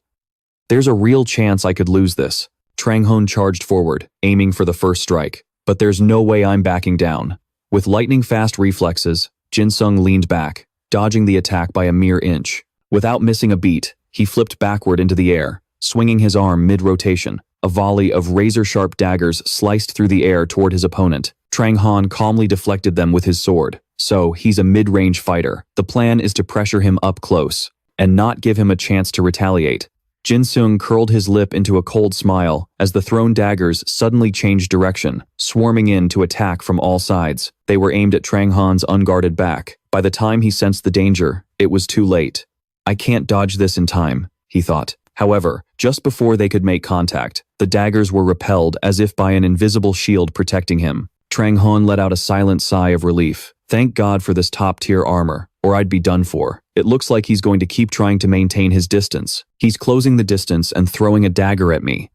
There's a real chance I could lose this. Trang Hon charged forward, aiming for the first strike. But there's no way I'm backing down. With lightning-fast reflexes, Jin Sung leaned back, dodging the attack by a mere inch. Without missing a beat, he flipped backward into the air, swinging his arm mid-rotation. A volley of razor-sharp daggers sliced through the air toward his opponent. Trang Hon calmly deflected them with his sword. So, he's a mid-range fighter. The plan is to pressure him up close, and not give him a chance to retaliate. Jin Sung curled his lip into a cold smile as the thrown daggers suddenly changed direction, swarming in to attack from all sides. They were aimed at Trang Hon's unguarded back. By the time he sensed the danger, it was too late. I can't dodge this in time, he thought. However, just before they could make contact, the daggers were repelled as if by an invisible shield protecting him. Trang Hon let out a silent sigh of relief. Thank God for this top-tier armor, or I'd be done for. It looks like he's going to keep trying to maintain his distance. He's closing the distance and throwing a dagger at me.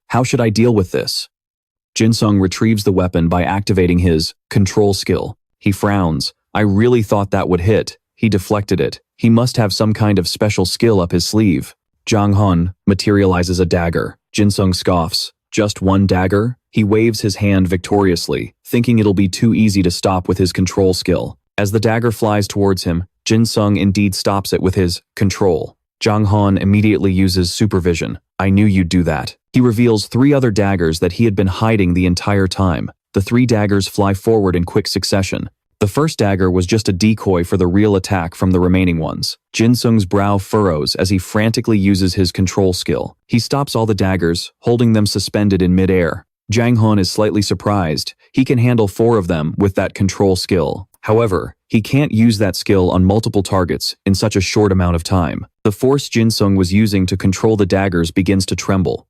How should I deal with this? Jin Sung retrieves the weapon by activating his control skill. He frowns. I really thought that would hit. He deflected it. He must have some kind of special skill up his sleeve. Trang Hon materializes a dagger. Jin Sung scoffs. Just one dagger? He waves his hand victoriously, thinking it'll be too easy to stop with his control skill. As the dagger flies towards him, Jin Sung indeed stops it with his control. Trang Hon immediately uses supervision. I knew you'd do that. He reveals 3 other daggers that he had been hiding the entire time. The 3 daggers fly forward in quick succession. The first dagger was just a decoy for the real attack from the remaining ones. Jin Sung's brow furrows as he frantically uses his control skill. He stops all the daggers, holding them suspended in midair. Trang Hon is slightly surprised. He can handle 4 of them with that control skill. However, he can't use that skill on multiple targets in such a short amount of time. The force Jin Sung was using to control the daggers begins to tremble.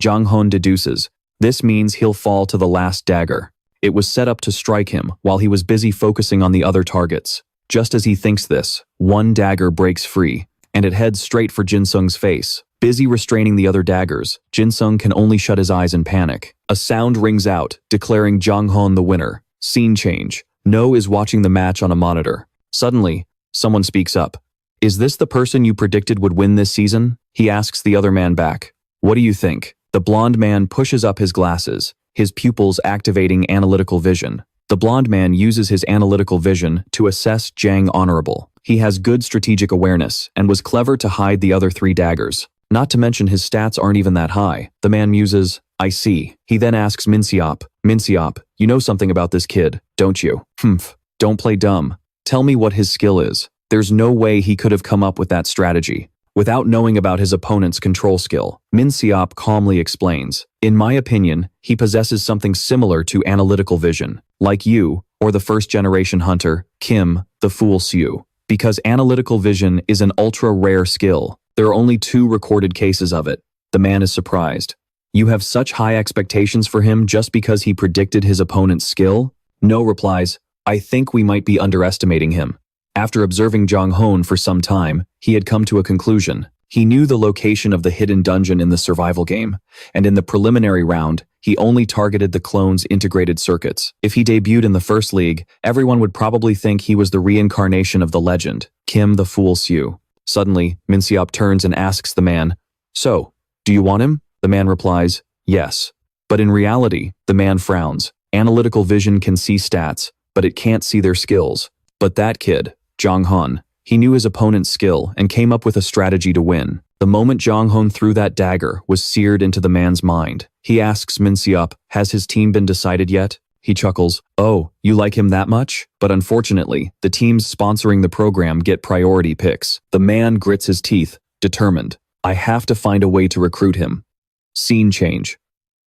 Trang Hon deduces, this means he'll fall to the last dagger. It was set up to strike him while he was busy focusing on the other targets. Just as he thinks this, one dagger breaks free, and it heads straight for Jin Sung's face. Busy restraining the other daggers, Jin Sung can only shut his eyes in panic. A sound rings out, declaring Trang Hon the winner. Scene change. No is watching the match on a monitor. Suddenly, someone speaks up. Is this the person you predicted would win this season? He asks the other man back. What do you think? The blonde man pushes up his glasses, his pupils activating analytical vision. The blonde man uses his analytical vision to assess Jang Honorable. He has good strategic awareness and was clever to hide the other 3 daggers. Not to mention his stats aren't even that high. The man muses, I see. He then asks Minseop, you know something about this kid, don't you? Don't play dumb. Tell me what his skill is. There's no way he could have come up with that strategy without knowing about his opponent's control skill. Minseop calmly explains, in my opinion, he possesses something similar to analytical vision, like you, or the first-generation hunter, Kim, the Fool Siu. Because analytical vision is an ultra-rare skill, there are only 2 recorded cases of it. The man is surprised. You have such high expectations for him just because he predicted his opponent's skill? No replies, I think we might be underestimating him. After observing Trang Hon for some time, he had come to a conclusion. He knew the location of the hidden dungeon in the survival game, and in the preliminary round, he only targeted the clone's integrated circuits. If he debuted in the first league, everyone would probably think he was the reincarnation of the legend, Kim the Fool Siu. Suddenly, Minseop turns and asks the man, so, do you want him? The man replies, yes. But in reality, the man frowns. Analytical vision can see stats, but it can't see their skills. But that kid, Trang Hon, he knew his opponent's skill and came up with a strategy to win. The moment Trang Hon threw that dagger was seared into the man's mind. He asks Minseop, has his team been decided yet? He chuckles, oh, you like him that much? But unfortunately, the teams sponsoring the program get priority picks. The man grits his teeth, determined. I have to find a way to recruit him. Scene change.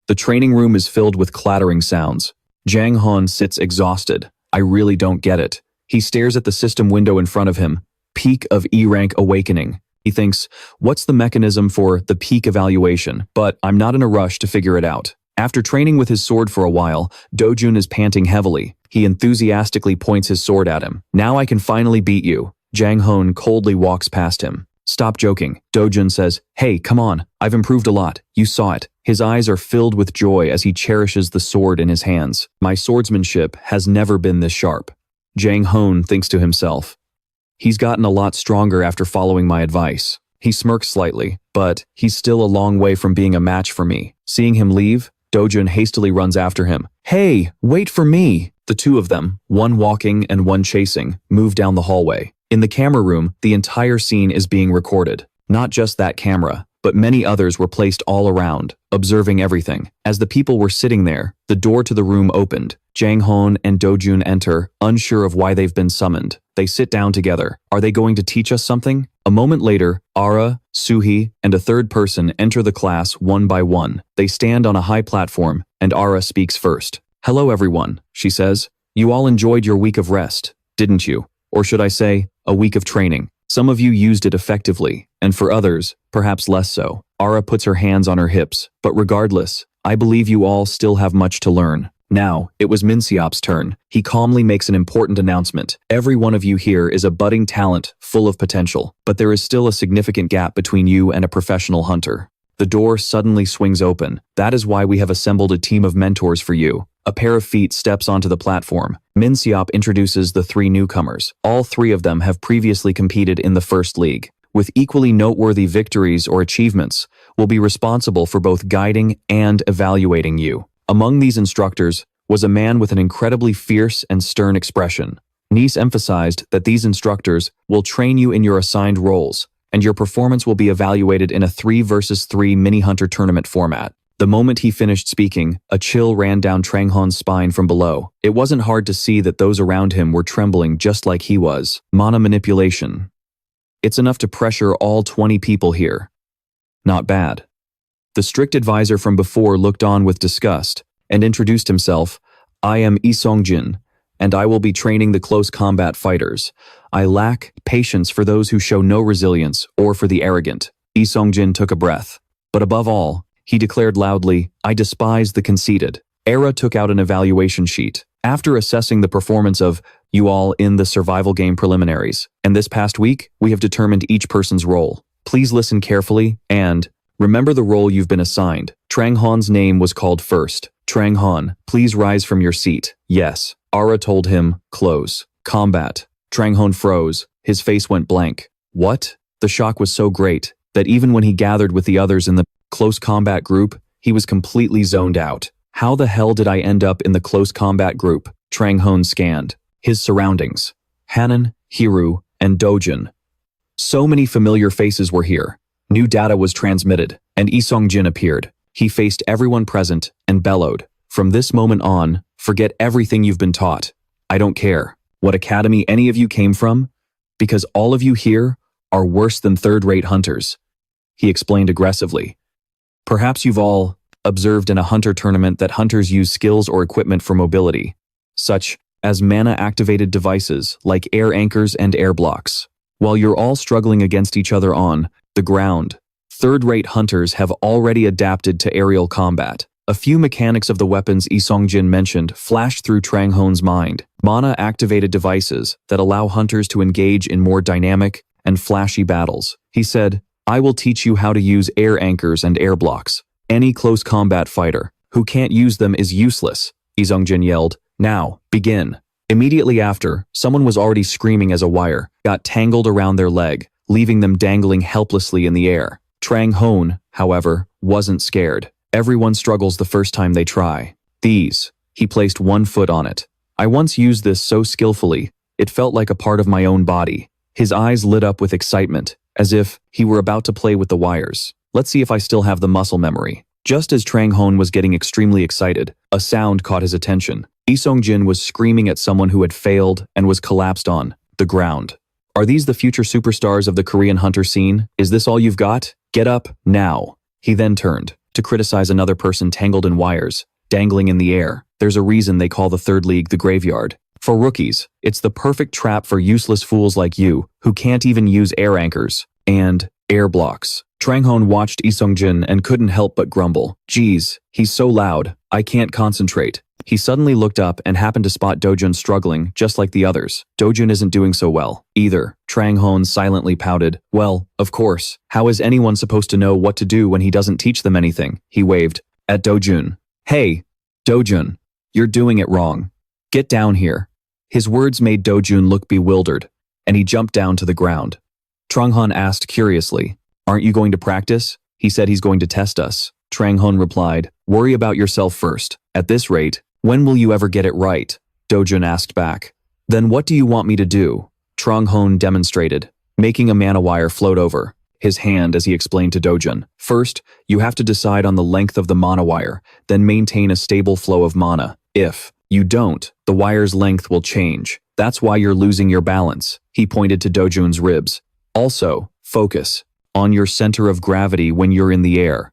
The training room is filled with clattering sounds. Trang Hon sits exhausted. I really don't get it. He stares at the system window in front of him. Peak of E-rank awakening. He thinks, what's the mechanism for the peak evaluation? But I'm not in a rush to figure it out. After training with his sword for a while, Dojun is panting heavily. He enthusiastically points his sword at him. Now I can finally beat you. Trang Hon coldly walks past him. Stop joking. Dojun says, hey, come on. I've improved a lot. You saw it. His eyes are filled with joy as he cherishes the sword in his hands. My swordsmanship has never been this sharp. Trang Hon thinks to himself. He's gotten a lot stronger after following my advice. He smirks slightly, but he's still a long way from being a match for me. Seeing him leave, Dojun hastily runs after him. Hey, wait for me! The two of them, one walking and one chasing, move down the hallway. In the camera room, the entire scene is being recorded. Not just that camera, but many others were placed all around, observing everything. As the people were sitting there, the door to the room opened. Trang Hon and Do-jun enter, unsure of why they've been summoned. They sit down together. Are they going to teach us something? A moment later, Ara, Suhi, and a third person enter the class one by one. They stand on a high platform, and Ara speaks first. "Hello everyone," she says. "You all enjoyed your week of rest, didn't you? Or should I say, a week of training. Some of you used it effectively, and for others, perhaps less so." Ara puts her hands on her hips, but regardless, I believe you all still have much to learn. Now, it was Minseop's turn. He calmly makes an important announcement. Every one of you here is a budding talent, full of potential, but there is still a significant gap between you and a professional hunter. The door suddenly swings open. That is why we have assembled a team of mentors for you. A pair of feet steps onto the platform. Minseop introduces the three newcomers. All three of them have previously competed in the first league. With equally noteworthy victories or achievements, will be responsible for both guiding and evaluating you. Among these instructors was a man with an incredibly fierce and stern expression. Nice emphasized that these instructors will train you in your assigned roles, and your performance will be evaluated in a 3 versus 3 mini-hunter tournament format. The moment he finished speaking, a chill ran down Trang Hon's spine from below. It wasn't hard to see that those around him were trembling just like he was. Mana manipulation. It's enough to pressure all 20 people here. Not bad. The strict advisor from before looked on with disgust and introduced himself. "I am Lee Song-jin, and I will be training the close combat fighters. I lack patience for those who show no resilience or for the arrogant." Lee Song-jin took a breath. But above all, he declared loudly, "I despise the conceited." Era took out an evaluation sheet. After assessing the performance of you all in the survival game preliminaries, and this past week, we have determined each person's role. Please listen carefully and remember the role you've been assigned. Trang Hon's name was called first. "Trang Hon, please rise from your seat." "Yes." Ara told him, "Close. Combat." Trang Hon froze. His face went blank. What? The shock was so great that even when he gathered with the others in the close combat group, he was completely zoned out. How the hell did I end up in the close combat group? Trang Hon scanned his surroundings. Hanan, Hiru, and Do-jun. So many familiar faces were here. New data was transmitted, and Lee Song-jin appeared. He faced everyone present and bellowed, "From this moment on, forget everything you've been taught. I don't care what academy any of you came from, because all of you here are worse than third-rate hunters." He explained aggressively. Perhaps you've all observed in a hunter tournament that hunters use skills or equipment for mobility, such as mana-activated devices like air anchors and air blocks. While you're all struggling against each other on the ground, third-rate hunters have already adapted to aerial combat. A few mechanics of the weapons Lee Song-jin mentioned flashed through Trang Hon's mind. Mana-activated devices that allow hunters to engage in more dynamic and flashy battles. He said, "I will teach you how to use air anchors and air blocks. Any close combat fighter who can't use them is useless," Lee Song-jin yelled. "Now, begin." Immediately after, someone was already screaming as a wire got tangled around their leg, leaving them dangling helplessly in the air. Trang Hon, however, wasn't scared. Everyone struggles the first time they try. He placed one foot on it. "I once used this so skillfully, it felt like a part of my own body." His eyes lit up with excitement, as if he were about to play with the wires. "Let's see if I still have the muscle memory." Just as Trang Hon was getting extremely excited, a sound caught his attention. Lee Song-jin was screaming at someone who had failed and was collapsed on the ground. "Are these the future superstars of the Korean hunter scene? Is this all you've got? Get up, now." He then turned to criticize another person tangled in wires, dangling in the air. There's a reason they call the third league the graveyard. For rookies, it's the perfect trap for useless fools like you, who can't even use air anchors and air blocks. Trang Hon watched Lee Song-jin and couldn't help but grumble. "Geez, he's so loud, I can't concentrate." He suddenly looked up and happened to spot Do-jun struggling, just like the others. Do-jun isn't doing so well, either. Trang Hon silently pouted. "Well, of course. How is anyone supposed to know what to do when he doesn't teach them anything?" He waved at Do-jun. "Hey, Do-jun, you're doing it wrong. Get down here." His words made Do-jun look bewildered, and he jumped down to the ground. Trang Hon asked curiously, "Aren't you going to practice? He said he's going to test us." Trang Hon replied, "Worry about yourself first. At this rate, when will you ever get it right?" Dojun asked back. Then what do you want me to do? Trang Hon demonstrated, making a mana wire float over his hand as he explained to Dojun. First, you have to decide on the length of the mana wire, then maintain a stable flow of mana. If you don't, the wire's length will change. That's why you're losing your balance. He pointed to Dojun's ribs. Also, focus on your center of gravity when you're in the air.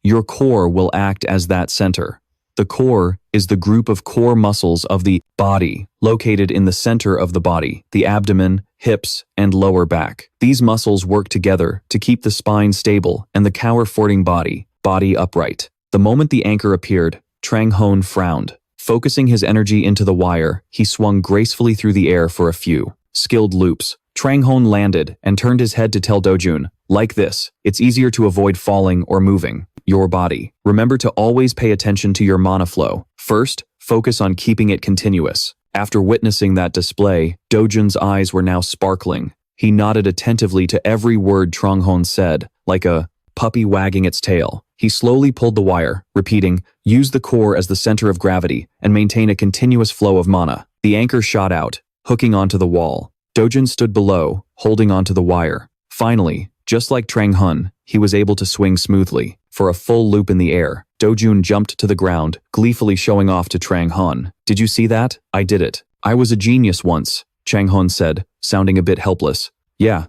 Your core will act as that center. The core is the group of core muscles of the body located in the center of the body, the abdomen, hips, and lower back. These muscles work together to keep the spine stable and the cower-fording body upright. The moment the anchor appeared, Trang Hon frowned. Focusing his energy into the wire, he swung gracefully through the air for a few skilled loops. Trang Hon landed and turned his head to tell Dojun, like this, it's easier to avoid falling or moving your body. Remember to always pay attention to your mana flow. First, focus on keeping it continuous. After witnessing that display, Dojun's eyes were now sparkling. He nodded attentively to every word Trang Hon said, like a puppy wagging its tail. He slowly pulled the wire, repeating, use the core as the center of gravity and maintain a continuous flow of mana. The anchor shot out, hooking onto the wall. Dojun stood below, holding onto the wire. Finally, just like Trang Hon, he was able to swing smoothly. For a full loop in the air, Dojun jumped to the ground, gleefully showing off to Trang Hon. Did you see that? I did it. I was a genius once, Trang Hon said, sounding a bit helpless. Yeah.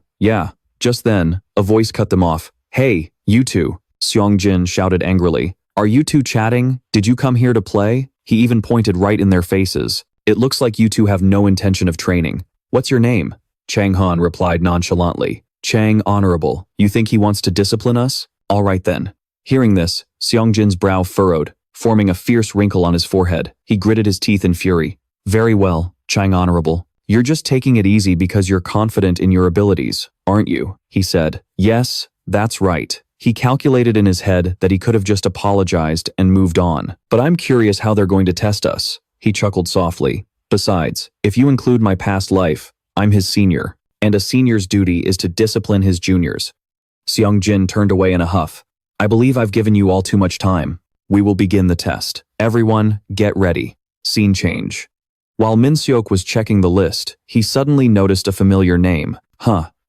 Just then, a voice cut them off. Hey, you two, Seongjin shouted angrily. Are you two chatting? Did you come here to play? He even pointed right in their faces. It looks like you two have no intention of training. What's your name? Trang Hon replied nonchalantly. Chang Honorable. You think he wants to discipline us? All right then. Hearing this, Seongjin's brow furrowed, forming a fierce wrinkle on his forehead. He gritted his teeth in fury. Very well, Chang Honorable. You're just taking it easy because you're confident in your abilities, aren't you? He said. Yes, that's right. He calculated in his head that he could have just apologized and moved on. But I'm curious how they're going to test us. He chuckled softly. Besides, if you include my past life, I'm his senior, and a senior's duty is to discipline his juniors. Seongjin turned away in a huff. I believe I've given you all too much time. We will begin the test. Everyone, get ready. Scene change. While Min-seok was checking the list, he suddenly noticed a familiar name.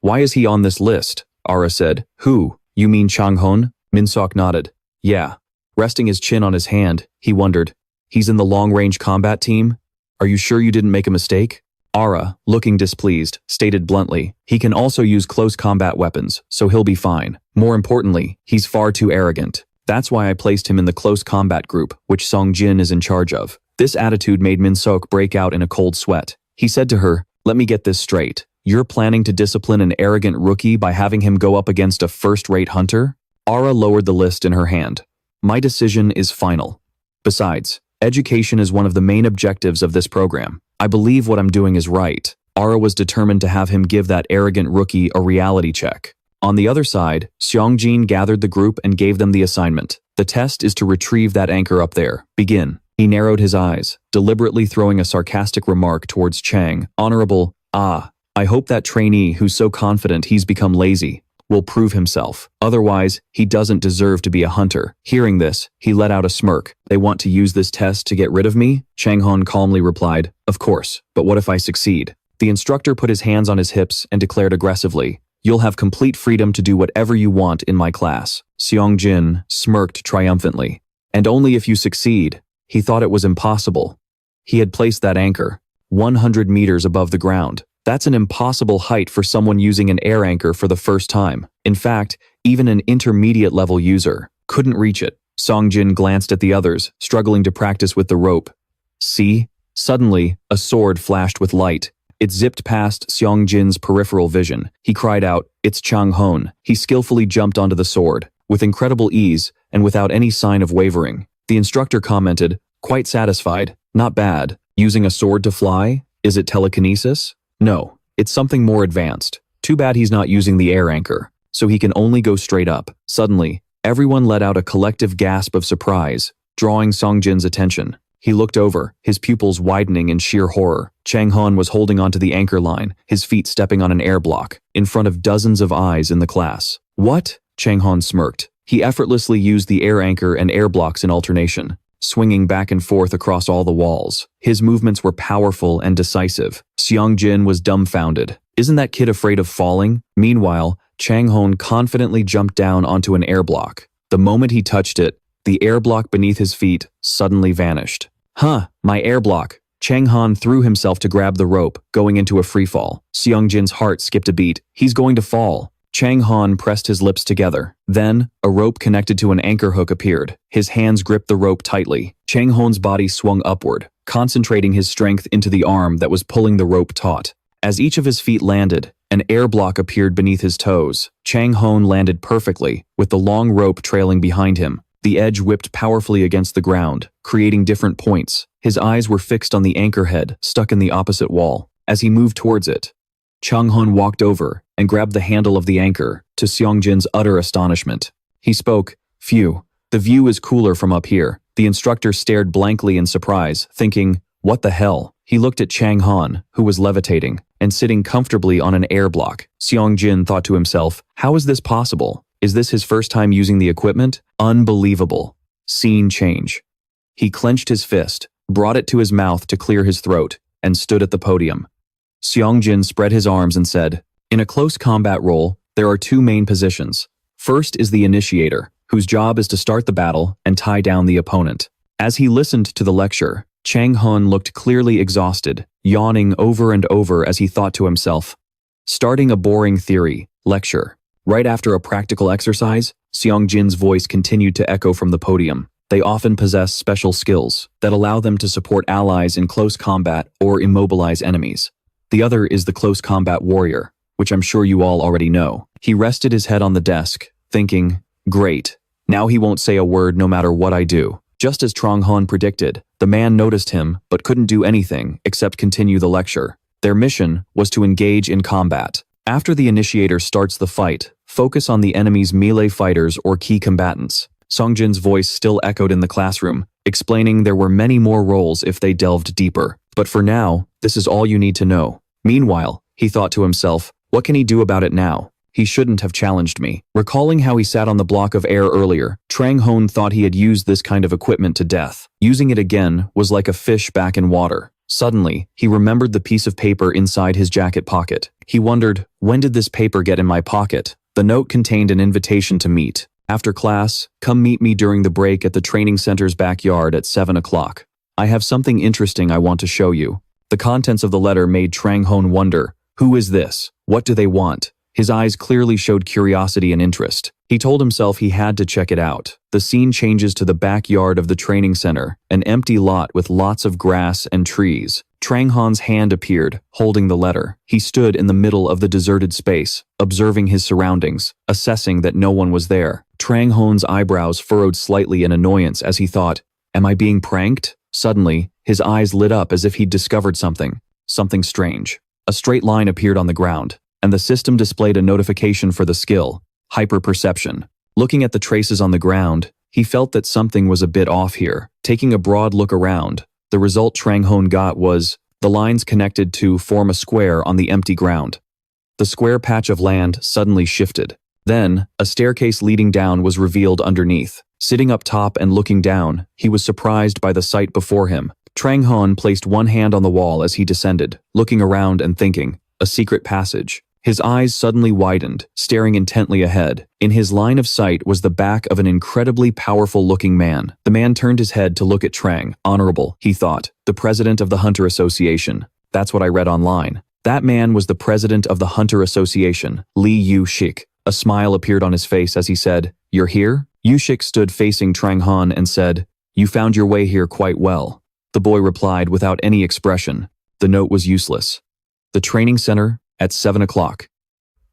Why is he on this list? Ara said. Who? You mean Trang Hon? Min-seok nodded. Yeah. Resting his chin on his hand, he wondered. He's in the long-range combat team? Are you sure you didn't make a mistake? Ara, looking displeased, stated bluntly, he can also use close combat weapons, so he'll be fine. More importantly, he's far too arrogant. That's why I placed him in the close combat group, which Songjin is in charge of. This attitude made Min-seok break out in a cold sweat. He said to her, let me get this straight. You're planning to discipline an arrogant rookie by having him go up against a first-rate hunter? Ara lowered the list in her hand. My decision is final. Besides, education is one of the main objectives of this program. I believe what I'm doing is right. Ara was determined to have him give that arrogant rookie a reality check. On the other side, Seongjin gathered the group and gave them the assignment. The test is to retrieve that anchor up there. Begin. He narrowed his eyes, deliberately throwing a sarcastic remark towards Chang. Honorable, I hope that trainee who's so confident he's become lazy will prove himself. Otherwise, he doesn't deserve to be a hunter. Hearing this, he let out a smirk. They want to use this test to get rid of me? Trang Hon calmly replied, of course, but what if I succeed? The instructor put his hands on his hips and declared aggressively, you'll have complete freedom to do whatever you want in my class. Seongjin smirked triumphantly. And only if you succeed. He thought it was impossible. He had placed that anchor 100 meters above the ground. That's an impossible height for someone using an air anchor for the first time. In fact, even an intermediate-level user couldn't reach it. Songjin glanced at the others, struggling to practice with the rope. See? Suddenly, a sword flashed with light. It zipped past Seongjin's peripheral vision. He cried out, it's Trang Hon. He skillfully jumped onto the sword, with incredible ease and without any sign of wavering. The instructor commented, quite satisfied. Not bad. Using a sword to fly? Is it telekinesis? No, it's something more advanced. Too bad he's not using the air anchor, so he can only go straight up. Suddenly, everyone let out a collective gasp of surprise, drawing Songjin's attention. He looked over, his pupils widening in sheer horror. Trang Hon was holding onto the anchor line, his feet stepping on an air block, in front of dozens of eyes in the class. What? Trang Hon smirked. He effortlessly used the air anchor and air blocks in alternation. swinging back and forth across all the walls. His movements were powerful and decisive. Seong-jin was dumbfounded. Isn't that kid afraid of falling? Meanwhile, Trang Hon confidently jumped down onto an air block. The moment he touched it, the air block beneath his feet suddenly vanished. Huh, my air block. Trang Hon threw himself to grab the rope, going into a freefall. Seong-jin's heart skipped a beat. He's going to fall. Trang Hon pressed his lips together. Then, a rope connected to an anchor hook appeared. His hands gripped the rope tightly. Trang Hon's body swung upward, concentrating his strength into the arm that was pulling the rope taut. As each of his feet landed, an air block appeared beneath his toes. Trang Hon landed perfectly, with the long rope trailing behind him. The edge whipped powerfully against the ground, creating different points. His eyes were fixed on the anchor head, stuck in the opposite wall. As he moved towards it, Trang Hon walked over and grabbed the handle of the anchor, to Seong-jin's utter astonishment. He spoke, "Phew, the view is cooler from up here." The instructor stared blankly in surprise, thinking, "What the hell?" He looked at Trang Hon, who was levitating and sitting comfortably on an air block. Seong-jin thought to himself, how is this possible? Is this his first time using the equipment? Unbelievable. Scene change. He clenched his fist, brought it to his mouth to clear his throat, and stood at the podium. Seong-jin spread his arms and said, "In a close combat role, there are two main positions. First is the initiator, whose job is to start the battle and tie down the opponent." As he listened to the lecture, Trang Hon looked clearly exhausted, yawning over and over as he thought to himself, "Starting a boring theory, lecture." Right after a practical exercise, Seong-jin's voice continued to echo from the podium. They often possess special skills that allow them to support allies in close combat or immobilize enemies. The other is the close combat warrior, which I'm sure you all already know. He rested his head on the desk, thinking, great, now he won't say a word no matter what I do. Just as Trang Hon predicted, the man noticed him but couldn't do anything except continue the lecture. Their mission was to engage in combat. After the initiator starts the fight, focus on the enemy's melee fighters or key combatants. Seong-jin's voice still echoed in the classroom, explaining there were many more roles if they delved deeper. But for now, this is all you need to know. Meanwhile, he thought to himself, what can he do about it now? He shouldn't have challenged me. Recalling how he sat on the block of air earlier, Trang Hon thought he had used this kind of equipment to death. Using it again was like a fish back in water. Suddenly, he remembered the piece of paper inside his jacket pocket. He wondered, when did this paper get in my pocket? The note contained an invitation to meet. After class, come meet me during the break at the training center's backyard at 7 o'clock. I have something interesting I want to show you. The contents of the letter made Trang Hon wonder, who is this? What do they want? His eyes clearly showed curiosity and interest. He told himself he had to check it out. The scene changes to the backyard of the training center, an empty lot with lots of grass and trees. Trang Hon's hand appeared, holding the letter. He stood in the middle of the deserted space, observing his surroundings, assessing that no one was there. Trang Hon's eyebrows furrowed slightly in annoyance as he thought, am I being pranked? Suddenly, his eyes lit up as if he'd discovered something strange. A straight line appeared on the ground, and the system displayed a notification for the skill, hyperperception. Looking at the traces on the ground, he felt that something was a bit off here. Taking a broad look around, the result Trang Hon got was, the lines connected to form a square on the empty ground. The square patch of land suddenly shifted. Then, a staircase leading down was revealed underneath. Sitting up top and looking down, he was surprised by the sight before him. Trang Hon placed one hand on the wall as he descended, looking around and thinking, a secret passage. His eyes suddenly widened, staring intently ahead. In his line of sight was the back of an incredibly powerful-looking man. The man turned his head to look at Trang. Honorable, he thought, the president of the Hunter Association. That's what I read online. That man was the president of the Hunter Association, Lee Yu-shik. A smile appeared on his face as he said, you're here? Yu-shik stood facing Trang Hon and said, you found your way here quite well. The boy replied without any expression. The note was useless. The training center, at 7 o'clock.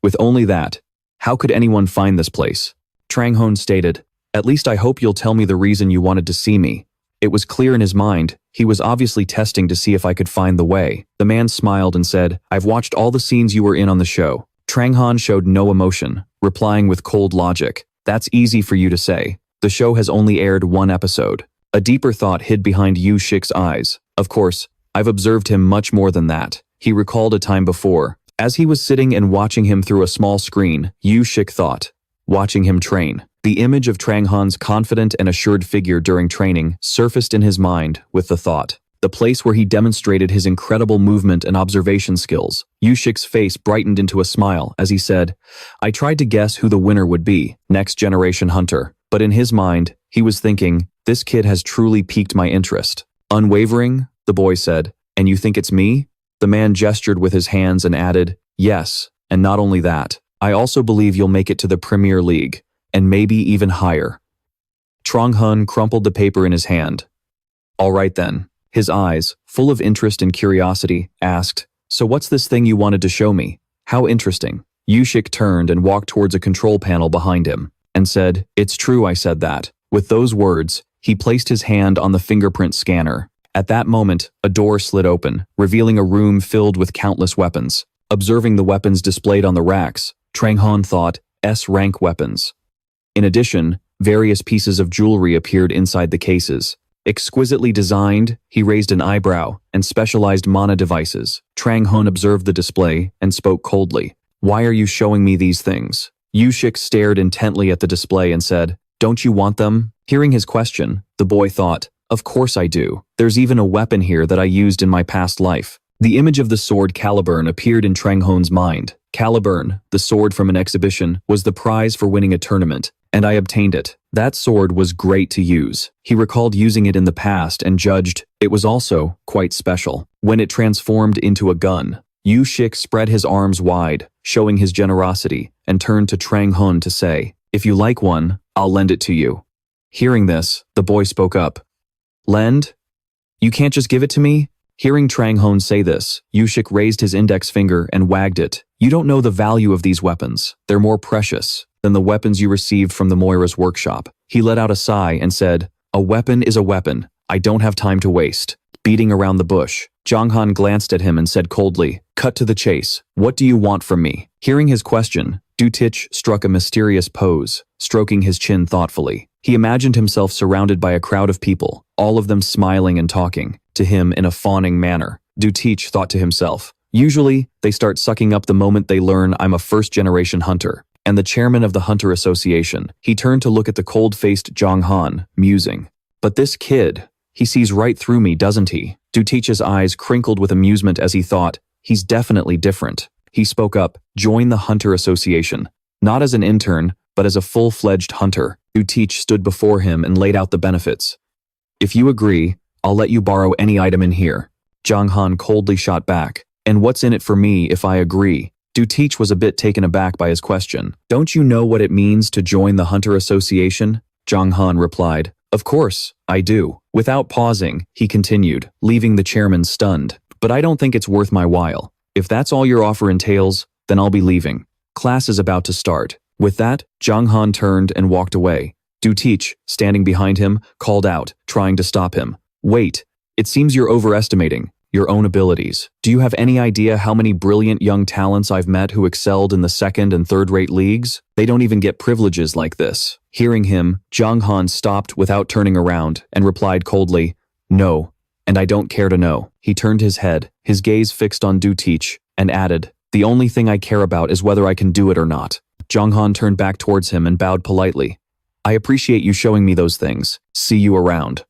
With only that, how could anyone find this place? Trang Hon stated, at least I hope you'll tell me the reason you wanted to see me. It was clear in his mind, he was obviously testing to see if I could find the way. The man smiled and said, I've watched all the scenes you were in on the show. Trang Hon showed no emotion, replying with cold logic, that's easy for you to say. The show has only aired one episode. A deeper thought hid behind Yu-shik's eyes. Of course, I've observed him much more than that. He recalled a time before. As he was sitting and watching him through a small screen, Yu-shik thought, watching him train. The image of Trang Hon's confident and assured figure during training surfaced in his mind with the thought. The place where he demonstrated his incredible movement and observation skills. Yushik's face brightened into a smile as he said, I tried to guess who the winner would be, next generation hunter. But in his mind, he was thinking, this kid has truly piqued my interest. Unwavering, the boy said, and you think it's me? The man gestured with his hands and added, yes, and not only that, I also believe you'll make it to the Premier League, and maybe even higher. Trang Hon crumpled the paper in his hand. All right then. His eyes, full of interest and curiosity, asked, so what's this thing you wanted to show me? How interesting. Yushik turned and walked towards a control panel behind him, and said, it's true I said that. With those words, he placed his hand on the fingerprint scanner. At that moment, a door slid open, revealing a room filled with countless weapons. Observing the weapons displayed on the racks, Trang Hon thought, S-rank weapons. In addition, various pieces of jewelry appeared inside the cases. Exquisitely designed, he raised an eyebrow, and specialized mana devices. Trang Hon observed the display and spoke coldly. Why are you showing me these things? Yushik stared intently at the display and said, don't you want them? Hearing his question, the boy thought, of course I do. There's even a weapon here that I used in my past life. The image of the sword Caliburn appeared in Trang Hon's mind. Caliburn, the sword from an exhibition, was the prize for winning a tournament, and I obtained it. That sword was great to use. He recalled using it in the past and judged it was also quite special. When it transformed into a gun, Yushik spread his arms wide, showing his generosity, and turned to Trang Hon to say, if you like one, I'll lend it to you. Hearing this, the boy spoke up. Lend? You can't just give it to me? Hearing Trang Hon say this, Yushik raised his index finger and wagged it. You don't know the value of these weapons. They're more precious than the weapons you received from the Moira's workshop. He let out a sigh and said, a weapon is a weapon. I don't have time to waste. Beating around the bush, Trang Hon glanced at him and said coldly, cut to the chase. What do you want from me? Hearing his question, Dutich struck a mysterious pose, stroking his chin thoughtfully. He imagined himself surrounded by a crowd of people, all of them smiling and talking to him in a fawning manner. Dutich thought to himself, usually, they start sucking up the moment they learn I'm a first-generation hunter. And the chairman of the Hunter Association. He turned to look at the cold-faced Trang Hon, musing. But this kid, he sees right through me, doesn't he? Dutich's eyes crinkled with amusement as he thought, he's definitely different. He spoke up, join the Hunter Association. Not as an intern, but as a full-fledged hunter. Dutich stood before him and laid out the benefits. If you agree, I'll let you borrow any item in here. Trang Hon coldly shot back. And what's in it for me if I agree? Dutich was a bit taken aback by his question. Don't you know what it means to join the Hunter Association? Trang Hon replied, of course, I do. Without pausing, he continued, leaving the chairman stunned. But I don't think it's worth my while. If that's all your offer entails, then I'll be leaving. Class is about to start. With that, Trang Hon turned and walked away. Dutich, standing behind him, called out, trying to stop him. Wait, it seems you're overestimating your own abilities. Do you have any idea how many brilliant young talents I've met who excelled in the second and third-rate leagues? They don't even get privileges like this. Hearing him, Trang Hon stopped without turning around and replied coldly, no, and I don't care to know. He turned his head, his gaze fixed on Dutich, and added, the only thing I care about is whether I can do it or not. Trang Hon turned back towards him and bowed politely. I appreciate you showing me those things. See you around.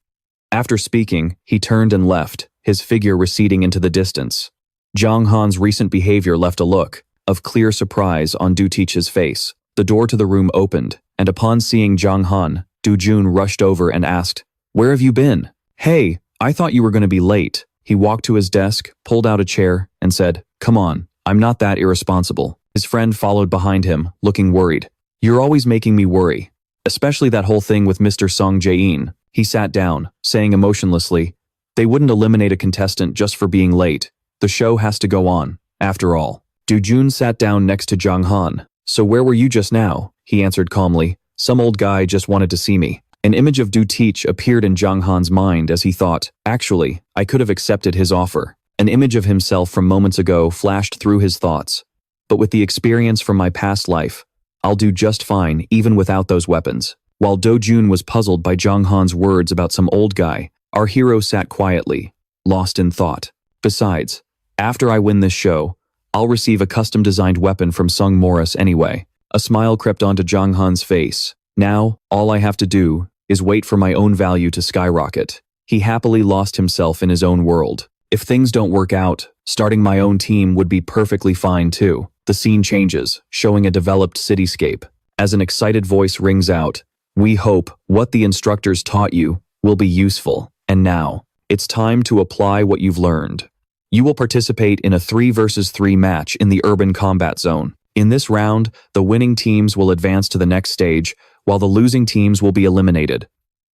After speaking, he turned and left, his figure receding into the distance. Trang Hon's recent behavior left a look of clear surprise on Dutich's face. The door to the room opened, and upon seeing Trang Hon, Du-jun rushed over and asked, where have you been? Hey, I thought you were going to be late. He walked to his desk, pulled out a chair, and said, come on, I'm not that irresponsible. His friend followed behind him, looking worried. You're always making me worry. Especially that whole thing with Mr. Song Jae-in. He sat down, saying emotionlessly, they wouldn't eliminate a contestant just for being late. The show has to go on, after all. Du-jun sat down next to Trang Hon. So where were you just now? He answered calmly. Some old guy just wanted to see me. An image of Dutich appeared in Trang Hon's mind as he thought, actually, I could have accepted his offer. An image of himself from moments ago flashed through his thoughts. But with the experience from my past life, I'll do just fine even without those weapons. While Do-jun was puzzled by Trang Hon's words about some old guy, our hero sat quietly, lost in thought. Besides, after I win this show, I'll receive a custom-designed weapon from Sung Morris anyway. A smile crept onto Trang Hon's face. Now, all I have to do is wait for my own value to skyrocket. He happily lost himself in his own world. If things don't work out, starting my own team would be perfectly fine too. The scene changes, showing a developed cityscape. As an excited voice rings out, "We hope what the instructors taught you will be useful. And now, it's time to apply what you've learned. You will participate in a 3 versus 3 match in the urban combat zone. In this round, the winning teams will advance to the next stage, while the losing teams will be eliminated."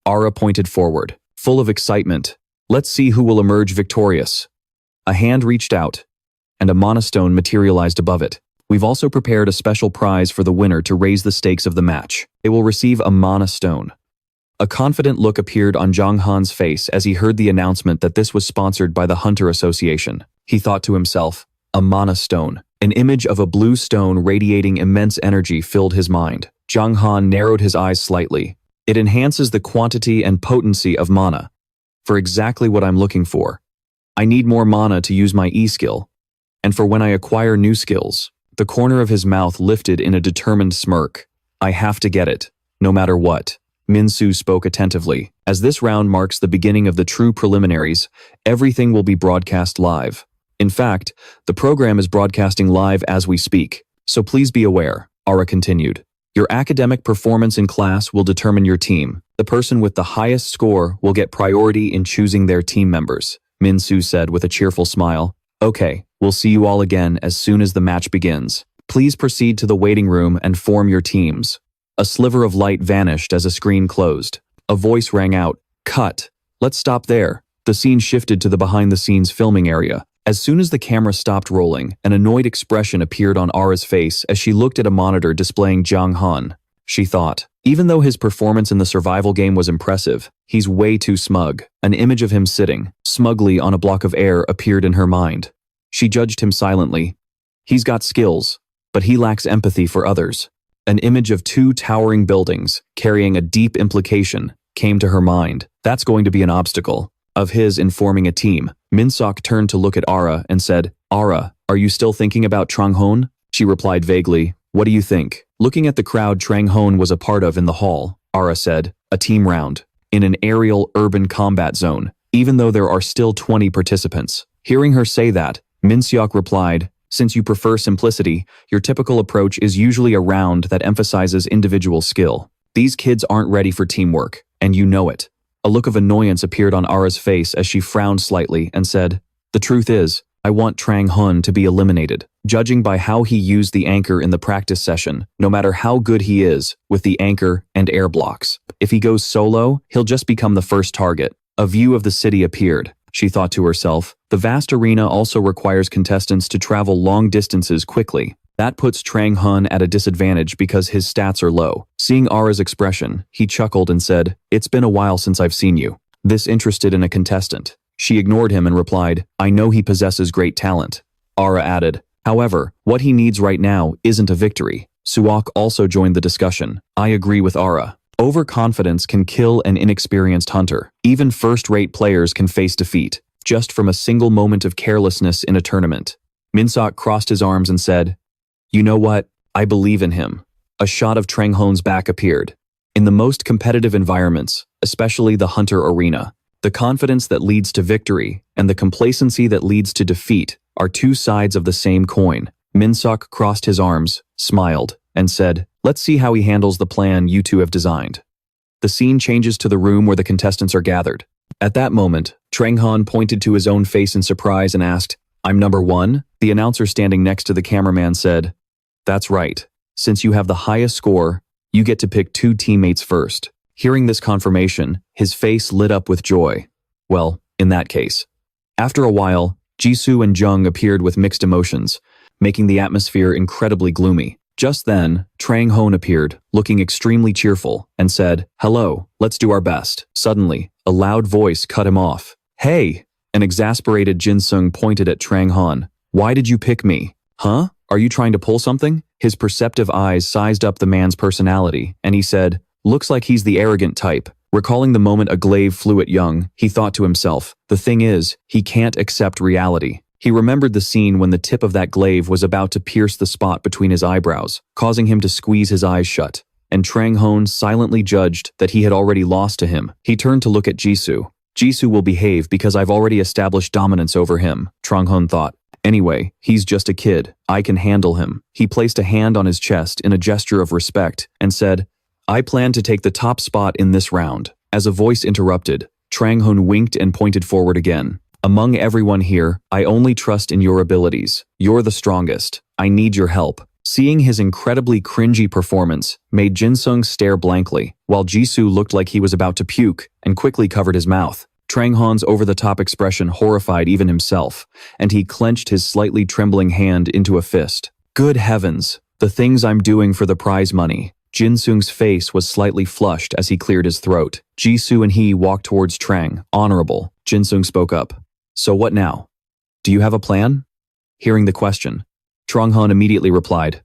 Ara pointed forward, full of excitement. "Let's see who will emerge victorious." A hand reached out, and a monostone materialized above it. "We've also prepared a special prize for the winner to raise the stakes of the match. They will receive a monostone." A confident look appeared on Trang Hon's face as he heard the announcement that this was sponsored by the Hunter Association. He thought to himself, a monostone. An image of a blue stone radiating immense energy filled his mind. Trang Hon narrowed his eyes slightly. "It enhances the quantity and potency of mana. For exactly what I'm looking for. I need more mana to use my E-skill. And for when I acquire new skills." The corner of his mouth lifted in a determined smirk. "I have to get it, no matter what." Min-soo spoke attentively. "As this round marks the beginning of the true preliminaries, everything will be broadcast live. In fact, the program is broadcasting live as we speak, so please be aware," Ara continued. "Your academic performance in class will determine your team. The person with the highest score will get priority in choosing their team members," Min-soo said with a cheerful smile. "Okay, we'll see you all again as soon as the match begins. Please proceed to the waiting room and form your teams." A sliver of light vanished as a screen closed. A voice rang out, "Cut. Let's stop there." The scene shifted to the behind-the-scenes filming area. As soon as the camera stopped rolling, an annoyed expression appeared on Ara's face as she looked at a monitor displaying Trang Hon. She thought, even though his performance in the survival game was impressive, he's way too smug. An image of him sitting, smugly on a block of air appeared in her mind. She judged him silently. He's got skills, but he lacks empathy for others. An image of 2 towering buildings, carrying a deep implication, came to her mind. That's going to be an obstacle of his in forming a team. Min-sok turned to look at Ara and said, "Ara, are you still thinking about Trang Hon?" She replied vaguely, "What do you think?" Looking at the crowd Trang Hon was a part of in the hall, Ara said, "A team round. In an aerial urban combat zone, even though there are still 20 participants." Hearing her say that, Min-seok replied, "Since you prefer simplicity, your typical approach is usually a round that emphasizes individual skill. These kids aren't ready for teamwork, and you know it." A look of annoyance appeared on Ara's face as she frowned slightly and said, "The truth is, I want Trang Hon to be eliminated. Judging by how he used the anchor in the practice session, no matter how good he is with the anchor and air blocks, if he goes solo, he'll just become the first target." A view of the city appeared. She thought to herself, the vast arena also requires contestants to travel long distances quickly. That puts Trang Hon at a disadvantage because his stats are low. Seeing Ara's expression, he chuckled and said, "It's been a while since I've seen you." This interested in a contestant. She ignored him and replied, "I know he possesses great talent." Ara added, "However, what he needs right now isn't a victory." Suok also joined the discussion. "I agree with Ara. Overconfidence can kill an inexperienced hunter. Even first-rate players can face defeat, just from a single moment of carelessness in a tournament." Min-sok crossed his arms and said, "You know what? I believe in him." A shot of Trang Hon's back appeared. In the most competitive environments, especially the hunter arena, the confidence that leads to victory and the complacency that leads to defeat are 2 sides of the same coin. Min-sok crossed his arms, smiled, and said, "Let's see how he handles the plan you 2 have designed." The scene changes to the room where the contestants are gathered. At that moment, Trang Hon pointed to his own face in surprise and asked, "I'm number 1? The announcer standing next to the cameraman said, "That's right. Since you have the highest score, you get to pick 2 teammates first." Hearing this confirmation, his face lit up with joy. Well, in that case. After a while, Jisoo and Jung appeared with mixed emotions, making the atmosphere incredibly gloomy. Just then, Trang Hon appeared, looking extremely cheerful, and said, "Hello, let's do our best." Suddenly, a loud voice cut him off. "Hey!" An exasperated Jin Sung pointed at Trang Hon. "Why did you pick me? Huh? Are you trying to pull something?" His perceptive eyes sized up the man's personality, and he said, "Looks like he's the arrogant type." Recalling the moment a glaive flew at Young, he thought to himself, the thing is, he can't accept reality. He remembered the scene when the tip of that glaive was about to pierce the spot between his eyebrows, causing him to squeeze his eyes shut. and Trang Hon silently judged that he had already lost to him. He turned to look at Jisoo. Jisoo will behave because I've already established dominance over him, Trang Hon thought. Anyway, he's just a kid. I can handle him. He placed a hand on his chest in a gesture of respect and said, I plan to take the top spot in this round. As a voice interrupted, Trang Hon winked and pointed forward again. Among everyone here, I only trust in your abilities. You're the strongest. I need your help. Seeing his incredibly cringy performance made Jinsung stare blankly, while Jisoo looked like he was about to puke and quickly covered his mouth. Trang Hon's over-the-top expression horrified even himself, and he clenched his slightly trembling hand into a fist. Good heavens, the things I'm doing for the prize money. Jinsung's face was slightly flushed as he cleared his throat. Jisoo and he walked towards Trang. Honorable, Jinsung spoke up. So what now? Do you have a plan? Hearing the question, Trang Hon immediately replied,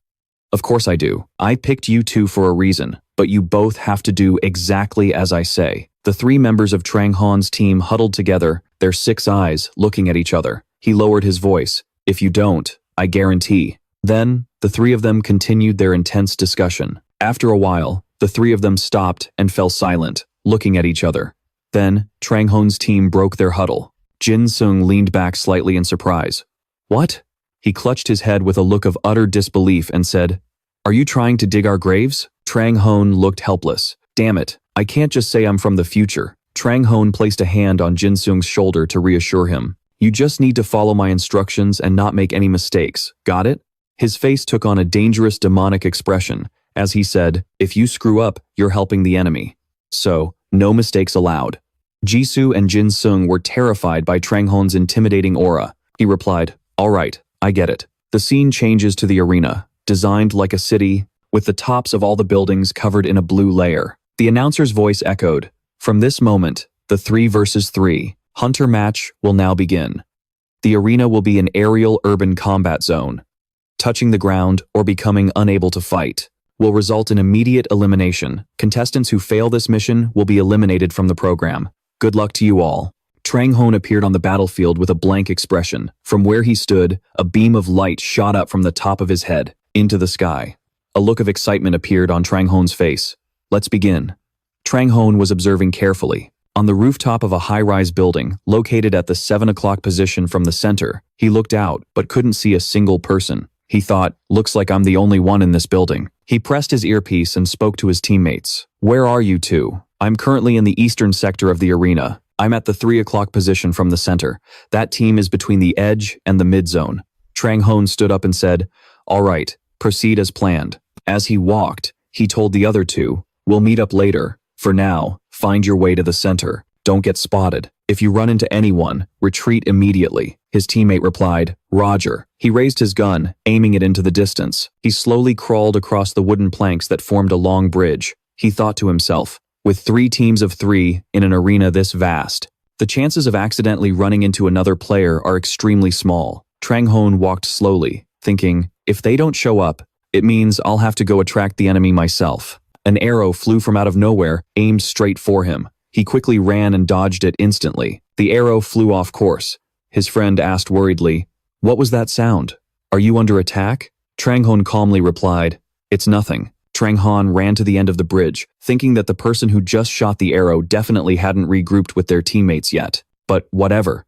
Of course I do. I picked you two for a reason, but you both have to do exactly as I say. The three members of Trang Hon's team huddled together, their 6 eyes looking at each other. He lowered his voice. If you don't, I guarantee. Then, the three of them continued their intense discussion. After a while, the three of them stopped and fell silent, looking at each other. Then, Trang Hon's team broke their huddle. Jinsung leaned back slightly in surprise. What? He clutched his head with a look of utter disbelief and said, Are you trying to dig our graves? Trang Hon looked helpless. Damn it, I can't just say I'm from the future. Trang Hon placed a hand on Jinsung's shoulder to reassure him. You just need to follow my instructions and not make any mistakes. Got it? His face took on a dangerous demonic expression as he said, If you screw up, you're helping the enemy. So, no mistakes allowed. Jisoo and Jinsung were terrified by Trang Hon's intimidating aura. He replied, All right, I get it. The scene changes to the arena, designed like a city, with the tops of all the buildings covered in a blue layer. The announcer's voice echoed, From this moment, the 3 versus 3 Hunter match will now begin. The arena will be an aerial urban combat zone. Touching the ground or becoming unable to fight will result in immediate elimination. Contestants who fail this mission will be eliminated from the program. Good luck to you all. Trang Hon appeared on the battlefield with a blank expression. From where he stood, a beam of light shot up from the top of his head into the sky. A look of excitement appeared on Trang Hon's face. Let's begin. Trang Hon was observing carefully. On the rooftop of a high-rise building, located at the 7 o'clock position from the center, he looked out but couldn't see a single person. He thought, looks like I'm the only one in this building. He pressed his earpiece and spoke to his teammates. Where are you two? I'm currently in the eastern sector of the arena. I'm at the 3 o'clock position from the center. That team is between the edge and the mid-zone. Trang Hon stood up and said, All right, proceed as planned. As he walked, he told the other two, We'll meet up later. For now, find your way to the center. Don't get spotted. If you run into anyone, retreat immediately. His teammate replied, Roger. He raised his gun, aiming it into the distance. He slowly crawled across the wooden planks that formed a long bridge. He thought to himself, with 3 teams of 3 in an arena this vast, the chances of accidentally running into another player are extremely small. Trang Hon walked slowly, thinking, if they don't show up, it means I'll have to go attract the enemy myself. An arrow flew from out of nowhere, aimed straight for him. He quickly ran and dodged it instantly. The arrow flew off course. His friend asked worriedly, What was that sound? Are you under attack? Trang Hon calmly replied, It's nothing. Trang Hon ran to the end of the bridge, thinking that the person who just shot the arrow definitely hadn't regrouped with their teammates yet. But whatever.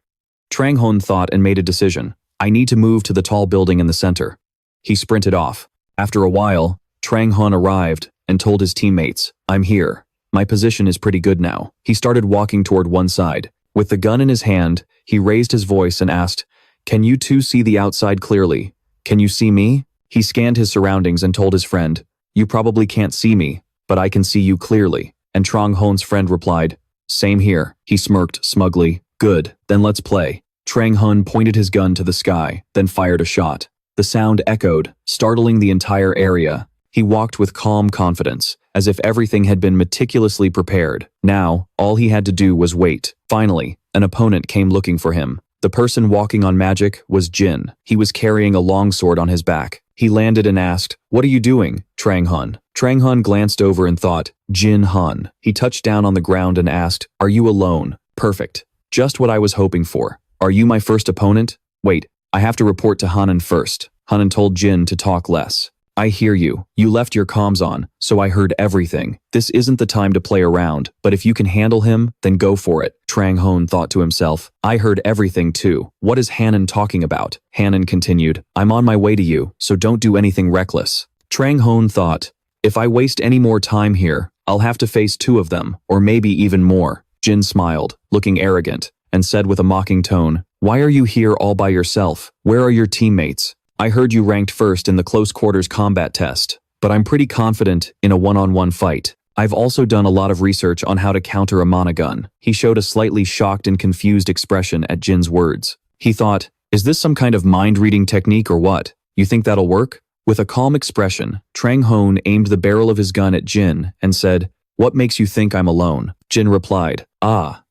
Trang Hon thought and made a decision. I need to move to the tall building in the center. He sprinted off. After a while, Trang Hon arrived and told his teammates, I'm here. My position is pretty good now. He started walking toward one side. With the gun in his hand, he raised his voice and asked, Can you two see the outside clearly? Can you see me? He scanned his surroundings and told his friend, You probably can't see me, but I can see you clearly. And Trang Hon's friend replied, Same here. He smirked smugly. Good, then let's play. Trang Hon pointed his gun to the sky, then fired a shot. The sound echoed, startling the entire area. He walked with calm confidence, as if everything had been meticulously prepared. Now, all he had to do was wait. Finally, an opponent came looking for him. The person walking on magic was Jin. He was carrying a longsword on his back. He landed and asked, What are you doing, Trang Hon? Trang Hon glanced over and thought, Jin Han. He touched down on the ground and asked, Are you alone? Perfect. Just what I was hoping for. Are you my first opponent? Wait, I have to report to Hanan first. Hanan told Jin to talk less. I hear you. You left your comms on, so I heard everything. This isn't the time to play around, but if you can handle him, then go for it, Trang Hon thought to himself. I heard everything too. What is Hannon talking about? Hannon continued, I'm on my way to you, so don't do anything reckless. Trang Hon thought, if I waste any more time here, I'll have to face 2 of them, or maybe even more. Jin smiled, looking arrogant, and said with a mocking tone, why are you here all by yourself? Where are your teammates? I heard you ranked first in the close quarters combat test, but I'm pretty confident in a one-on-one fight. I've also done a lot of research on how to counter a mana gun. He showed a slightly shocked and confused expression at Jin's words. He thought, is this some kind of mind-reading technique or what? You think that'll work? With a calm expression, Trang Hon aimed the barrel of his gun at Jin and said, what makes you think I'm alone? Jin replied,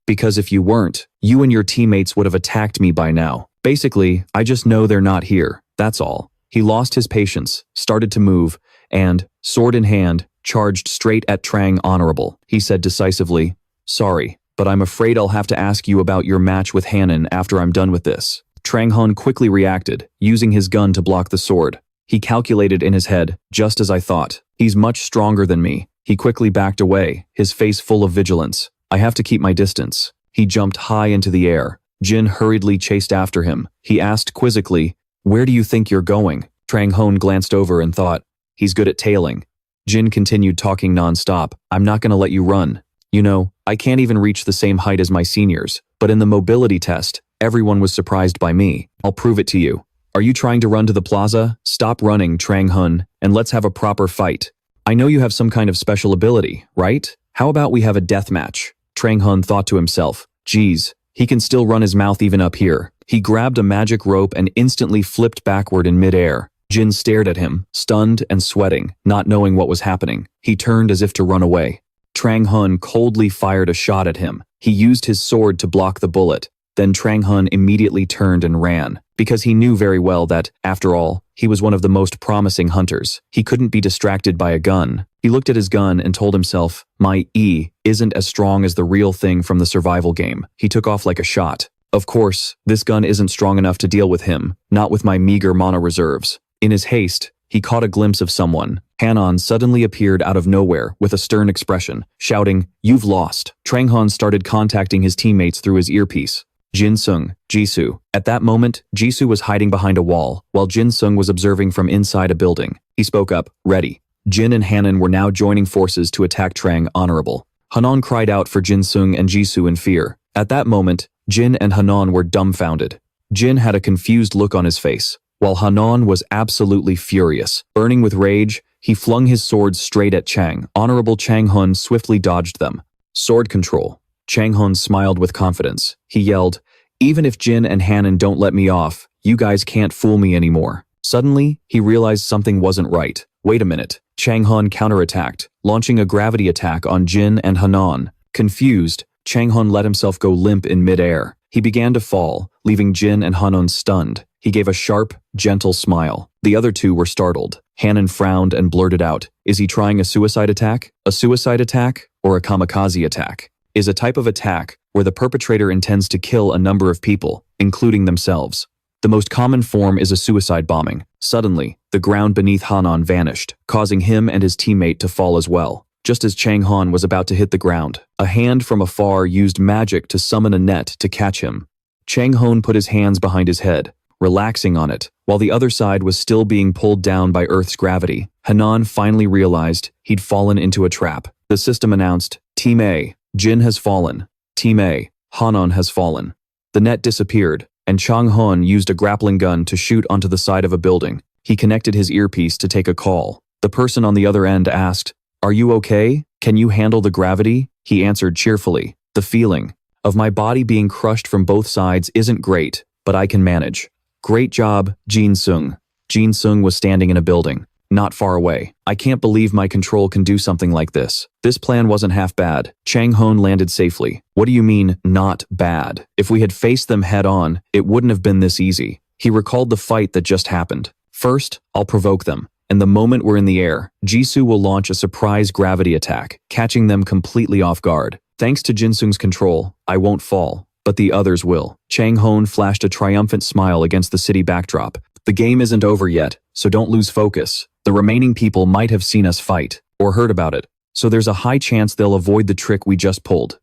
because if you weren't, you and your teammates would have attacked me by now. Basically, I just know they're not here, that's all. He lost his patience, started to move, and, sword in hand, charged straight at Trang Honorable. He said decisively, sorry, but I'm afraid I'll have to ask you about your match with Hannon after I'm done with this. Trang Hon quickly reacted, using his gun to block the sword. He calculated in his head, just as I thought. He's much stronger than me. He quickly backed away, his face full of vigilance. I have to keep my distance. He jumped high into the air. Jin hurriedly chased after him. He asked quizzically, where do you think you're going? Trang Hon glanced over and thought, he's good at tailing. Jin continued talking non-stop. I'm not gonna let you run. You know, I can't even reach the same height as my seniors, but in the mobility test, everyone was surprised by me. I'll prove it to you. Are you trying to run to the plaza? Stop running, Trang Hon, and let's have a proper fight. I know you have some kind of special ability, right? How about we have a death match? Trang Hon thought to himself, geez, he can still run his mouth even up here. He grabbed a magic rope and instantly flipped backward in midair. Jin stared at him, stunned and sweating, not knowing what was happening. He turned as if to run away. Trang Hon coldly fired a shot at him. He used his sword to block the bullet. Then Trang Hon immediately turned and ran, because he knew very well that, after all, he was one of the most promising hunters. He couldn't be distracted by a gun. He looked at his gun and told himself, my E isn't as strong as the real thing from the survival game. He took off like a shot. Of course, this gun isn't strong enough to deal with him, not with my meager mana reserves. In his haste, he caught a glimpse of someone. Hannon suddenly appeared out of nowhere with a stern expression, shouting, you've lost. Trang Hon started contacting his teammates through his earpiece. Jin Sung, Jisoo. At that moment, Jisoo was hiding behind a wall, while Jin Sung was observing from inside a building. He spoke up, ready. Jin and Hannon were now joining forces to attack Trang Honorable. Hannon cried out for Jin Sung and Jisoo in fear. At that moment, Jin and Hannon were dumbfounded. Jin had a confused look on his face, while Hannon was absolutely furious. Burning with rage, he flung his swords straight at Trang. Honorable Trang Hon swiftly dodged them. Sword control. Trang Hon smiled with confidence. He yelled, even if Jin and Hannon don't let me off, you guys can't fool me anymore. Suddenly, he realized something wasn't right. Wait a minute. Trang Hon counterattacked, launching a gravity attack on Jin and Hannon. Confused, Trang Hon let himself go limp in midair. He began to fall, leaving Jin and Hannon stunned. He gave a sharp, gentle smile. The other two were startled. Hannon frowned and blurted out, is he trying a suicide attack? A suicide attack or a kamikaze attack? Is a type of attack where the perpetrator intends to kill a number of people, including themselves. The most common form is a suicide bombing. Suddenly, the ground beneath Hannon vanished, causing him and his teammate to fall as well. Just as Trang Hon was about to hit the ground, a hand from afar used magic to summon a net to catch him. Trang Hon put his hands behind his head, relaxing on it, while the other side was still being pulled down by Earth's gravity. Hannon finally realized he'd fallen into a trap. The system announced, Team A, Jin has fallen. Team A, Hannon has fallen. The net disappeared, and Trang Hon used a grappling gun to shoot onto the side of a building. He connected his earpiece to take a call. The person on the other end asked, are you okay? Can you handle the gravity? He answered cheerfully, the feeling of my body being crushed from both sides isn't great, but I can manage. Great job, Jin Sung. Jin Sung was standing in a building, not far away. I can't believe my control can do something like this. This plan wasn't half bad. Trang Hon landed safely. What do you mean, not bad? If we had faced them head on, it wouldn't have been this easy. He recalled the fight that just happened. First, I'll provoke them. And the moment we're in the air, Jisoo will launch a surprise gravity attack, catching them completely off guard. Thanks to Jin Sung's control, I won't fall, but the others will. Trang Hon flashed a triumphant smile against the city backdrop. The game isn't over yet, so don't lose focus. The remaining people might have seen us fight, or heard about it, so there's a high chance they'll avoid the trick we just pulled.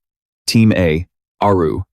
Team A, Aru,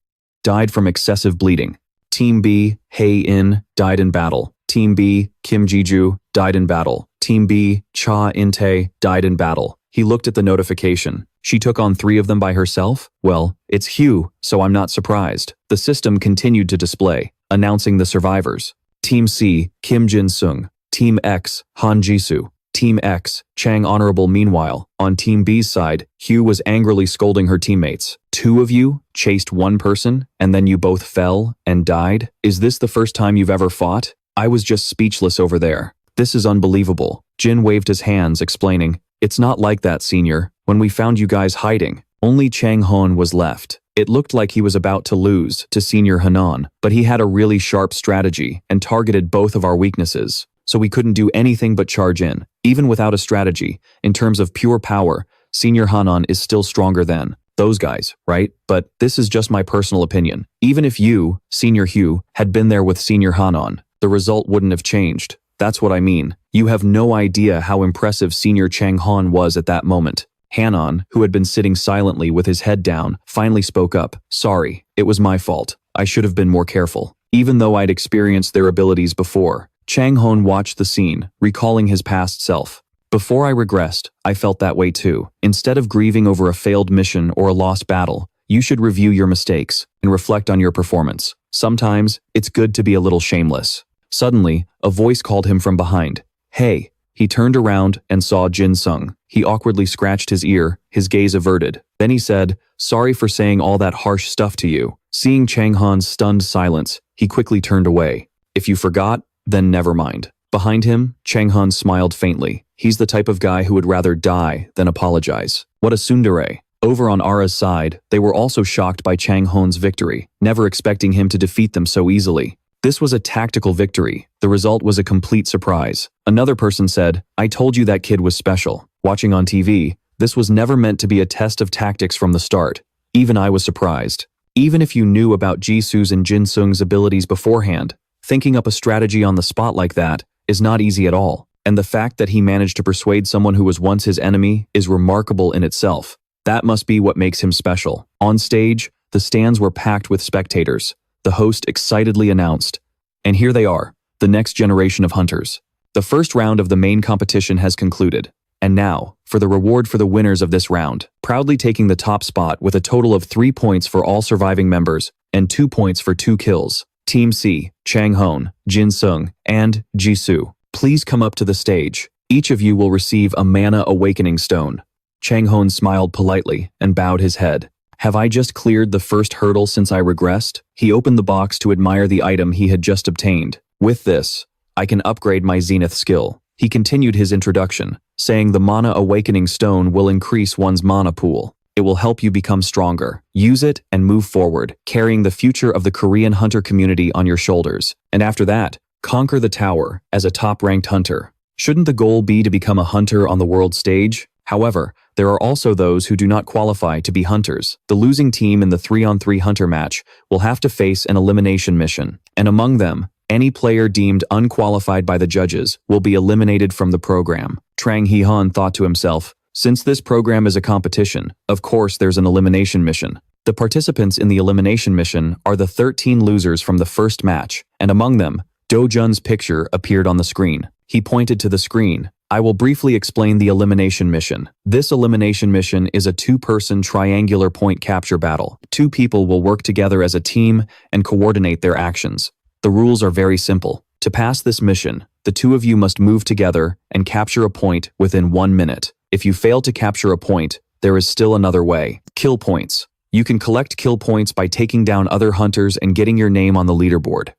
died from excessive bleeding. Team B, Hae In, died in battle. Team B, Kim Jiju, died in battle. Team B, Cha In-tae, died in battle. He looked at the notification. She took on 3 of them by herself? Well, it's Hugh, so I'm not surprised. The system continued to display, announcing the survivors. Team C, Kim Jin-sung. Team X, Han Jisoo. Team X, Chang Honorable. Meanwhile, on Team B's side, Hugh was angrily scolding her teammates. 2 of you chased 1 person, and then you both fell and died? Is this the first time you've ever fought? I was just speechless over there. This is unbelievable. Jin waved his hands, explaining, "It's not like that, senior. When we found you guys hiding, only Trang Hon was left. It looked like he was about to lose to Senior Hanan, but he had a really sharp strategy and targeted both of our weaknesses. So we couldn't do anything but charge in. Even without a strategy, in terms of pure power, Senior Hanan is still stronger than those guys, right? But this is just my personal opinion. Even if you, Senior Hugh, had been there with Senior Hanan, the result wouldn't have changed. That's what I mean. You have no idea how impressive Senior Chang Hon was at that moment." Hanan, who had been sitting silently with his head down, finally spoke up. "Sorry, it was my fault. I should have been more careful." Even though I'd experienced their abilities before, Chang Hon watched the scene, recalling his past self. "Before I regressed, I felt that way too. Instead of grieving over a failed mission or a lost battle, you should review your mistakes and reflect on your performance. Sometimes, it's good to be a little shameless." Suddenly, a voice called him from behind. "Hey." He turned around and saw Jin Sung. He awkwardly scratched his ear, his gaze averted. Then he said, "Sorry for saying all that harsh stuff to you." Seeing Chang Han's stunned silence, he quickly turned away. "If you forgot, then never mind." Behind him, Chang Han smiled faintly. He's the type of guy who would rather die than apologize. What a tsundere. Over on Ara's side, they were also shocked by Chang Hon's victory, never expecting him to defeat them so easily. This was a tactical victory. The result was a complete surprise. Another person said, "I told you that kid was special." Watching on TV, this was never meant to be a test of tactics from the start. Even I was surprised. Even if you knew about Jisoo's and Jin Sung's abilities beforehand, thinking up a strategy on the spot like that is not easy at all. And the fact that he managed to persuade someone who was once his enemy is remarkable in itself. That must be what makes him special. On stage, the stands were packed with spectators. The host excitedly announced, "And here they are, the next generation of hunters. The first round of the main competition has concluded. And now, for the reward for the winners of this round, proudly taking the top spot with a total of 3 points for all surviving members and 2 points for 2 kills. Team C, Chang Hon, Jin Sung, and Jisoo. Please come up to the stage. Each of you will receive a Mana Awakening Stone." Chang Hon smiled politely and bowed his head. Have I just cleared the first hurdle since I regressed? He opened the box to admire the item he had just obtained. With this, I can upgrade my Zenith skill. He continued his introduction, saying the Mana Awakening Stone will increase one's mana pool. It will help you become stronger. Use it and move forward, carrying the future of the Korean hunter community on your shoulders. And after that, conquer the tower as a top-ranked hunter. Shouldn't the goal be to become a hunter on the world stage? However, there are also those who do not qualify to be hunters. The losing team in the 3-on-3 hunter match will have to face an elimination mission. And among them, any player deemed unqualified by the judges will be eliminated from the program. Trang Hee-han thought to himself, since this program is a competition, of course there's an elimination mission. The participants in the elimination mission are the 13 losers from the first match, and among them, Do-jun's picture appeared on the screen. He pointed to the screen. I will briefly explain the elimination mission. This elimination mission is a 2-person triangular point capture battle. 2 people will work together as a team and coordinate their actions. The rules are very simple. To pass this mission, the 2 of you must move together and capture a point within 1 minute. If you fail to capture a point, there is still another way. Kill points. You can collect kill points by taking down other hunters and getting your name on the leaderboard.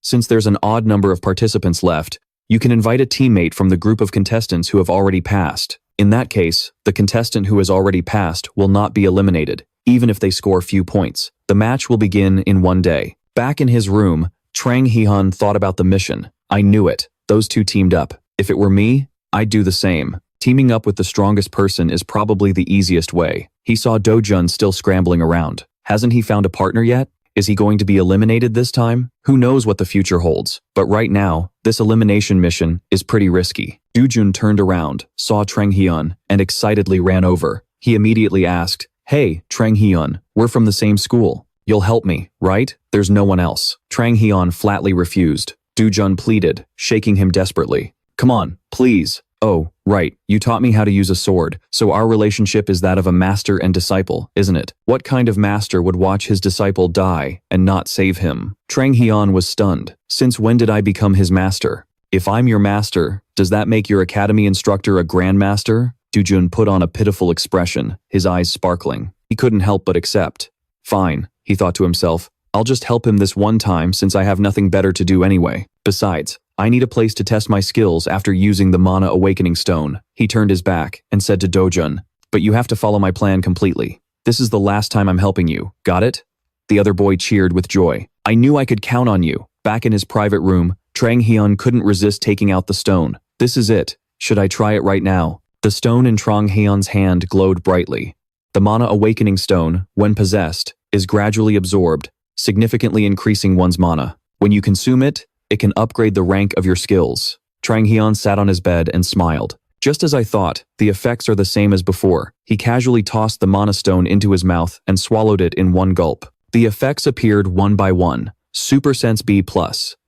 Since there's an odd number of participants left, you can invite a teammate from the group of contestants who have already passed. In that case, the contestant who has already passed will not be eliminated, even if they score few points. The match will begin in 1 day. Back in his room, Trang Hee-han thought about the mission. I knew it. Those 2 teamed up. If it were me, I'd do the same. Teaming up with the strongest person is probably the easiest way. He saw Do-jun still scrambling around. Hasn't he found a partner yet? Is he going to be eliminated this time? Who knows what the future holds? But right now, this elimination mission is pretty risky. Dujun turned around, saw Trang Hon, and excitedly ran over. He immediately asked, "Hey, Trang Hon, we're from the same school. You'll help me, right? There's no one else." Trang Hon flatly refused. Dujun pleaded, shaking him desperately. "Come on, please." "Oh, right, you taught me how to use a sword, so our relationship is that of a master and disciple, isn't it? What kind of master would watch his disciple die and not save him?" Trang Hon was stunned. "Since when did I become his master? If I'm your master, does that make your academy instructor a grandmaster?" Dujun put on a pitiful expression, his eyes sparkling. He couldn't help but accept. "Fine," he thought to himself. "I'll just help him this one time since I have nothing better to do anyway. Besides, I need a place to test my skills after using the Mana Awakening Stone." He turned his back and said to Dojun, "But you have to follow my plan completely. This is the last time I'm helping you, got it?" The other boy cheered with joy. "I knew I could count on you." Back in his private room, Trang Hon couldn't resist taking out the stone. "This is it. Should I try it right now?" The stone in Trang Hon's hand glowed brightly. The Mana Awakening Stone, when possessed, is gradually absorbed, significantly increasing one's mana. When you consume it, it can upgrade the rank of your skills. Trang Hon sat on his bed and smiled. "Just as I thought, the effects are the same as before." He casually tossed the mana stone into his mouth and swallowed it in one gulp. The effects appeared one by one. Super Sense B+,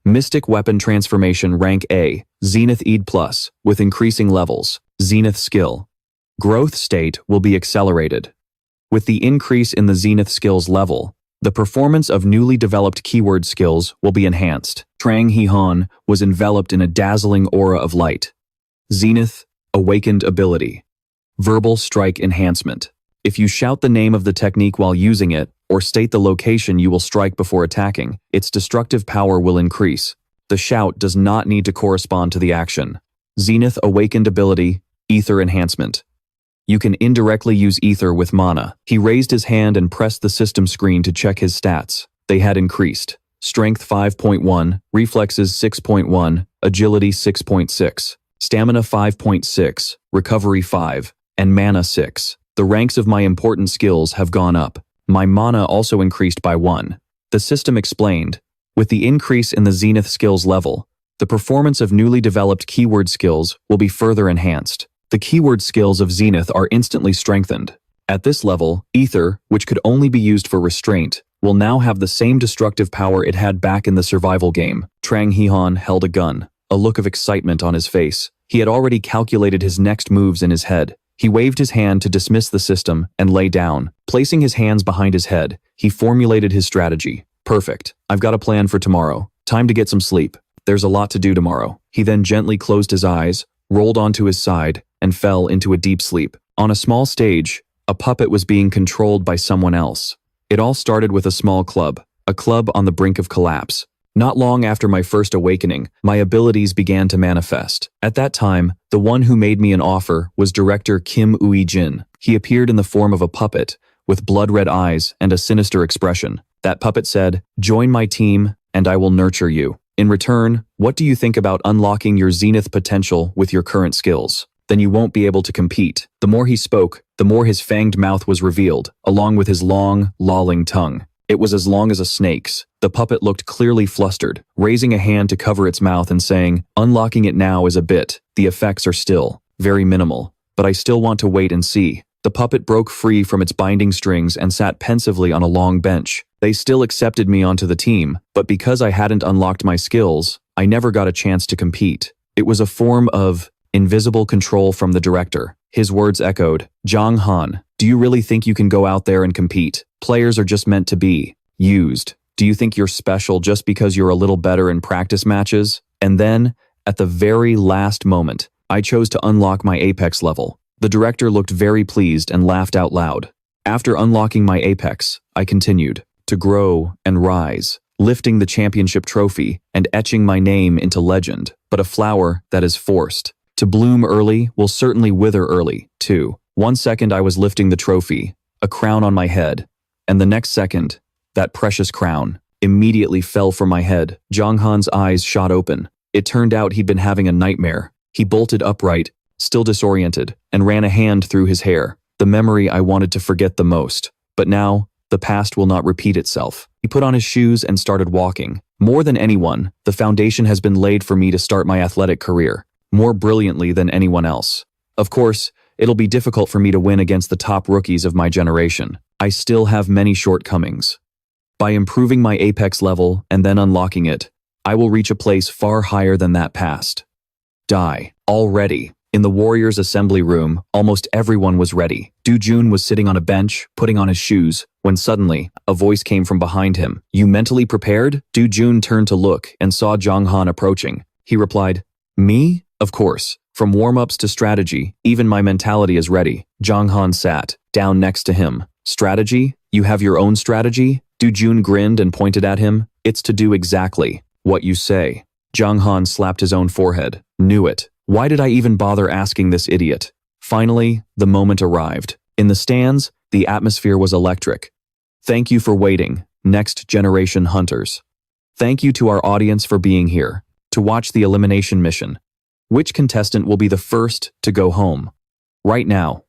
Mystic Weapon Transformation Rank A, Zenith Eid+, with increasing levels, Zenith Skill. Growth state will be accelerated. With the increase in the Zenith Skills level, the performance of newly developed keyword skills will be enhanced. Trang Hon was enveloped in a dazzling aura of light. Zenith, Awakened Ability. Verbal Strike Enhancement. If you shout the name of the technique while using it, or state the location you will strike before attacking, its destructive power will increase. The shout does not need to correspond to the action. Zenith Awakened Ability, Ether Enhancement. You can indirectly use ether with mana. He raised his hand and pressed the system screen to check his stats. They had increased. Strength 5.1, Reflexes 6.1, Agility 6.6, Stamina 5.6, Recovery 5, and Mana 6. The ranks of my important skills have gone up. My mana also increased by 1. The system explained. With the increase in the Zenith skills level, the performance of newly developed keyword skills will be further enhanced. The keyword skills of Zenith are instantly strengthened. At this level, Ether, which could only be used for restraint, will now have the same destructive power it had back in the survival game. Trang Hon held a gun, a look of excitement on his face. He had already calculated his next moves in his head. He waved his hand to dismiss the system and lay down. Placing his hands behind his head, he formulated his strategy. "Perfect. I've got a plan for tomorrow. Time to get some sleep. There's a lot to do tomorrow." He then gently closed his eyes, rolled onto his side, and fell into a deep sleep. On a small stage, a puppet was being controlled by someone else. It all started with a small club, a club on the brink of collapse. Not long after my first awakening, my abilities began to manifest. At that time, the one who made me an offer was director Kim Ui-jin. He appeared in the form of a puppet, with blood-red eyes and a sinister expression. That puppet said, "Join my team, and I will nurture you. In return, what do you think about unlocking your Zenith potential with your current skills? Then you won't be able to compete." The more he spoke, the more his fanged mouth was revealed, along with his long, lolling tongue. It was as long as a snake's. The puppet looked clearly flustered, raising a hand to cover its mouth and saying, "Unlocking it now is a bit. The effects are still very minimal, but I still want to wait and see." The puppet broke free from its binding strings and sat pensively on a long bench. They still accepted me onto the team, but because I hadn't unlocked my skills, I never got a chance to compete. It was a form of invisible control from the director. His words echoed, "Trang Hon, do you really think you can go out there and compete? Players are just meant to be used. Do you think you're special just because you're a little better in practice matches?" And then, at the very last moment, I chose to unlock my Apex level. The director looked very pleased and laughed out loud. After unlocking my Apex, I continued to grow and rise, lifting the championship trophy and etching my name into legend. But a flower that is forced to bloom early will certainly wither early, too. 1 second I was lifting the trophy, a crown on my head, and the next second, that precious crown immediately fell from my head. Trang Hon's eyes shot open. It turned out he'd been having a nightmare. He bolted upright, still disoriented, and ran a hand through his hair, the memory I wanted to forget the most. But now, The past will not repeat itself. He put on his shoes and started walking. More than anyone, the foundation has been laid for me to start my athletic career, more brilliantly than anyone else. Of course, it'll be difficult for me to win against the top rookies of my generation. I still have many shortcomings. By improving my apex level and then unlocking it, I will reach a place far higher than that past. Die. Already. In the Warriors' assembly room, almost everyone was ready. Do-jun was sitting on a bench, putting on his shoes, when suddenly, a voice came from behind him. You mentally prepared? Do-jun turned to look and saw Trang Hon approaching. He replied, Me? Of course. From warm-ups to strategy, even my mentality is ready. Trang Hon sat down next to him. Strategy? You have your own strategy? Do-jun grinned and pointed at him. It's to do exactly what you say. Trang Hon slapped his own forehead. Knew it. Why did I even bother asking this idiot? Finally, the moment arrived. In the stands, the atmosphere was electric. Thank you for waiting, next generation hunters. Thank you to our audience for being here, to watch the elimination mission. Which contestant will be the first to go home? Right now,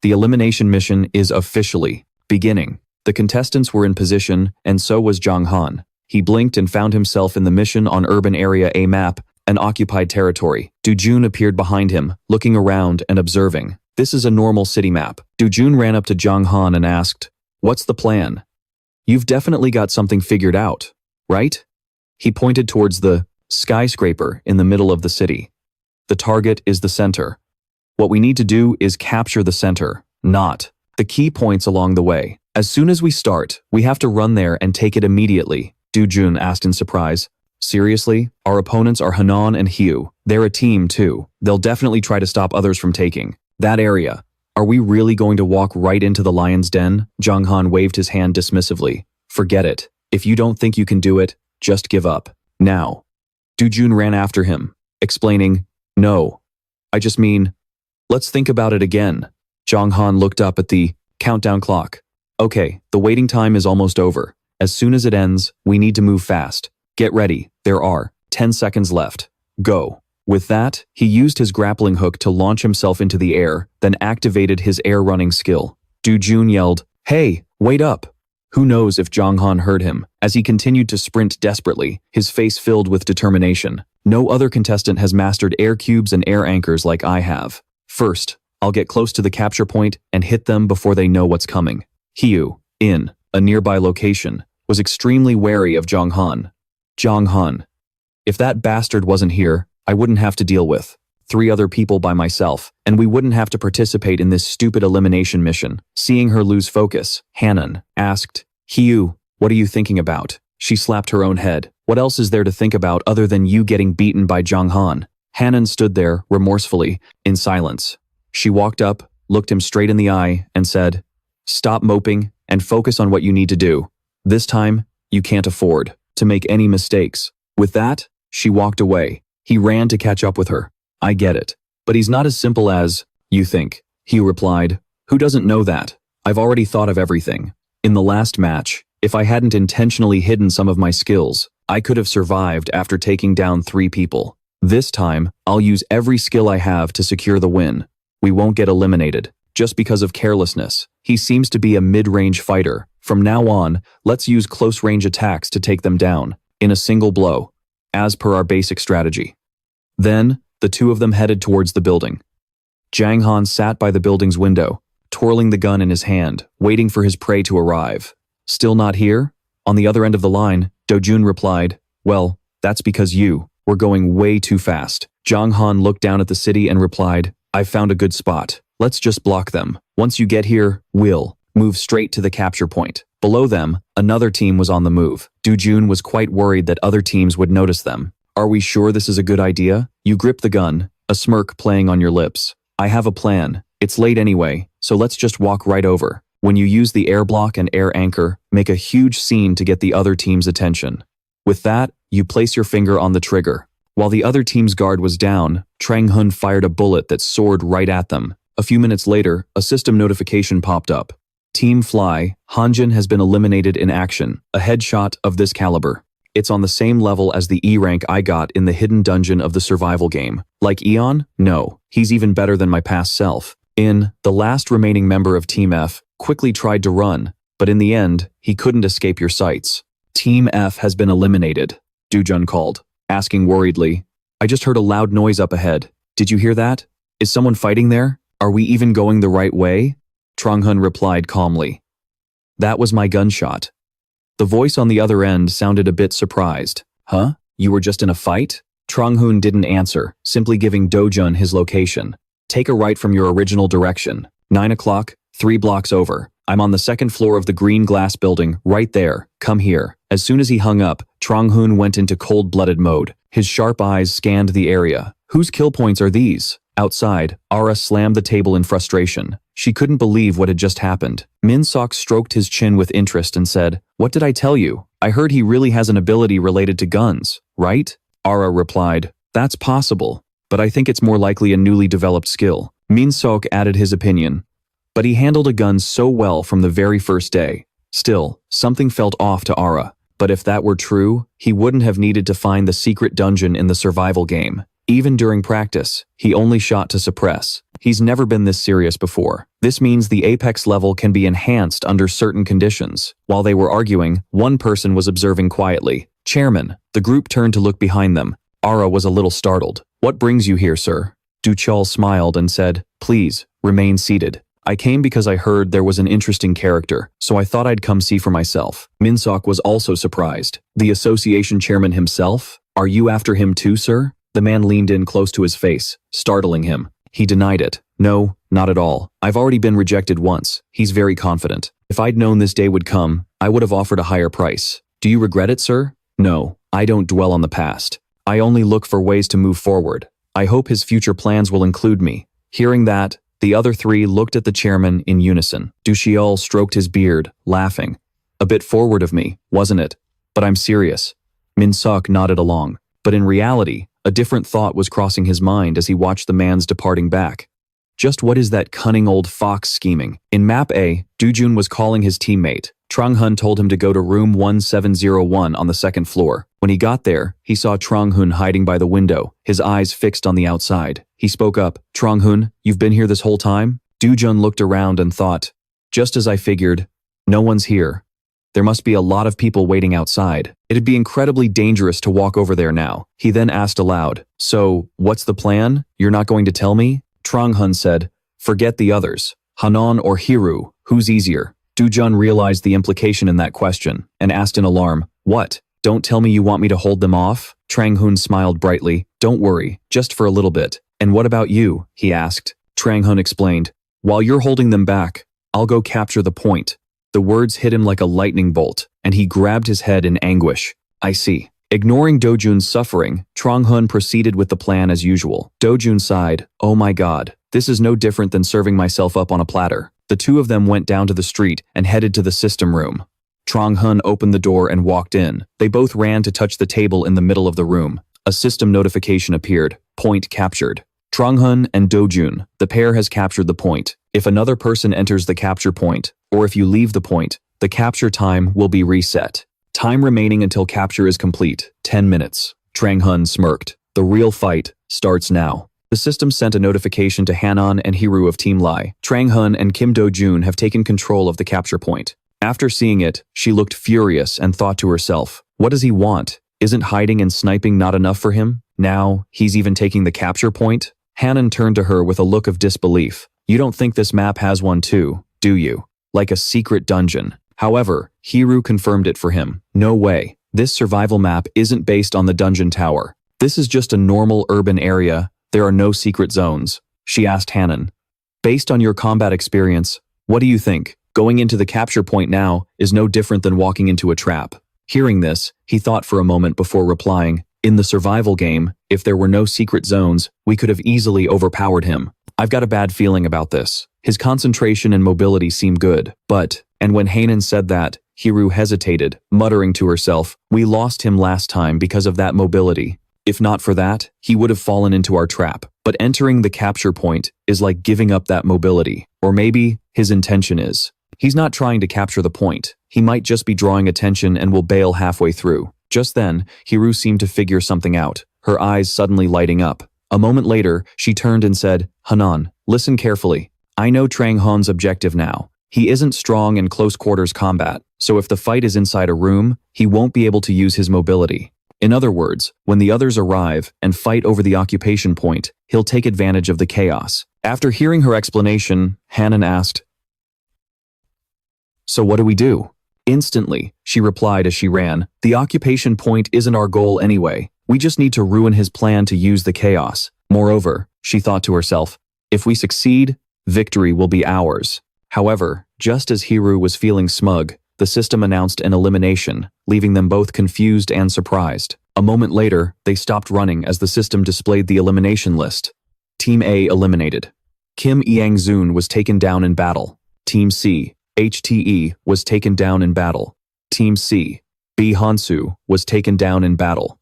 the elimination mission is officially beginning. The contestants were in position, and so was Trang Hon. He blinked and found himself in the mission on Urban Area A map, an occupied territory. Do-jun appeared behind him, looking around and observing. This is a normal city map. Do-jun ran up to Trang Hon and asked, What's the plan? You've definitely got something figured out, right? He pointed towards the skyscraper in the middle of the city. The target is the center. What we need to do is capture the center, not the key points along the way. As soon as we start, we have to run there and take it immediately. Do-jun asked in surprise. Seriously? Our opponents are Hanan and Hugh. They're a team too. They'll definitely try to stop others from taking that area. Are we really going to walk right into the lion's den? Trang Hon waved his hand dismissively. Forget it. If you don't think you can do it, just give up. Now. Do-jun ran after him, explaining, No. I just mean, let's think about it again. Trang Hon looked up at the countdown clock. Okay, the waiting time is almost over. As soon as it ends, we need to move fast. Get ready, there are 10 seconds left. Go. With that, he used his grappling hook to launch himself into the air, then activated his air running skill. Do-jun yelled, Hey, wait up! Who knows if Trang Hon heard him, as he continued to sprint desperately, his face filled with determination. No other contestant has mastered air cubes and air anchors like I have. First, I'll get close to the capture point and hit them before they know what's coming. Hugh, in a nearby location, was extremely wary of Trang Hon. Trang Hon. If that bastard wasn't here, I wouldn't have to deal with 3 other people by myself, and we wouldn't have to participate in this stupid elimination mission. Seeing her lose focus, Hanan asked, Hugh, what are you thinking about? She slapped her own head. What else is there to think about other than you getting beaten by Trang Hon? Hanan stood there, remorsefully, in silence. She walked up, looked him straight in the eye, and said, Stop moping and focus on what you need to do. This time, you can't afford to make any mistakes. With that, she walked away. He ran to catch up with her. I get it. But he's not as simple as you think. Hugh replied. Who doesn't know that? I've already thought of everything. In the last match, if I hadn't intentionally hidden some of my skills, I could have survived after taking down 3 people. This time, I'll use every skill I have to secure the win. We won't get eliminated, just because of carelessness. He seems to be a mid-range fighter. From now on, let's use close-range attacks to take them down, in a single blow, as per our basic strategy. Then, the 2 of them headed towards the building. Trang Hon sat by the building's window, twirling the gun in his hand, waiting for his prey to arrive. Still not here? On the other end of the line, Do-jun replied, Well, that's because you were going way too fast. Trang Hon looked down at the city and replied, I've found a good spot. Let's just block them. Once you get here, we'll move straight to the capture point. Below them, another team was on the move. Do-jun was quite worried that other teams would notice them. Are we sure this is a good idea? You grip the gun, a smirk playing on your lips. I have a plan. It's late anyway, so let's just walk right over. When you use the air block and air anchor, make a huge scene to get the other team's attention. With that, you place your finger on the trigger. While the other team's guard was down, Trang Hon fired a bullet that soared right at them. A few minutes later, a system notification popped up. Team Fly, Hanjin has been eliminated in action. A headshot of this caliber. It's on the same level as the E rank I got in the hidden dungeon of the survival game. Like Eon? No, he's even better than my past self. The last remaining member of Team F quickly tried to run, but in the end, he couldn't escape your sights. Team F has been eliminated, Dujun called, asking worriedly. I just heard a loud noise up ahead. Did you hear that? Is someone fighting there? Are we even going the right way? Trang Hon replied calmly. That was my gunshot. The voice on the other end sounded a bit surprised. Huh? You were just in a fight? Trang Hon didn't answer, simply giving Dojun his location. Take a right from your original direction. 9 o'clock, 3 blocks over. I'm on the second floor of the green glass building, right there. Come here. As soon as he hung up, Trang Hon went into cold-blooded mode. His sharp eyes scanned the area. Whose kill points are these? Outside, Ara slammed the table in frustration. She couldn't believe what had just happened. Min Sok stroked his chin with interest and said, What did I tell you? I heard he really has an ability related to guns, right? Ara replied, That's possible, but I think it's more likely a newly developed skill. Min Sok added his opinion. But he handled a gun so well from the very first day. Still, something felt off to Ara. But if that were true, he wouldn't have needed to find the secret dungeon in the survival game. Even during practice, he only shot to suppress. He's never been this serious before. This means the apex level can be enhanced under certain conditions. While they were arguing, one person was observing quietly. Chairman. The group turned to look behind them. Ara was a little startled. What brings you here, sir? Duchal smiled and said, Please, remain seated. I came because I heard there was an interesting character, so I thought I'd come see for myself. Min Sok was also surprised. The association chairman himself? Are you after him too, sir? The man leaned in close to his face, startling him. He denied it. No, not at all. I've already been rejected once. He's very confident. If I'd known this day would come, I would have offered a higher price. Do you regret it, sir? No, I don't dwell on the past. I only look for ways to move forward. I hope his future plans will include me. Hearing that, the other three looked at the chairman in unison. Duchiol stroked his beard, laughing. A bit forward of me, wasn't it? But I'm serious. Min Sok nodded along. But in reality, a different thought was crossing his mind as he watched the man's departing back. Just what is that cunning old fox scheming? In Map A, Dujun was calling his teammate. Trang Hon told him to go to room 1701 on the second floor. When he got there, he saw Trang Hon hiding by the window, his eyes fixed on the outside. He spoke up. Trang Hon, you've been here this whole time? Dujun looked around and thought, just as I figured, no one's here. There must be a lot of people waiting outside. It'd be incredibly dangerous to walk over there now. He then asked aloud, So, what's the plan? You're not going to tell me? Trang Hon said, Forget the others. Hanan or Hiru, who's easier? Dujun realized the implication in that question and asked in alarm, What? Don't tell me you want me to hold them off? Trang Hon smiled brightly. Don't worry, just for a little bit. And what about you? He asked. Trang Hon explained, While you're holding them back, I'll go capture the point. The words hit him like a lightning bolt, and he grabbed his head in anguish. I see. Ignoring Dojun's suffering, Trang Hon proceeded with the plan as usual. Dojun sighed, Oh my god, this is no different than serving myself up on a platter. The two of them went down to the street and headed to the system room. Trang Hon opened the door and walked in. They both ran to touch the table in the middle of the room. A system notification appeared. Point captured. Trang Hon and Dojun, the pair has captured the point. If another person enters the capture point, or if you leave the point, the capture time will be reset. Time remaining until capture is complete, 10 minutes. Trang Hon smirked. The real fight starts now. The system sent a notification to Hanan and Hiru of Team Lai. Trang Hon and Kim Do-jun have taken control of the capture point. After seeing it, she looked furious and thought to herself, what does he want? Isn't hiding and sniping not enough for him? Now, he's even taking the capture point? Hanan turned to her with a look of disbelief. You don't think this map has one too, do you? Like a secret dungeon. However, Hiru confirmed it for him. No way. This survival map isn't based on the dungeon tower. This is just a normal urban area. There are no secret zones. She asked Hanan. Based on your combat experience, what do you think? Going into the capture point now is no different than walking into a trap. Hearing this, he thought for a moment before replying, in the survival game, if there were no secret zones, we could have easily overpowered him. I've got a bad feeling about this. His concentration and mobility seem good, but, and when Hanan said that, Hiru hesitated, muttering to herself, we lost him last time because of that mobility. If not for that, he would have fallen into our trap. But entering the capture point is like giving up that mobility. Or maybe his intention is. He's not trying to capture the point. He might just be drawing attention and will bail halfway through. Just then, Hiru seemed to figure something out, her eyes suddenly lighting up. A moment later, she turned and said, Hanan, listen carefully. I know Trang Hon's objective now. He isn't strong in close quarters combat, so if the fight is inside a room, he won't be able to use his mobility. In other words, when the others arrive and fight over the occupation point, he'll take advantage of the chaos. After hearing her explanation, Hanan asked, "So what do we do?" Instantly, she replied as she ran, "The occupation point isn't our goal anyway. We just need to ruin his plan to use the chaos." Moreover, she thought to herself, if we succeed, victory will be ours. However, just as Hiru was feeling smug, the system announced an elimination, leaving them both confused and surprised. A moment later, they stopped running as the system displayed the elimination list. Team A eliminated. Kim Yang-zoon was taken down in battle. Team C, HTE, was taken down in battle. Team C, B Hansu, was taken down in battle.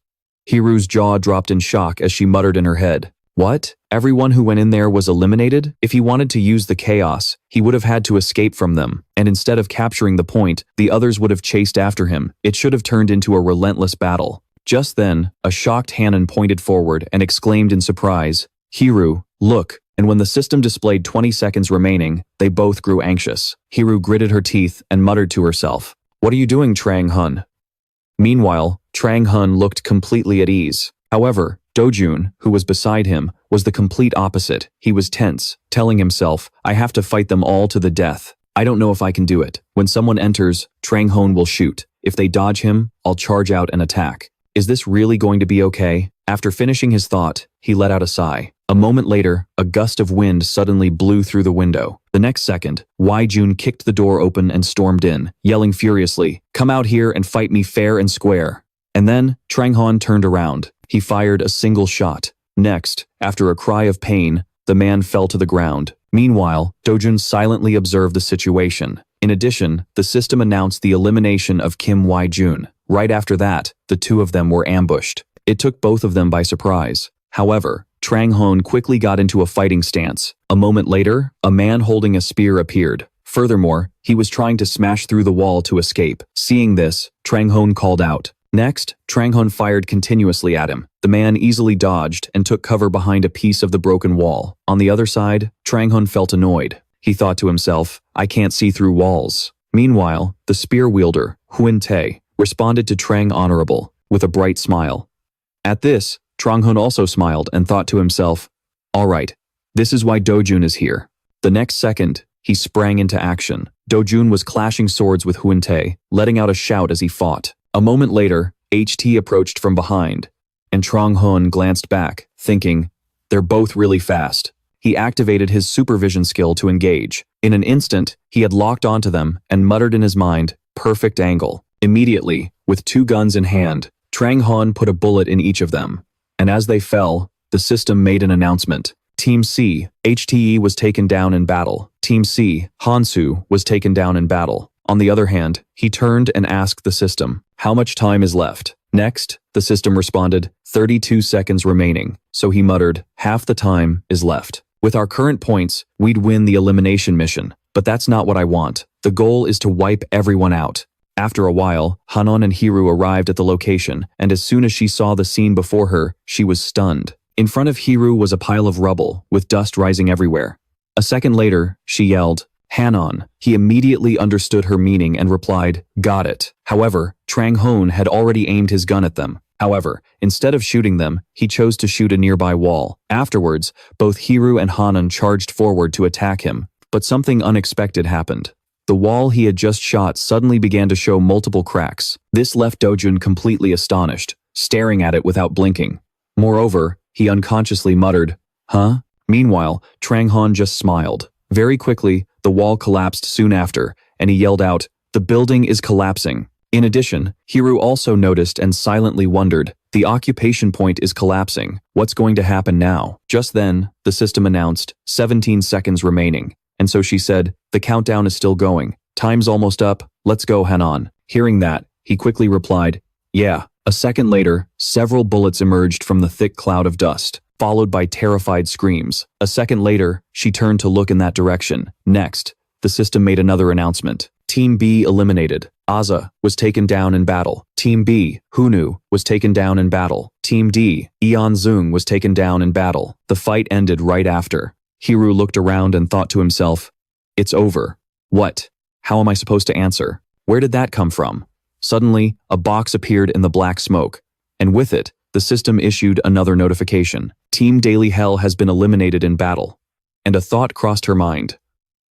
Hiru's jaw dropped in shock as she muttered in her head, "What? Everyone who went in there was eliminated? If he wanted to use the chaos, he would have had to escape from them, and instead of capturing the point, the others would have chased after him. It should have turned into a relentless battle." Just then, a shocked Hanan pointed forward and exclaimed in surprise, "Hiru, look." And when the system displayed 20 seconds remaining, they both grew anxious. Hiru gritted her teeth and muttered to herself, "What are you doing, Trang Hon?" Meanwhile, Trang Hon looked completely at ease. However, Dojun, who was beside him, was the complete opposite. He was tense, telling himself, "I have to fight them all to the death. I don't know if I can do it. When someone enters, Trang Hon will shoot. If they dodge him, I'll charge out and attack. Is this really going to be okay?" After finishing his thought, he let out a sigh. A moment later, a gust of wind suddenly blew through the window. The next second, Wai-jun kicked the door open and stormed in, yelling furiously, "Come out here and fight me fair and square." And then, Trang Hon turned around. He fired a single shot. Next, after a cry of pain, the man fell to the ground. Meanwhile, Dojun silently observed the situation. In addition, the system announced the elimination of Kim Wai-jun. Right after that, the two of them were ambushed. It took both of them by surprise. However, Trang Hon quickly got into a fighting stance. A moment later, a man holding a spear appeared. Furthermore, he was trying to smash through the wall to escape. Seeing this, Trang Hon called out. Next, Trang Hon fired continuously at him. The man easily dodged and took cover behind a piece of the broken wall. On the other side, Trang Hon felt annoyed. He thought to himself, "I can't see through walls." Meanwhile, the spear wielder, Huin Tae, responded to Trang Honorable with a bright smile. At this, Trang Hon also smiled and thought to himself, "All right, this is why Dojun is here." The next second, he sprang into action. Dojun was clashing swords with Huin Tae, letting out a shout as he fought. A moment later, HT approached from behind, and Trang Hon glanced back, thinking, "They're both really fast." He activated his supervision skill to engage. In an instant, he had locked onto them and muttered in his mind, "Perfect angle." Immediately, with two guns in hand, Trang Hon put a bullet in each of them. And as they fell, the system made an announcement. Team C, HTE, was taken down in battle. Team C, Hansu, was taken down in battle. On the other hand, he turned and asked the system, "How much time is left?" Next, the system responded, 32 seconds remaining. So he muttered, "Half the time is left. With our current points, we'd win the elimination mission. But that's not what I want. The goal is to wipe everyone out." After a while, Hanon and Hiru arrived at the location, and as soon as she saw the scene before her, she was stunned. In front of Hiru was a pile of rubble, with dust rising everywhere. A second later, she yelled, "Hanon." He immediately understood her meaning and replied, "Got it." However, Trang Hon had already aimed his gun at them. However, instead of shooting them, he chose to shoot a nearby wall. Afterwards, both Hiru and Hanon charged forward to attack him, but something unexpected happened. The wall he had just shot suddenly began to show multiple cracks. This left Dojun completely astonished, staring at it without blinking. Moreover, he unconsciously muttered, "Huh?" Meanwhile, Trang Hon just smiled. Very quickly, the wall collapsed soon after, and he yelled out, "The building is collapsing." In addition, Hiru also noticed and silently wondered, "The occupation point is collapsing. What's going to happen now?" Just then, the system announced, 17 seconds remaining. And so she said, "The countdown is still going. Time's almost up. Let's go, Hanon." Hearing that, he quickly replied, "Yeah." A second later, several bullets emerged from the thick cloud of dust, followed by terrified screams. A second later, she turned to look in that direction. Next, the system made another announcement. Team B eliminated. Aza was taken down in battle. Team B, Hunu, was taken down in battle. Team D, Eon Zung, was taken down in battle. The fight ended right after. Hiru looked around and thought to himself, "It's over." What? How am I supposed to answer? Where did that come from? Suddenly, a box appeared in the black smoke, and with it, the system issued another notification. Team Daily Hell has been eliminated in battle. And a thought crossed her mind.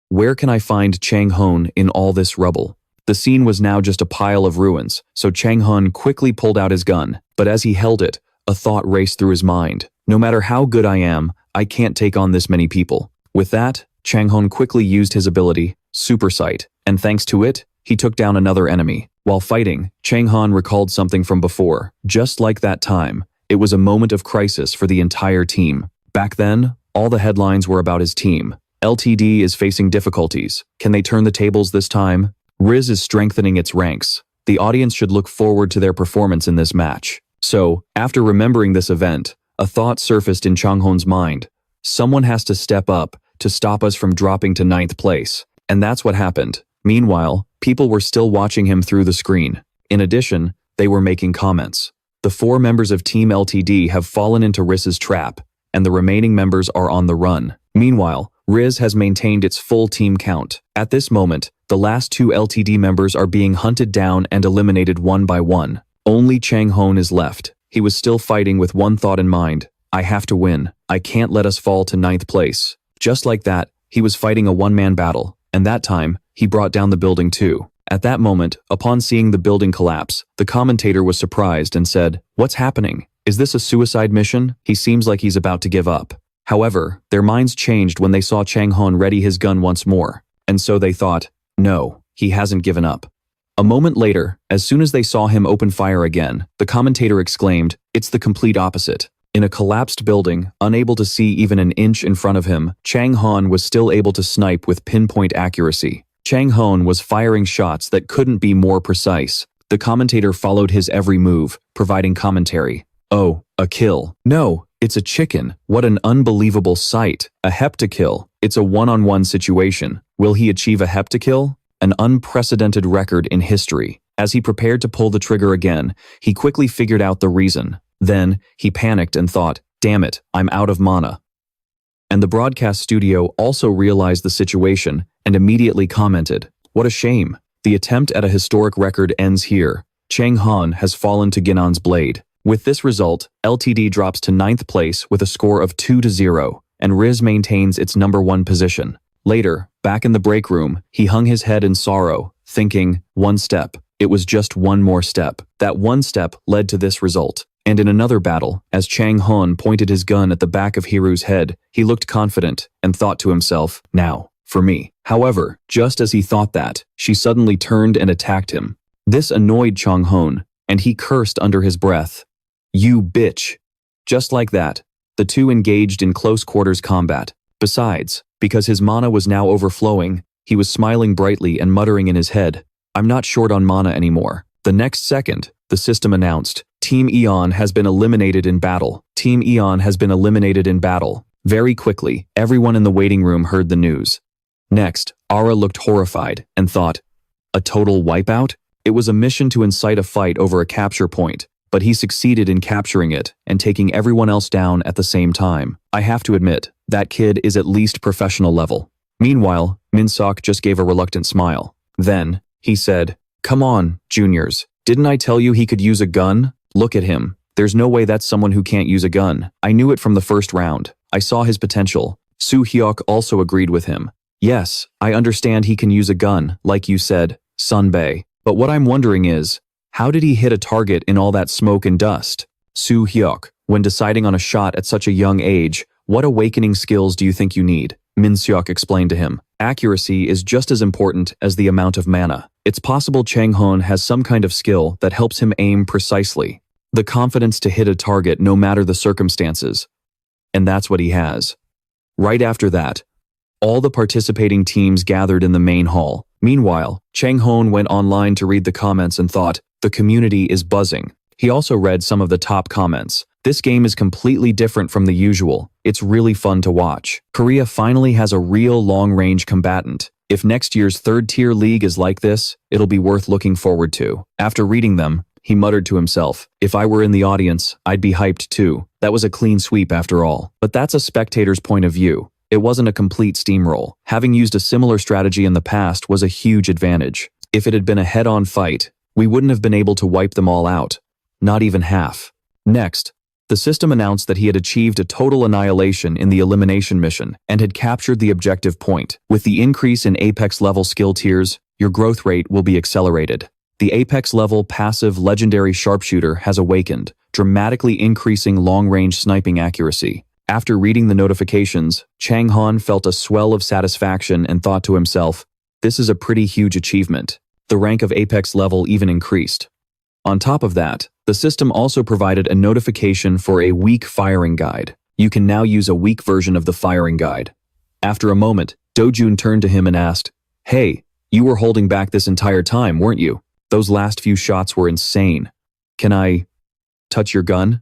Where can I find Trang Hon in all this rubble? The scene was now just a pile of ruins, so Trang Hon quickly pulled out his gun, but as he held it, a thought raced through his mind. No matter how good I am, I can't take on this many people. With that, Trang Hon quickly used his ability, Super Sight, and thanks to it, he took down another enemy. While fighting, Trang Hon recalled something from before. Just like that time, it was a moment of crisis for the entire team. Back then, all the headlines were about his team. LTD is facing difficulties. Can they turn the tables this time? Riz is strengthening its ranks. The audience should look forward to their performance in this match. So, after remembering this event, a thought surfaced in Trang Hon's mind. Someone has to step up to stop us from dropping to 9th place. And that's what happened. Meanwhile, people were still watching him through the screen. In addition, they were making comments. The 4 members of Team LTD have fallen into Riz's trap, and the remaining members are on the run. Meanwhile, Riz has maintained its full team count. At this moment, the last 2 LTD members are being hunted down and eliminated one by one. Only Trang Hon is left. He was still fighting with one thought in mind. I have to win. I can't let us fall to 9th place. Just like that, he was fighting a one-man battle, and that time, he brought down the building too. At that moment, upon seeing the building collapse, the commentator was surprised and said, "What's happening? Is this a suicide mission? He seems like he's about to give up." However, their minds changed when they saw Trang Hon ready his gun once more, and so they thought, no, he hasn't given up. A moment later, as soon as they saw him open fire again, the commentator exclaimed, "It's the complete opposite." In a collapsed building, unable to see even an inch in front of him, Trang Hon was still able to snipe with pinpoint accuracy. Trang Hon was firing shots that couldn't be more precise. The commentator followed his every move, providing commentary. "Oh, a kill. No, it's a chicken. What an unbelievable sight. A heptakill. It's a one-on-one situation. Will he achieve a heptakill? An unprecedented record in history." As he prepared to pull the trigger again, he quickly figured out the reason. Then, he panicked and thought, "Damn it, I'm out of mana." And the broadcast studio also realized the situation and immediately commented, "What a shame. The attempt at a historic record ends here. Trang Hon has fallen to Ginan's blade." With this result, LTD drops to 9th place with a score of 2-0, and Riz maintains its #1 position. Later, back in the break room, he hung his head in sorrow, thinking, one step. It was just one more step. That one step led to this result. And in another battle, as Trang Hon pointed his gun at the back of Hiru's head, he looked confident and thought to himself, "Now, for me." However, just as he thought that, she suddenly turned and attacked him. This annoyed Trang Hon, and he cursed under his breath. "You bitch." Just like that, the two engaged in close quarters combat. Besides, because his mana was now overflowing, he was smiling brightly and muttering in his head, "I'm not short on mana anymore." The next second, the system announced, Team Eon has been eliminated in battle. Team Eon has been eliminated in battle. Very quickly, everyone in the waiting room heard the news. Next, Ara looked horrified and thought, a total wipeout? It was a mission to incite a fight over a capture point, but he succeeded in capturing it and taking everyone else down at the same time. I have to admit, that kid is at least professional level. Meanwhile, Min-sok just gave a reluctant smile. Then, he said, "Come on, juniors. Didn't I tell you he could use a gun? Look at him. There's no way that's someone who can't use a gun. I knew it from the first round. I saw his potential." Soo Hyuk also agreed with him. "Yes, I understand he can use a gun, like you said, Sunbae. But what I'm wondering is, how did he hit a target in all that smoke and dust?" Soo Hyuk, when deciding on a shot at such a young age, "What awakening skills do you think you need?" Min-seok explained to him. "Accuracy is just as important as the amount of mana. It's possible Trang Hon has some kind of skill that helps him aim precisely. The confidence to hit a target no matter the circumstances. And that's what he has." Right after that, all the participating teams gathered in the main hall. Meanwhile, Trang Hon went online to read the comments and thought, the community is buzzing. He also read some of the top comments. This game is completely different from the usual. It's really fun to watch. Korea finally has a real long-range combatant. If next year's third-tier league is like this, it'll be worth looking forward to. After reading them, he muttered to himself, if I were in the audience, I'd be hyped too. That was a clean sweep after all. But that's a spectator's point of view. It wasn't a complete steamroll. Having used a similar strategy in the past was a huge advantage. If it had been a head-on fight, we wouldn't have been able to wipe them all out. Not even half. Next, the system announced that he had achieved a total annihilation in the elimination mission and had captured the objective point. With the increase in Apex level skill tiers, your growth rate will be accelerated. The Apex level passive legendary sharpshooter has awakened, dramatically increasing long-range sniping accuracy. After reading the notifications, Trang Hon felt a swell of satisfaction and thought to himself, this is a pretty huge achievement. The rank of Apex level even increased. On top of that, the system also provided a notification for a weak firing guide. You can now use a weak version of the firing guide. After a moment, Dojun turned to him and asked, "Hey, you were holding back this entire time, weren't you? Those last few shots were insane. Can I touch your gun?"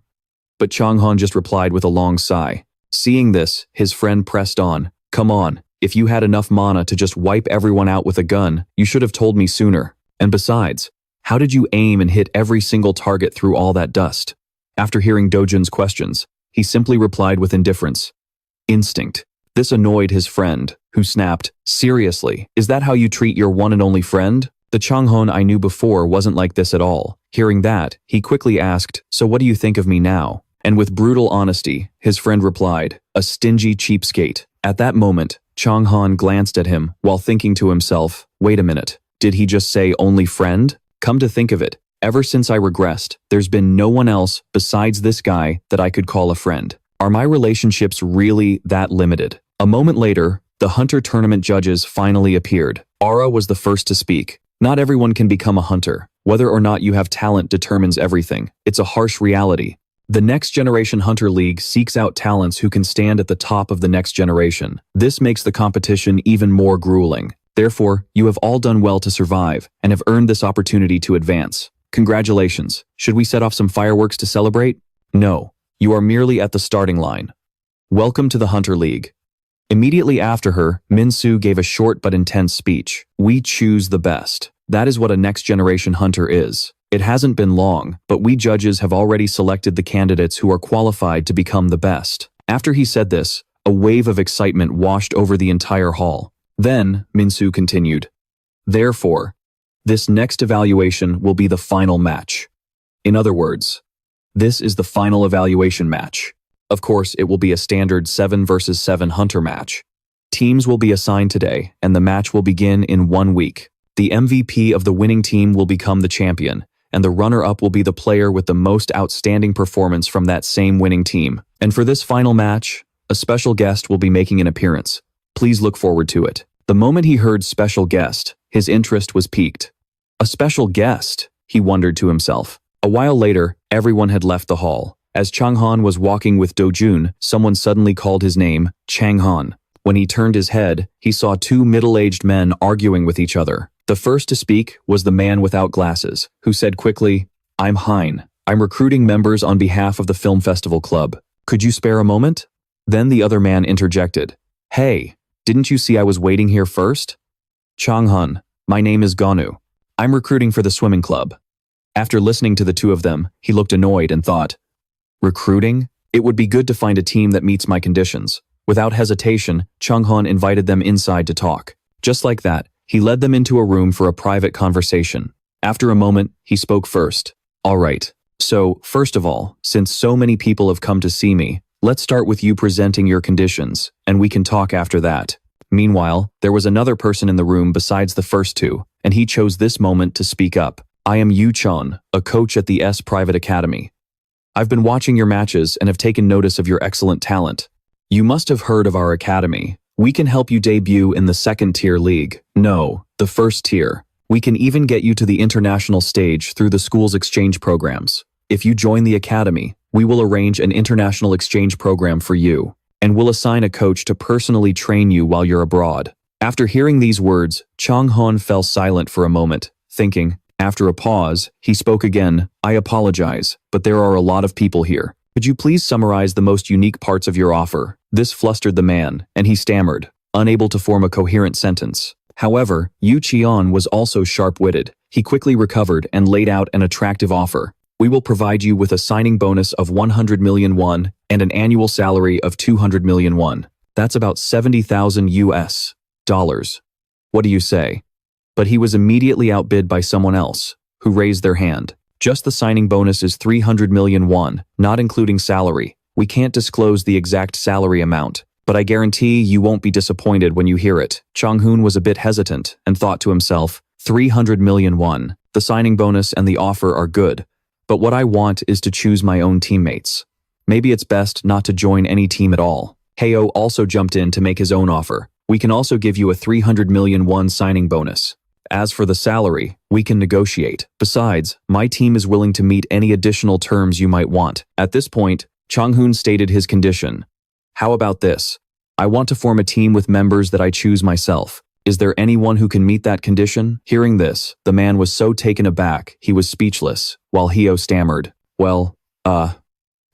But Trang Hon just replied with a long sigh. Seeing this, his friend pressed on, "Come on, if you had enough mana to just wipe everyone out with a gun, you should have told me sooner. And besides, how did you aim and hit every single target through all that dust?" After hearing Dojun's questions, he simply replied with indifference. Instinct. This annoyed his friend, who snapped, "Seriously, is that how you treat your one and only friend? The Trang Hon I knew before wasn't like this at all." Hearing that, he quickly asked, "So what do you think of me now?" And with brutal honesty, his friend replied, "A stingy cheapskate." At that moment, Trang Hon glanced at him while thinking to himself, wait a minute, did he just say only friend? Come to think of it, ever since I regressed, there's been no one else besides this guy that I could call a friend. Are my relationships really that limited? A moment later, the Hunter tournament judges finally appeared. Aura was the first to speak. Not everyone can become a hunter. Whether or not you have talent determines everything. It's a harsh reality. The Next Generation Hunter League seeks out talents who can stand at the top of the next generation. This makes the competition even more grueling. Therefore, you have all done well to survive and have earned this opportunity to advance. Congratulations. Should we set off some fireworks to celebrate? No. You are merely at the starting line. Welcome to the Hunter League. Immediately after her, Min-soo gave a short but intense speech. We choose the best. That is what a Next Generation Hunter is. It hasn't been long, but we judges have already selected the candidates who are qualified to become the best. After he said this, a wave of excitement washed over the entire hall. Then, Min-soo continued, "Therefore, this next evaluation will be the final match. In other words, this is the final evaluation match. Of course, it will be a standard 7 versus 7 hunter match. Teams will be assigned today, and the match will begin in 1 week. The MVP of the winning team will become the champion, and the runner-up will be the player with the most outstanding performance from that same winning team. And for this final match, a special guest will be making an appearance. Please look forward to it." The moment he heard special guest, his interest was piqued. A special guest, he wondered to himself. A while later, everyone had left the hall. As Trang Hon was walking with Dojun, someone suddenly called his name, Trang Hon. When he turned his head, he saw 2 middle-aged men arguing with each other. The first to speak was the man without glasses, who said quickly, "I'm Hein. I'm recruiting members on behalf of the Film Festival Club. Could you spare a moment?" Then the other man interjected, "Hey, didn't you see I was waiting here first?" "Trang Hon, my name is Gonu. I'm recruiting for the swimming club." After listening to the two of them, he looked annoyed and thought, "Recruiting? It would be good to find a team that meets my conditions." Without hesitation, Trang Hon invited them inside to talk. Just like that, he led them into a room for a private conversation. After a moment, he spoke first. "All right. So, first of all, since so many people have come to see me, let's start with you presenting your conditions, and we can talk after that." Meanwhile, there was another person in the room besides the first two, and he chose this moment to speak up. "I am Yu Chon, a coach at the S Private Academy. I've been watching your matches and have taken notice of your excellent talent. You must have heard of our academy. We can help you debut in the 2nd-tier league. No, the 1st tier. We can even get you to the international stage through the school's exchange programs. If you join the academy, we will arrange an international exchange program for you, and we'll assign a coach to personally train you while you're abroad." After hearing these words, Trang Hon fell silent for a moment, thinking. After a pause, he spoke again, "I apologize, but there are a lot of people here. Could you please summarize the most unique parts of your offer?" This flustered the man, and he stammered, unable to form a coherent sentence. However, Yu Cheon was also sharp-witted. He quickly recovered and laid out an attractive offer. "We will provide you with a signing bonus of 100 million won and an annual salary of 200 million won. That's about 70,000 US dollars. What do you say? But he was immediately outbid by someone else, who raised their hand. Just the signing bonus is 300 million won, not including salary. We can't disclose the exact salary amount, but I guarantee you won't be disappointed when you hear it. Trang Hon was a bit hesitant and thought to himself, 300 million won. The signing bonus and the offer are good, but what I want is to choose my own teammates. Maybe it's best not to join any team at all. Heo also jumped in to make his own offer. We can also give you a 300 million won signing bonus. As for the salary, we can negotiate. Besides, my team is willing to meet any additional terms you might want. At this point, Trang Hon stated his condition. How about this? I want to form a team with members that I choose myself. Is there anyone who can meet that condition? Hearing this, the man was so taken aback, he was speechless, while Heo stammered, well,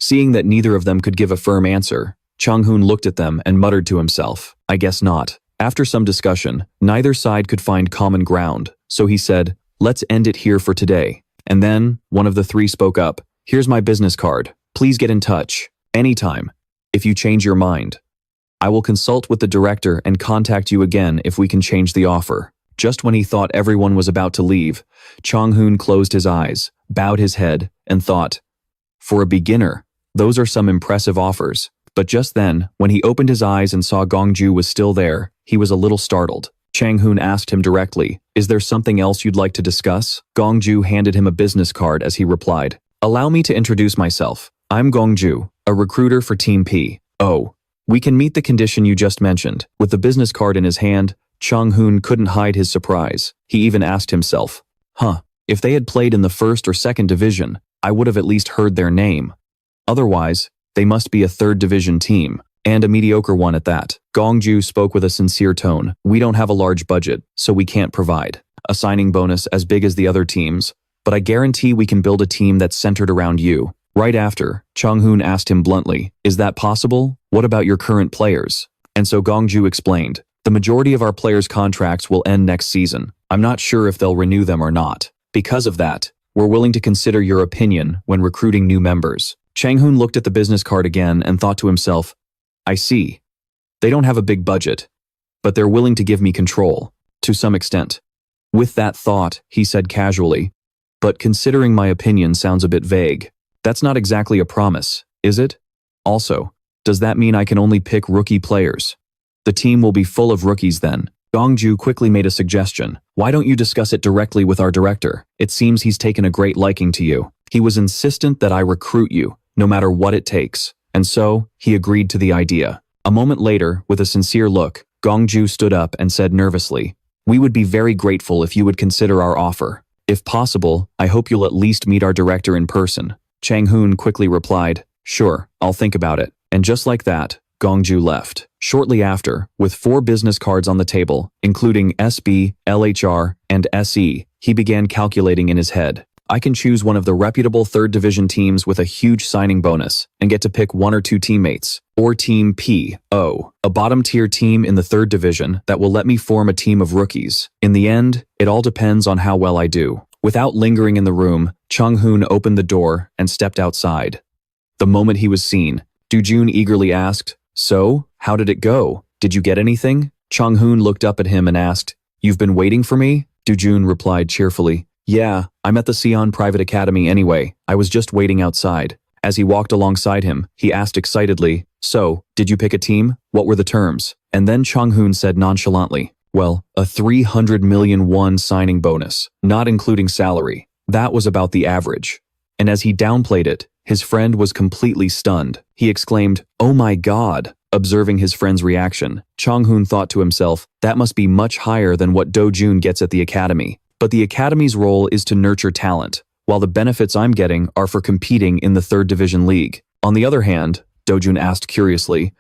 Seeing that neither of them could give a firm answer, Trang Hon looked at them and muttered to himself, I guess not. After some discussion, neither side could find common ground, so he said, let's end it here for today. And then, one of the three spoke up, here's my business card. Please get in touch, anytime, if you change your mind. I will consult with the director and contact you again if we can change the offer. Just when he thought everyone was about to leave, Trang Hon closed his eyes, bowed his head, and thought, for a beginner, those are some impressive offers. But just then, when he opened his eyes and saw Gongju was still there, he was a little startled. Trang Hon asked him directly, is there something else you'd like to discuss? Gongju handed him a business card as he replied, allow me to introduce myself. I'm Gongju, a recruiter for Team P. Oh, we can meet the condition you just mentioned. With the business card in his hand, Trang Hon couldn't hide his surprise. He even asked himself, if they had played in the first or second division, I would have at least heard their name. Otherwise, they must be a third division team, and a mediocre one at that. Gongju spoke with a sincere tone. We don't have a large budget, so we can't provide a signing bonus as big as the other teams, but I guarantee we can build a team that's centered around you. Right after, Trang Hon asked him bluntly, is that possible? What about your current players? And so Gongju explained, the majority of our players' contracts will end next season. I'm not sure if they'll renew them or not. Because of that, we're willing to consider your opinion when recruiting new members. Trang Hon looked at the business card again and thought to himself, I see. They don't have a big budget, but they're willing to give me control, to some extent. With that thought, he said casually, but considering my opinion sounds a bit vague. That's not exactly a promise, is it? Also, does that mean I can only pick rookie players? The team will be full of rookies then. Gongju quickly made a suggestion. Why don't you discuss it directly with our director? It seems he's taken a great liking to you. He was insistent that I recruit you, no matter what it takes. And so, he agreed to the idea. A moment later, with a sincere look, Gongju stood up and said nervously, we would be very grateful if you would consider our offer. If possible, I hope you'll at least meet our director in person. Trang Hon quickly replied, sure, I'll think about it. And just like that, Gongju left. Shortly after, with 4 business cards on the table, including SB, LHR, and SE, he began calculating in his head. I can choose one of the reputable third division teams with a huge signing bonus and get to pick 1 or 2 teammates, or Team P.O., a bottom tier team in the third division that will let me form a team of rookies. In the end, it all depends on how well I do. Without lingering in the room, Trang Hon opened the door and stepped outside. The moment he was seen, Dojun eagerly asked, so, how did it go? Did you get anything? Trang Hon looked up at him and asked, you've been waiting for me? Dojun replied cheerfully, yeah, I'm at the Sion Private Academy anyway. I was just waiting outside. As he walked alongside him, he asked excitedly, so, did you pick a team? What were the terms? And then Trang Hon said nonchalantly, well, a 300 million won signing bonus, not including salary. That was about the average. And as he downplayed it, his friend was completely stunned. He exclaimed, oh my god. Observing his friend's reaction, Trang Hon thought to himself, that must be much higher than what Dojun gets at the academy. But the academy's role is to nurture talent, while the benefits I'm getting are for competing in the third division league. On the other hand, Dojun asked curiously,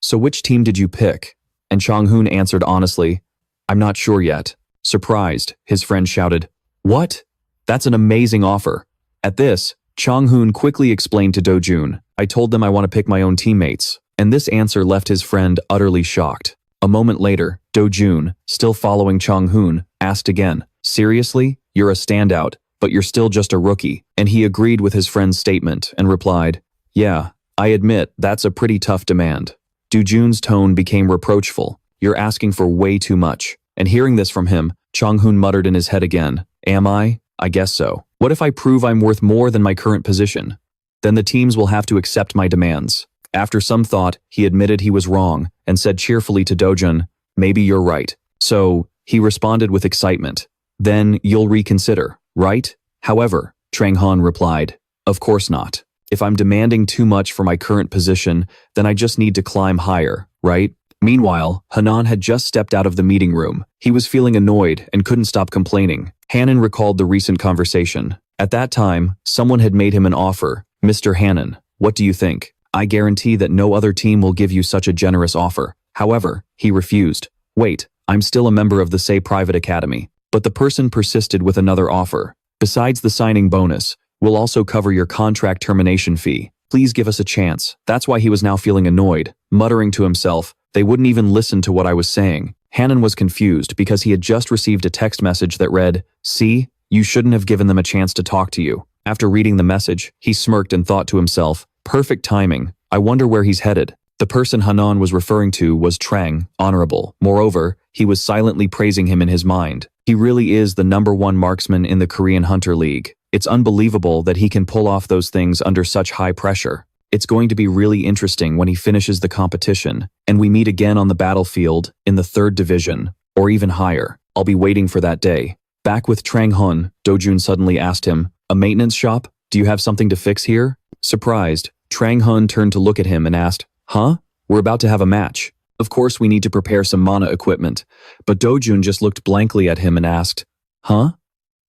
so which team did you pick? And Trang Hon answered honestly, I'm not sure yet. Surprised, his friend shouted, what? That's an amazing offer. At this, Trang Hon quickly explained to Dojun, I told them I want to pick my own teammates. And this answer left his friend utterly shocked. A moment later, Dojun, still following Trang Hon, asked again, seriously? You're a standout, but you're still just a rookie. And he agreed with his friend's statement and replied, yeah, I admit that's a pretty tough demand. Jun's tone became reproachful. You're asking for way too much. And hearing this from him, Trang Hon muttered in his head again. Am I? I guess so. What if I prove I'm worth more than my current position? Then the teams will have to accept my demands. After some thought, he admitted he was wrong and said cheerfully to Dojun, maybe you're right. So, he responded with excitement. Then you'll reconsider, right? However, Trang Hon replied, of course not. If I'm demanding too much for my current position, then I just need to climb higher, right? Meanwhile, Hanan had just stepped out of the meeting room. He was feeling annoyed and couldn't stop complaining. Hanan recalled the recent conversation. At that time, someone had made him an offer. Mr. Hanan, what do you think? I guarantee that no other team will give you such a generous offer. However, he refused. Wait, I'm still a member of the Say Private Academy. But the person persisted with another offer. Besides the signing bonus, we'll also cover your contract termination fee. Please give us a chance. That's why he was now feeling annoyed, muttering to himself, they wouldn't even listen to what I was saying. Hanan was confused because he had just received a text message that read, see, you shouldn't have given them a chance to talk to you. After reading the message, he smirked and thought to himself, perfect timing. I wonder where he's headed. The person Hanan was referring to was Trang, honorable. Moreover, he was silently praising him in his mind. He really is the #1 marksman in the Korean Hunter League. It's unbelievable that he can pull off those things under such high pressure. It's going to be really interesting when he finishes the competition, and we meet again on the battlefield, in the 3rd division, or even higher. I'll be waiting for that day. Back with Trang Hon, Dojun suddenly asked him, a maintenance shop? Do you have something to fix here? Surprised, Trang Hon turned to look at him and asked, huh? We're about to have a match. Of course we need to prepare some mana equipment. But Dojun just looked blankly at him and asked, huh?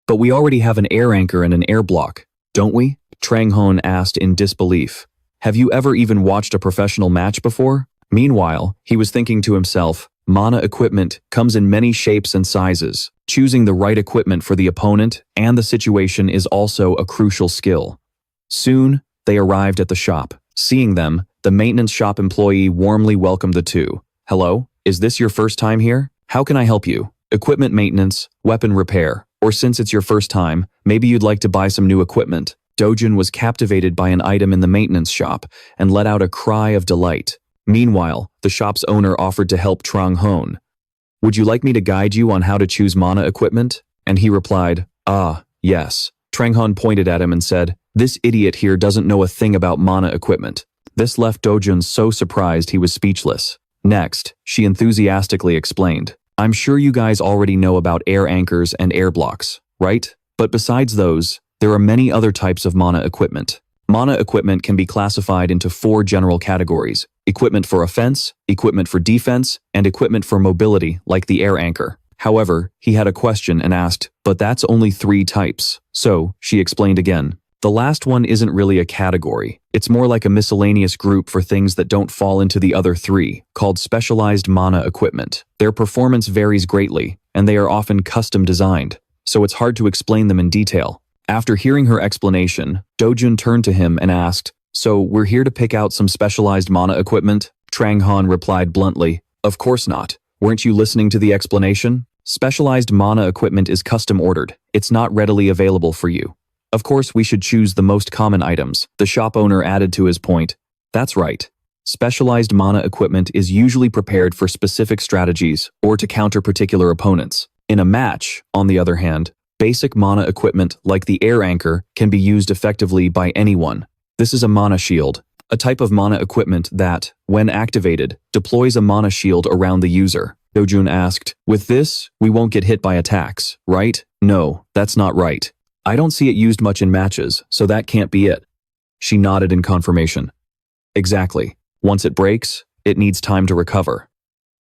But we already have an air anchor and an air block, don't we? Trang Hon asked in disbelief. Have you ever even watched a professional match before? Meanwhile, he was thinking to himself, mana equipment comes in many shapes and sizes. Choosing the right equipment for the opponent and the situation is also a crucial skill. Soon, they arrived at the shop. Seeing them, the maintenance shop employee warmly welcomed the two. Hello, is this your first time here? How can I help you? Equipment maintenance, weapon repair, or since it's your first time, maybe you'd like to buy some new equipment. Dojun was captivated by an item in the maintenance shop and let out a cry of delight. Meanwhile, the shop's owner offered to help Trang Hon. Would you like me to guide you on how to choose mana equipment? And he replied, ah, yes. Trang Hon pointed at him and said, this idiot here doesn't know a thing about mana equipment. This left Dojun so surprised he was speechless. Next, she enthusiastically explained, I'm sure you guys already know about air anchors and air blocks, right? But besides those, there are many other types of mana equipment. Mana equipment can be classified into 4 general categories: equipment for offense, equipment for defense, and equipment for mobility, like the air anchor. However, he had a question and asked, but that's only 3 types. So, she explained again. The last one isn't really a category. It's more like a miscellaneous group for things that don't fall into the other 3, called specialized mana equipment. Their performance varies greatly, and they are often custom designed, so it's hard to explain them in detail. After hearing her explanation, Dojun turned to him and asked, so we're here to pick out some specialized mana equipment? Trang Hon replied bluntly, of course not. Weren't you listening to the explanation? Specialized mana equipment is custom ordered. It's not readily available for you. Of course, we should choose the most common items. The shop owner added to his point. That's right. Specialized mana equipment is usually prepared for specific strategies or to counter particular opponents. In a match, on the other hand, basic mana equipment like the air anchor can be used effectively by anyone. This is a mana shield, a type of mana equipment that, when activated, deploys a mana shield around the user. Dojun asked, with this, we won't get hit by attacks, right? No, that's not right. I don't see it used much in matches, so that can't be it. She nodded in confirmation. Exactly. Once it breaks, it needs time to recover.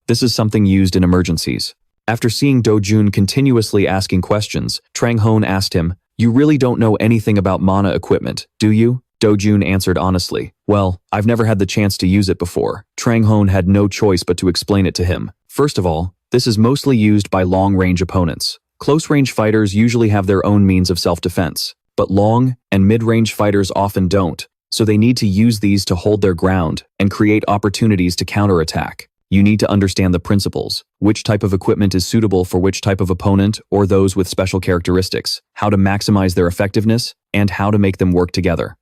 This is something used in emergencies. After seeing Dojun continuously asking questions, Trang Hon asked him, you really don't know anything about mana equipment, do you? Dojun answered honestly, well, I've never had the chance to use it before. Trang Hon had no choice but to explain it to him. First of all, this is mostly used by long-range opponents. Close-range fighters usually have their own means of self-defense, but long and mid-range fighters often don't, so they need to use these to hold their ground and create opportunities to counterattack. You need to understand the principles, which type of equipment is suitable for which type of opponent or those with special characteristics, how to maximize their effectiveness, and how to make them work together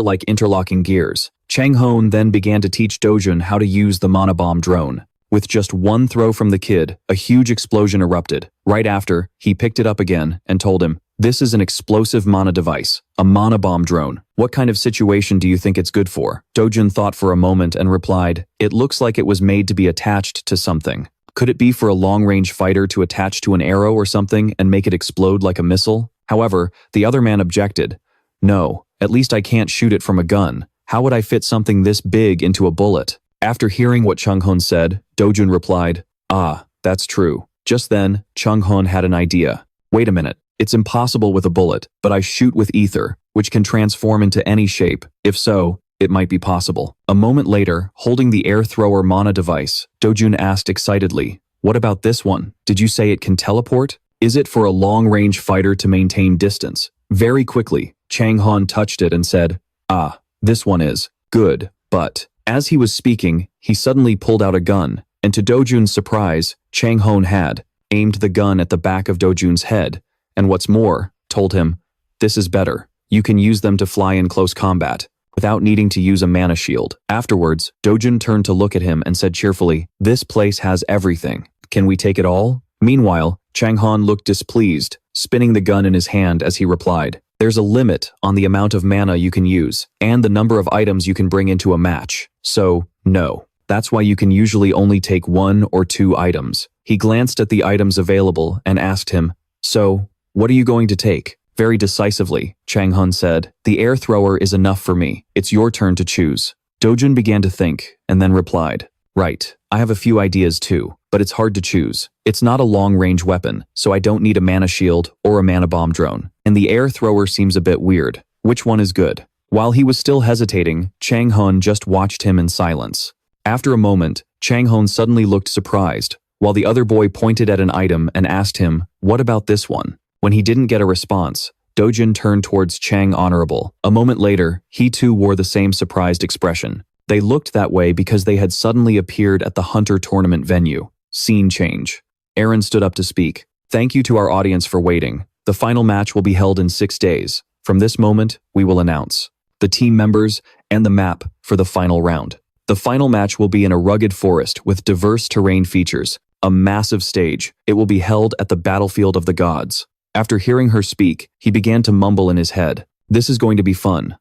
like interlocking gears. Trang Hon then began to teach Dojun how to use the mana bomb drone. With just one throw from the kid, a huge explosion erupted. Right after, he picked it up again and told him, "This is an explosive mana device, a mana bomb drone. What kind of situation do you think it's good for?" Dojun thought for a moment and replied, "It looks like it was made to be attached to something. Could it be for a long-range fighter to attach to an arrow or something and make it explode like a missile?" However, the other man objected. "No, at least I can't shoot it from a gun. How would I fit something this big into a bullet?" After hearing what Trang Hon said, Dojun replied, "Ah, that's true." Just then, Trang Hon had an idea. "Wait a minute, it's impossible with a bullet, but I shoot with ether, which can transform into any shape. If so, it might be possible." A moment later, holding the air thrower mana device, Dojun asked excitedly, "What about this one? Did you say it can teleport? Is it for a long-range fighter to maintain distance?" Very quickly, Trang Hon touched it and said, "Ah, this one is good, but..." As he was speaking, he suddenly pulled out a gun, and to Dojun's surprise, Trang Hon had aimed the gun at the back of Dojun's head, and what's more, told him, "This is better. You can use them to fly in close combat, without needing to use a mana shield." Afterwards, Dojun turned to look at him and said cheerfully, "This place has everything. Can we take it all?" Meanwhile, Trang Hon looked displeased, spinning the gun in his hand as he replied, "There's a limit on the amount of mana you can use, and the number of items you can bring into a match. So, no. That's why you can usually only take 1 or 2 items." He glanced at the items available and asked him, "So, what are you going to take?" Very decisively, Trang Hon said, "The air thrower is enough for me. It's your turn to choose." Dojun began to think, and then replied, "Right, I have a few ideas too, but it's hard to choose. It's not a long-range weapon, so I don't need a mana shield or a mana bomb drone. And the air thrower seems a bit weird. Which one is good?" While he was still hesitating, Trang Hon just watched him in silence. After a moment, Trang Hon suddenly looked surprised, while the other boy pointed at an item and asked him, "What about this one?" When he didn't get a response, Dojun turned towards Chang Honorable. A moment later, he too wore the same surprised expression. They looked that way because they had suddenly appeared at the Hunter tournament venue. Scene change. Aaron stood up to speak. "Thank you to our audience for waiting. The final match will be held in 6 days. From this moment, we will announce the team members and the map for the final round. The final match will be in a rugged forest with diverse terrain features, a massive stage. It will be held at the battlefield of the gods." After hearing her speak, he began to mumble in his head. "This is going to be fun.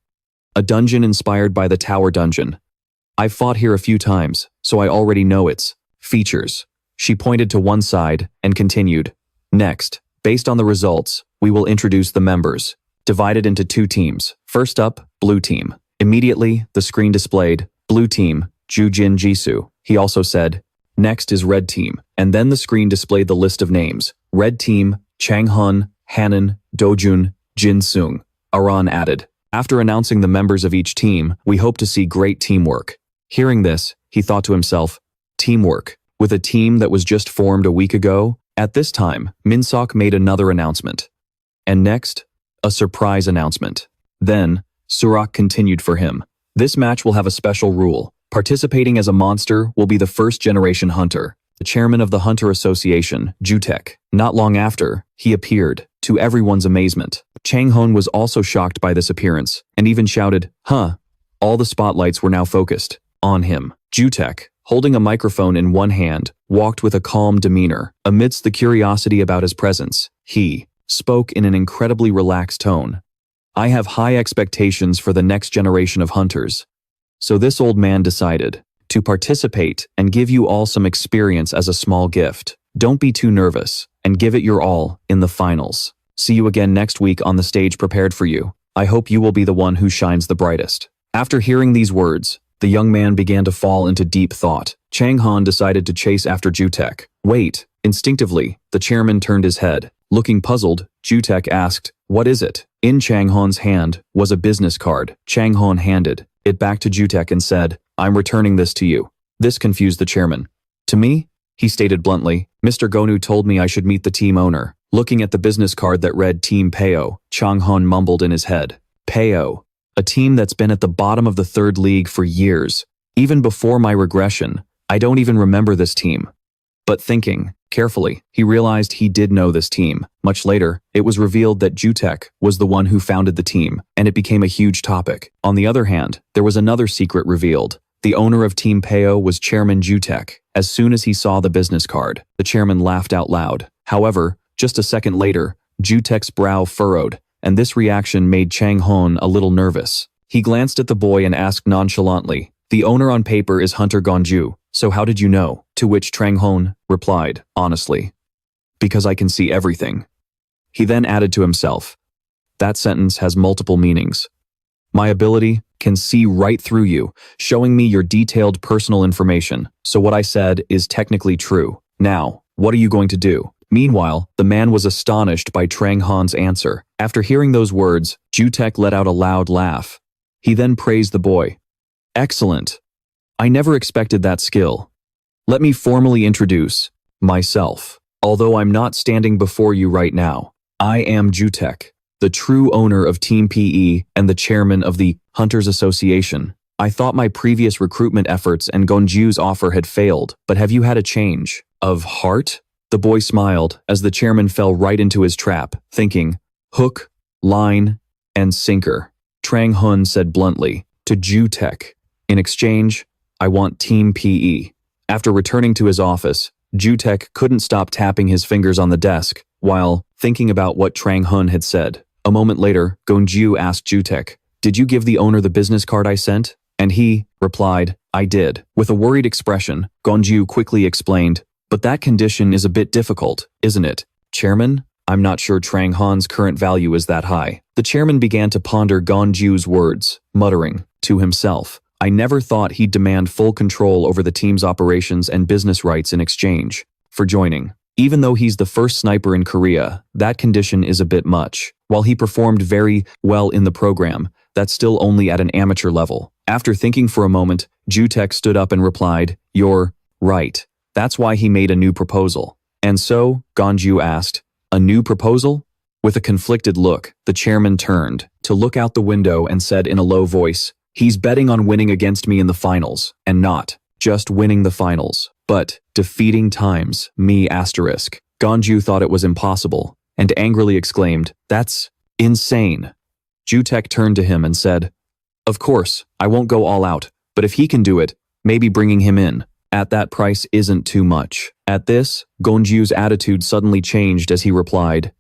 A dungeon inspired by the Tower Dungeon. I've fought here a few times, so I already know its features." She pointed to one side and continued, "Next, based on the results, we will introduce the members, divided into 2 teams. First up, Blue Team." Immediately, the screen displayed, "Blue Team, Jujin Jisoo." He also said, "Next is Red Team," and then the screen displayed the list of names. Red Team, Trang Hon, Hanan, Dojun, Jin Sung. Aran added, "After announcing the members of each team, we hope to see great teamwork." Hearing this, he thought to himself, teamwork, with a team that was just formed a week ago? At this time, Minsok made another announcement. And next, a surprise announcement. Then, Surak continued for him. "This match will have a special rule. Participating as a monster will be the first-generation hunter, the chairman of the Hunter Association, Jutek." Not long after, he appeared, to everyone's amazement. Trang Hon was also shocked by this appearance, and even shouted, "Huh!" All the spotlights were now focused on him. Jutek, holding a microphone in one hand, walked with a calm demeanor. Amidst the curiosity about his presence, he spoke in an incredibly relaxed tone. "I have high expectations for the next generation of hunters. So this old man decided to participate and give you all some experience as a small gift. Don't be too nervous, and give it your all in the finals. See you again next week on the stage prepared for you. I hope you will be the one who shines the brightest." After hearing these words, the young man began to fall into deep thought. Trang Hon decided to chase after Jutek. "Wait." Instinctively, the chairman turned his head. Looking puzzled, Jutek asked, "What is it?" In Trang Hon's hand was a business card. Trang Hon handed it back to Jutek and said, "I'm returning this to you." This confused the chairman. "To me?" he stated bluntly. "Mr. Gonu told me I should meet the team owner." Looking at the business card that read Team Peo, Trang Hon mumbled in his head. Peo. A team that's been at the bottom of the 3rd league for years. Even before my regression, I don't even remember this team. But thinking carefully, he realized he did know this team. Much later, it was revealed that Jutek was the one who founded the team, and it became a huge topic. On the other hand, there was another secret revealed. The owner of Team Peo was Chairman Jutek. As soon as he saw the business card, the chairman laughed out loud. However, just a second later, Jutek's brow furrowed, and this reaction made Trang Hon a little nervous. He glanced at the boy and asked nonchalantly, "The owner on paper is Hunter Gonju, so how did you know?" To which Trang Hon replied, honestly, "Because I can see everything." He then added to himself, "That sentence has multiple meanings. My ability can see right through you, showing me your detailed personal information, so what I said is technically true. Now, what are you going to do?" Meanwhile, the man was astonished by Trang Hon's answer. After hearing those words, Jutek let out a loud laugh. He then praised the boy. "Excellent. I never expected that skill. Let me formally introduce myself. Although I'm not standing before you right now, I am Jutek, the true owner of Team PE and the chairman of the Hunters Association. I thought my previous recruitment efforts and Gonju's offer had failed, but have you had a change of heart?" The boy smiled as the chairman fell right into his trap, thinking, hook, line, and sinker. Trang Hon said bluntly to Jutek, "In exchange, I want Team PE." After returning to his office, Jutek couldn't stop tapping his fingers on the desk while thinking about what Trang Hon had said. A moment later, Gonju asked Jutek, "Did you give the owner the business card I sent?" And he replied, "I did." With a worried expression, Gonju quickly explained, "But that condition is a bit difficult, isn't it, Chairman? I'm not sure Trang Hon's current value is that high." The chairman began to ponder Gonju's words, muttering to himself, "I never thought he'd demand full control over the team's operations and business rights in exchange for joining. Even though he's the first sniper in Korea, that condition is a bit much. While he performed very well in the program, that's still only at an amateur level." After thinking for a moment, Jutek stood up and replied, "You're right. That's why he made a new proposal." "And so?" Gonju asked. "A new proposal?" With a conflicted look, the chairman turned to look out the window and said in a low voice, "He's betting on winning against me in the finals, and not just winning the finals, but defeating times me asterisk." Gonju thought it was impossible, and angrily exclaimed, "That's insane." Jutek turned to him and said, "Of course, I won't go all out, but if he can do it, maybe bringing him in at that price isn't too much." At this, Gonju's attitude suddenly changed as he replied,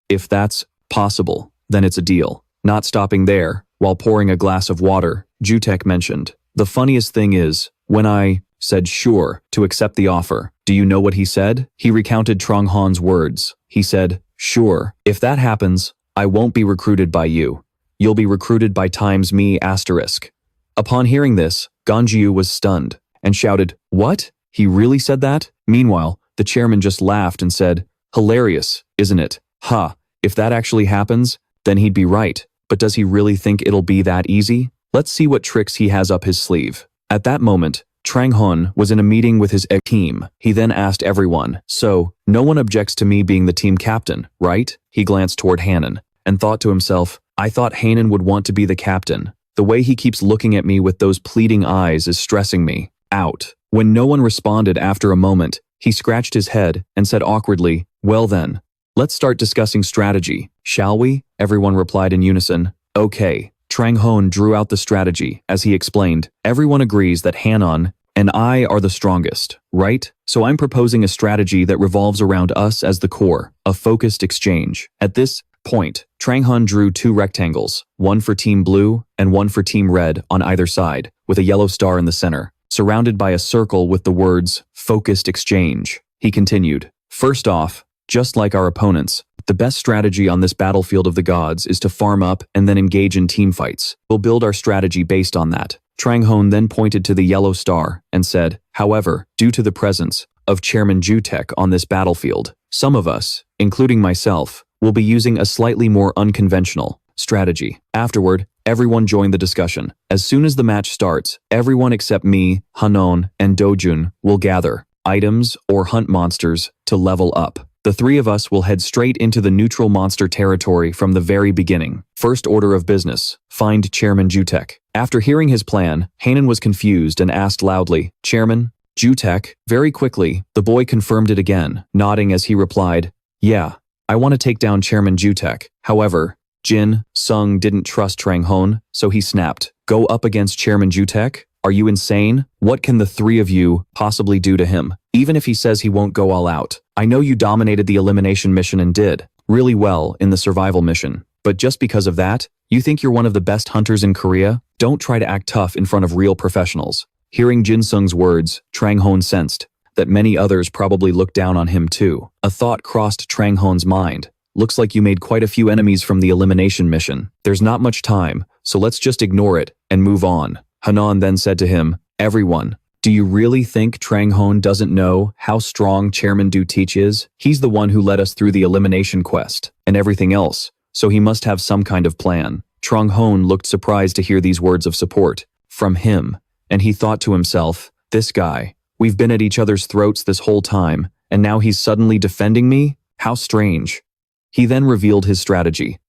"If that's possible, then it's a deal." Not stopping there, while pouring a glass of water, Jutek mentioned, "The funniest thing is, when I said sure to accept the offer, do you know what he said?" He recounted Trang Hon's words. He said, "Sure, if that happens, I won't be recruited by you. You'll be recruited by times me asterisk." Upon hearing this, Gonju was stunned and shouted, "What? He really said that?" Meanwhile, the chairman just laughed and said, "Hilarious, isn't it? Ha, if that actually happens, then he'd be right. But does he really think it'll be that easy? Let's see what tricks he has up his sleeve." At that moment, Trang Hon was in a meeting with his team. He then asked everyone, "So, no one objects to me being the team captain, right?" He glanced toward Hanan and thought to himself, "I thought Hanan would want to be the captain. The way he keeps looking at me with those pleading eyes is stressing me out." When no one responded after a moment, he scratched his head and said awkwardly, "Well then, let's start discussing strategy, shall we?" Everyone replied in unison, "Okay." Trang Hon drew out the strategy. As he explained, "Everyone agrees that Hanan and I are the strongest, right? So I'm proposing a strategy that revolves around us as the core, a focused exchange." At this point, Trang Hon drew two rectangles, one for Team Blue and one for Team Red on either side, with a yellow star in the center, surrounded by a circle with the words, "Focused Exchange." He continued, "First off, just like our opponents, the best strategy on this battlefield of the gods is to farm up and then engage in team fights. We'll build our strategy based on that." Trang Hon then pointed to the yellow star and said, "However, due to the presence of Chairman Jutek on this battlefield, some of us, including myself, will be using a slightly more unconventional strategy." Afterward, everyone joined the discussion. As soon as the match starts, everyone except me, Hanon, and Dojun will gather items or hunt monsters to level up. The three of us will head straight into the neutral monster territory from the very beginning. First order of business, find Chairman Jutek. After hearing his plan, Hanan was confused and asked loudly, "Chairman, Jutek, very quickly, the boy confirmed it again, nodding as he replied, "Yeah, I want to take down Chairman Jutek." However, Jin Sung didn't trust Trang Hon, so he snapped, "Go up against Chairman Jutek? Are you insane? What can the three of you possibly do to him? Even if he says he won't go all out. I know you dominated the elimination mission and did really well in the survival mission. But just because of that, you think you're one of the best hunters in Korea? Don't try to act tough in front of real professionals." Hearing Jin Sung's words, Trang Hon sensed that many others probably looked down on him too. A thought crossed Trang Hon's mind. "Looks like you made quite a few enemies from the elimination mission. There's not much time, so let's just ignore it and move on." Hanan then said to him, "Everyone, do you really think Trang Hon doesn't know how strong Chairman Du Teach is? He's the one who led us through the elimination quest and everything else, so he must have some kind of plan." Trang Hon looked surprised to hear these words of support from him, and he thought to himself, "This guy, we've been at each other's throats this whole time, and now he's suddenly defending me? How strange." He then revealed his strategy.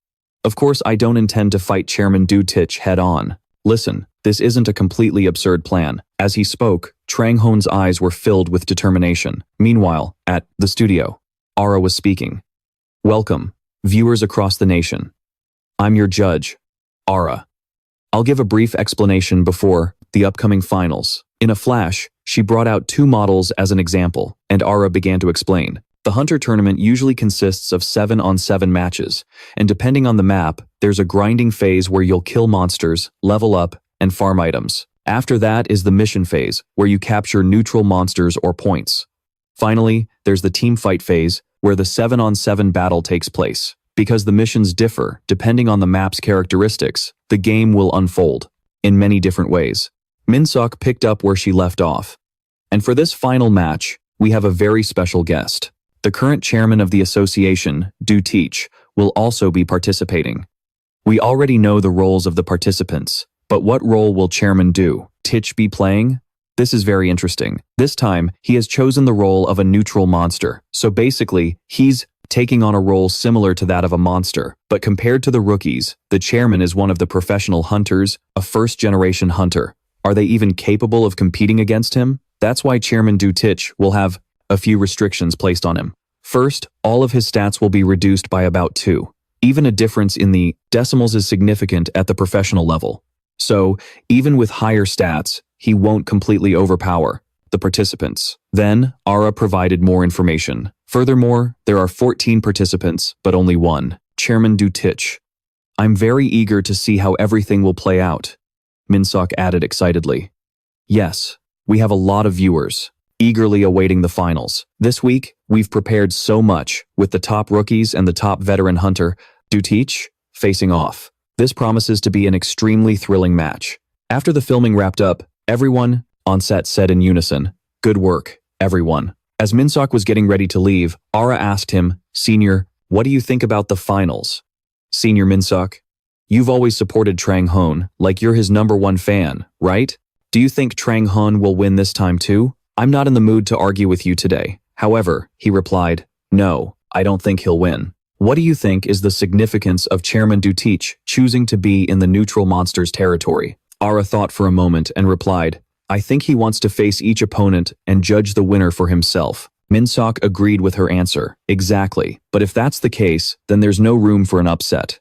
"Of course, I don't intend to fight Chairman Du Teach head on. Listen, this isn't a completely absurd plan." As he spoke, Trang Hon's eyes were filled with determination. Meanwhile, at the studio, Ara was speaking. "Welcome, viewers across the nation. I'm your judge, Ara. I'll give a brief explanation before the upcoming finals." In a flash, she brought out two models as an example, and Ara began to explain. The Hunter tournament usually consists of 7-on-7 matches, and depending on the map, there's a grinding phase where you'll kill monsters, level up, and farm items. After that is the mission phase, where you capture neutral monsters or points. Finally, there's the team fight phase, where the 7-on-7 battle takes place. Because the missions differ depending on the map's characteristics, the game will unfold in many different ways. Min-seok picked up where she left off. And for this final match, we have a very special guest. The current chairman of the association, Du Teach, will also be participating. We already know the roles of the participants, but what role will Chairman Du Teach be playing? This is very interesting. This time, he has chosen the role of a neutral monster. So basically, he's taking on a role similar to that of a monster. But compared to the rookies, the chairman is one of the professional hunters, a first-generation hunter. Are they even capable of competing against him? That's why Chairman Du Teach will have a few restrictions placed on him. First, all of his stats will be reduced by about 2. Even a difference in the decimals is significant at the professional level. So, even with higher stats, he won't completely overpower the participants. Then, Ara provided more information. Furthermore, there are 14 participants, but only one, Chairman Du Teach. "I'm very eager to see how everything will play out," Min-seok added excitedly. "Yes, we have a lot of viewers, eagerly awaiting the finals. This week, we've prepared so much, with the top rookies and the top veteran hunter, Du Teach, facing off. This promises to be an extremely thrilling match." After the filming wrapped up, everyone on set said in unison, "Good work, everyone." As Min-seok was getting ready to leave, Ara asked him, "Senior, what do you think about the finals?" "Senior Min-seok, you've always supported Trang Hon, like you're his #1 fan, right? Do you think Trang Hon will win this time too?" "I'm not in the mood to argue with you today. However," he replied, "no, I don't think he'll win." "What do you think is the significance of Chairman Du Teach choosing to be in the neutral monsters territory?" Ara thought for a moment and replied, "I think he wants to face each opponent and judge the winner for himself." Min-seok agreed with her answer. "Exactly. But if that's the case, then there's no room for an upset.